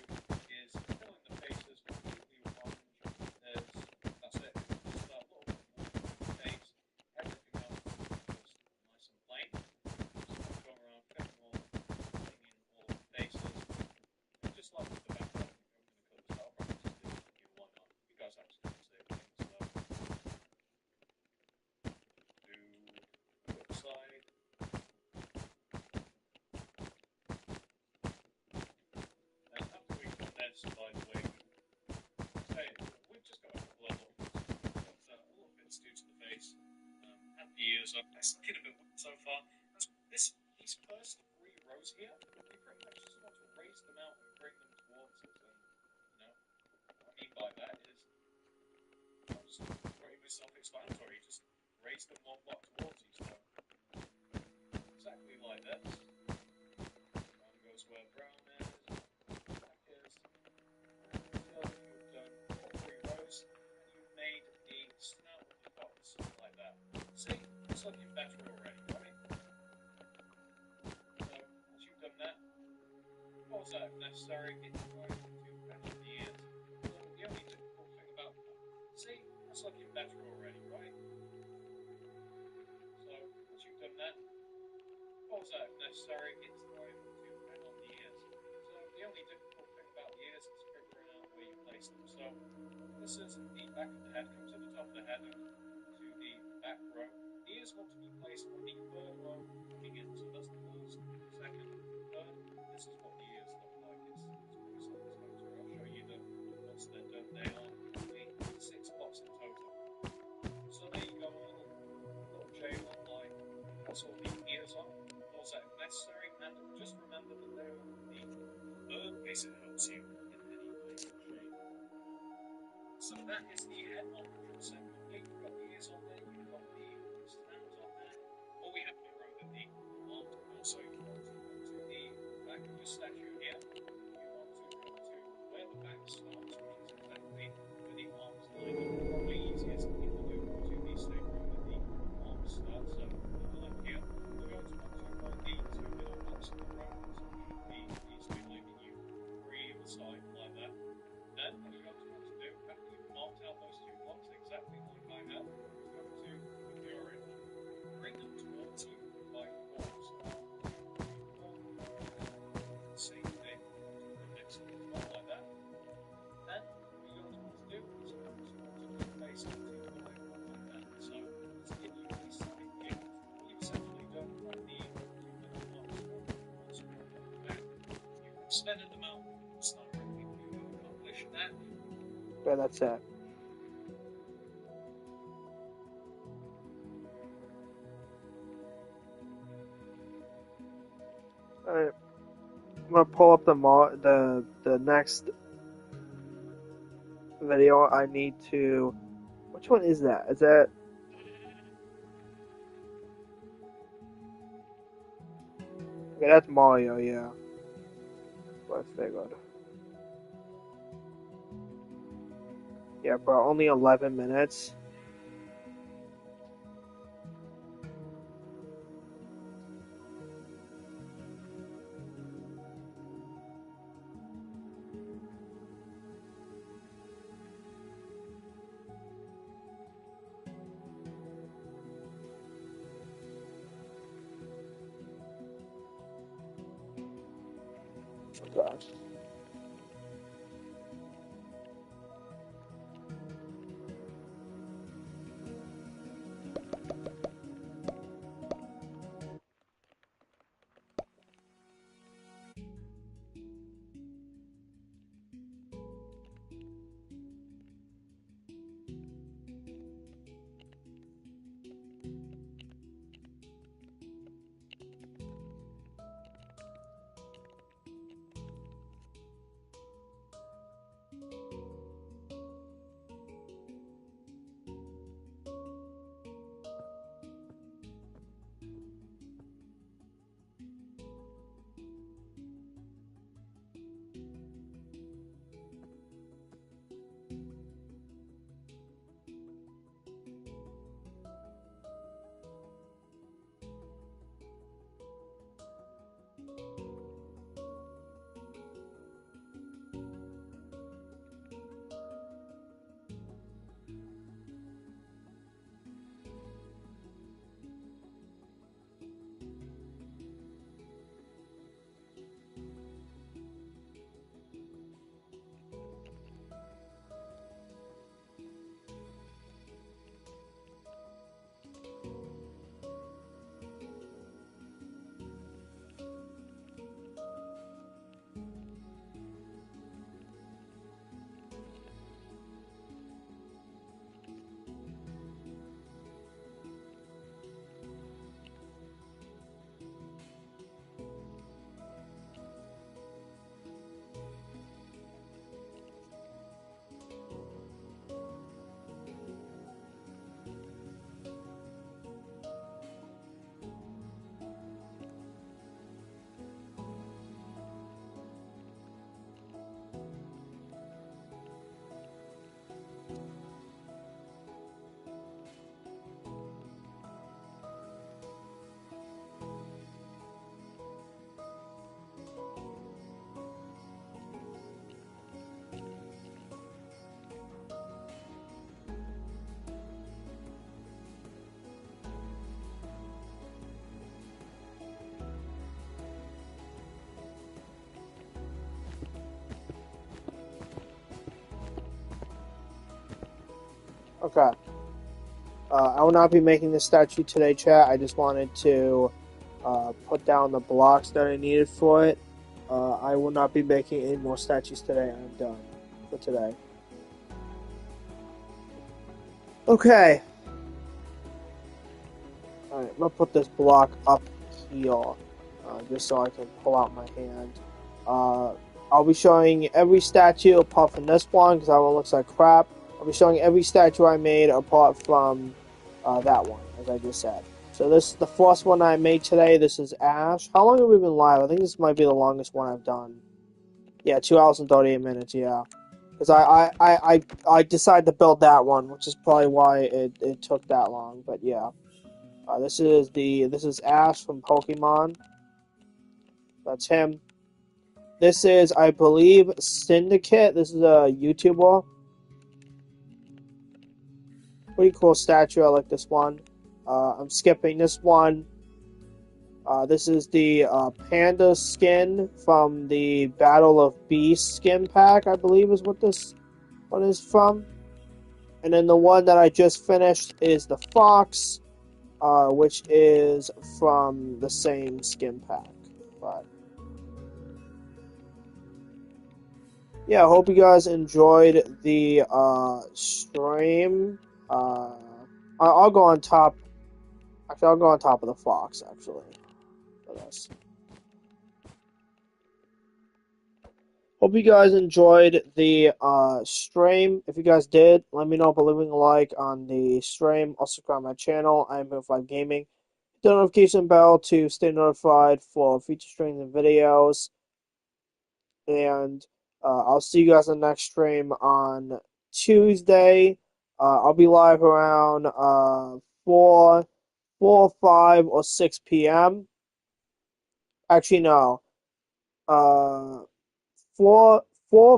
is fill in the faces completely with orange. That's it. Just a little bit more face. Everything else is just nice and plain. Just go around filling in all the faces. And just like with the background, I'm going to cut this out. I'll just do it with you. Why not? You guys actually do the same thing. So do flip side. And after we've done this, by the way, we've just got a couple of little bits due to the face. And the ears are looking a bit weird so far. These first 3 rows here, we pretty much just want to raise them out and bring them towards us. And what I mean by that is, just pretty much self-explanatory. Just raise them 1 block towards you. So exactly like this. Brown goes where brown is, black is. Until you've done all 3 rows, and you've made the snout of the fox like that. See, it's looking better already, right? So once you've done that, pause that if necessary. It's going to patch the ears. So the only difficult thing about that, see, it's looking better already, right? So once you've done that, pause that if necessary. It's going to hang on the ears. So the only difficult thing about the ears is figuring out where you place them. So this is the back of the head, comes to the top of the head and to the back row. The ears want to be placed on the 3rd row looking in. So that's the 1st, 2nd, 3rd. This is what the ears look like. It's pretty self-explanatory. I'll show you them once they're done. They are only 6 blocks in total. So there you go, a little J1 line. That's all the ears on. Pause that if necessary, and just remember that they are the 3rd in case it helps you in any way or shape. So that is the head 100% complete. You've got the ears on there, you've got the snout on there. All we have to remember that the arms also, you want to come to the back of your statue here. You want to come to where the back starts, which is exactly where the arms line up. Probably easiest in the loop to the same row that the arms start. So like here, we're going to want to hold the 2 middle blocks in the row. So it should be these 2 leaving you free either side like that. Then what you're going to want to do, after you've marked out those 2 blocks exactly like I have, is go to with the orange, bring them towards you by 4s. 4, same thing, the next one as well like that. Then what you're going to want to do is go towards the face and to the left like that. So to give you a side view, what you've essentially done from the 2 middle blocks towards the back, you've extended them out slightly to accomplish that. But that's it. Alright. I'm gonna pull up the next video. I need to. Which one is that? Is that? Okay, that's Mario. Yeah. Let's figured. Yeah, bro. Only 11 minutes. Okay. Okay. I will not be making this statue today, chat. I just wanted to put down the blocks that I needed for it. I will not be making any more statues today. I'm done for today. Okay. Alright, I'm going to put this block up here, just so I can pull out my hand. I'll be showing every statue apart from this one, because that one looks like crap. I'll be showing every statue I made apart from that one, as I just said. So this is the first one I made today. This is Ash. How long have we been live? I think this might be the longest one I've done. Yeah, 2 hours and 38 minutes, yeah. Because I decided to build that one, which is probably why it took that long, but yeah. This is Ash from Pokemon. That's him. This is, I believe, Syndicate. This is a YouTuber. Pretty cool statue. I like this one. I'm skipping this one. This is the panda skin from the Battle of Beasts skin pack, I believe is what this one is from. And then the one that I just finished is the fox, which is from the same skin pack. But yeah, I hope you guys enjoyed the stream. I'll go on top. Actually, I'll go on top of the fox, actually, for this. Hope you guys enjoyed the stream. If you guys did, let me know by leaving a like on the stream. Also, subscribe to my channel. I am Hero5 Gaming. Hit the notification bell to stay notified for future streams and videos. And I'll see you guys on the next stream on Tuesday. I'll be live around 4, 5, or 6 p.m. Actually, no. 4,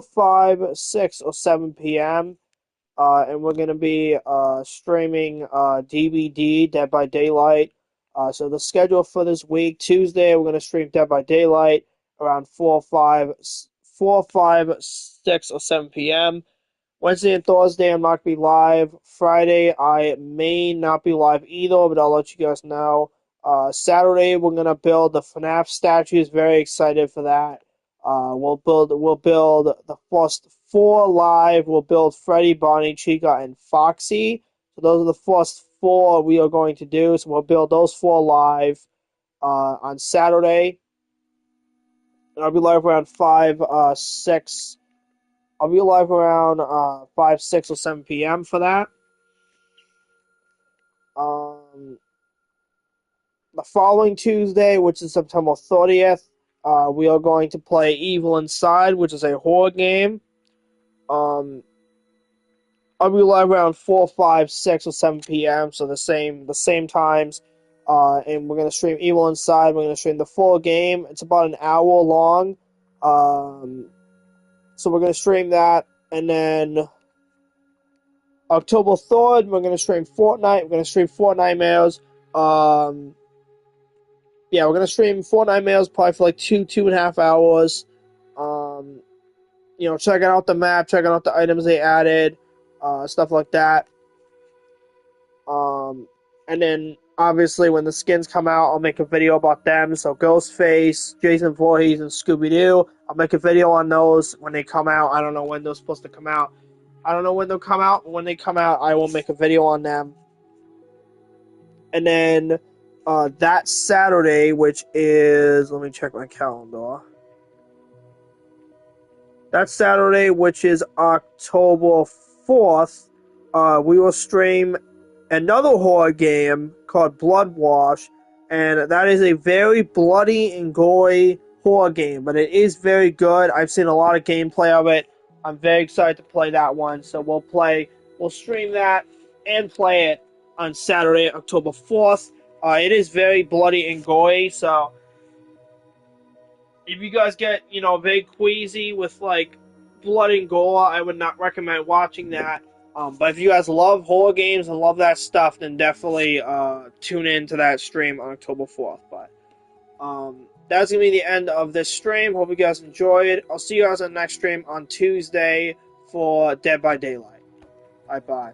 5, 6, or 7 p.m. And we're going to be streaming DVD, Dead by Daylight. So the schedule for this week, Tuesday, we're going to stream Dead by Daylight around 4, 5, 6, or 7 p.m. Wednesday and Thursday, I'm not going to be live. Friday, I may not be live either, but I'll let you guys know. Saturday, we're going to build the FNAF statues. Very excited for that. We'll build the first 4 live. We'll build Freddy, Bonnie, Chica, and Foxy. So those are the first 4 we are going to do. So we'll build those 4 live on Saturday. And I'll be live around 5, 6. I'll be live around 5, 6, or 7 p.m. for that. The following Tuesday, which is September 30th, we are going to play Evil Inside, which is a horror game. I'll be live around 4, 5, 6, or 7 p.m. So the same times. And we're gonna stream Evil Inside. We're gonna stream the full game. It's about an hour long. So we're gonna stream that, and then October 3rd, we're gonna stream Fortnite. We're gonna stream Fortnite Mails. Yeah, we're gonna stream Fortnite Mails probably for like 2.5 hours. Checking out the map, checking out the items they added, stuff like that. And then obviously when the skins come out, I'll make a video about them. So Ghostface, Jason Voorhees, and Scooby-Doo. I'll make a video on those when they come out. I don't know when they're supposed to come out. I don't know when they'll come out, but when they come out, I will make a video on them. And then that Saturday, which is, let me check my calendar. That Saturday, which is October 4th, we will stream another horror game called Blood Wash, and that is a very bloody and gory horror game, but it is very good. I've seen a lot of gameplay of it. I'm very excited to play that one, so we'll stream that and play it on Saturday, October 4th. It is very bloody and gory, so if you guys get, very queasy with, like, blood and gore, I would not recommend watching that. But if you guys love horror games and love that stuff, then definitely tune in to that stream on October 4th. But that's going to be the end of this stream. Hope you guys enjoyed. I'll see you guys on the next stream on Tuesday for Dead by Daylight. Bye-bye.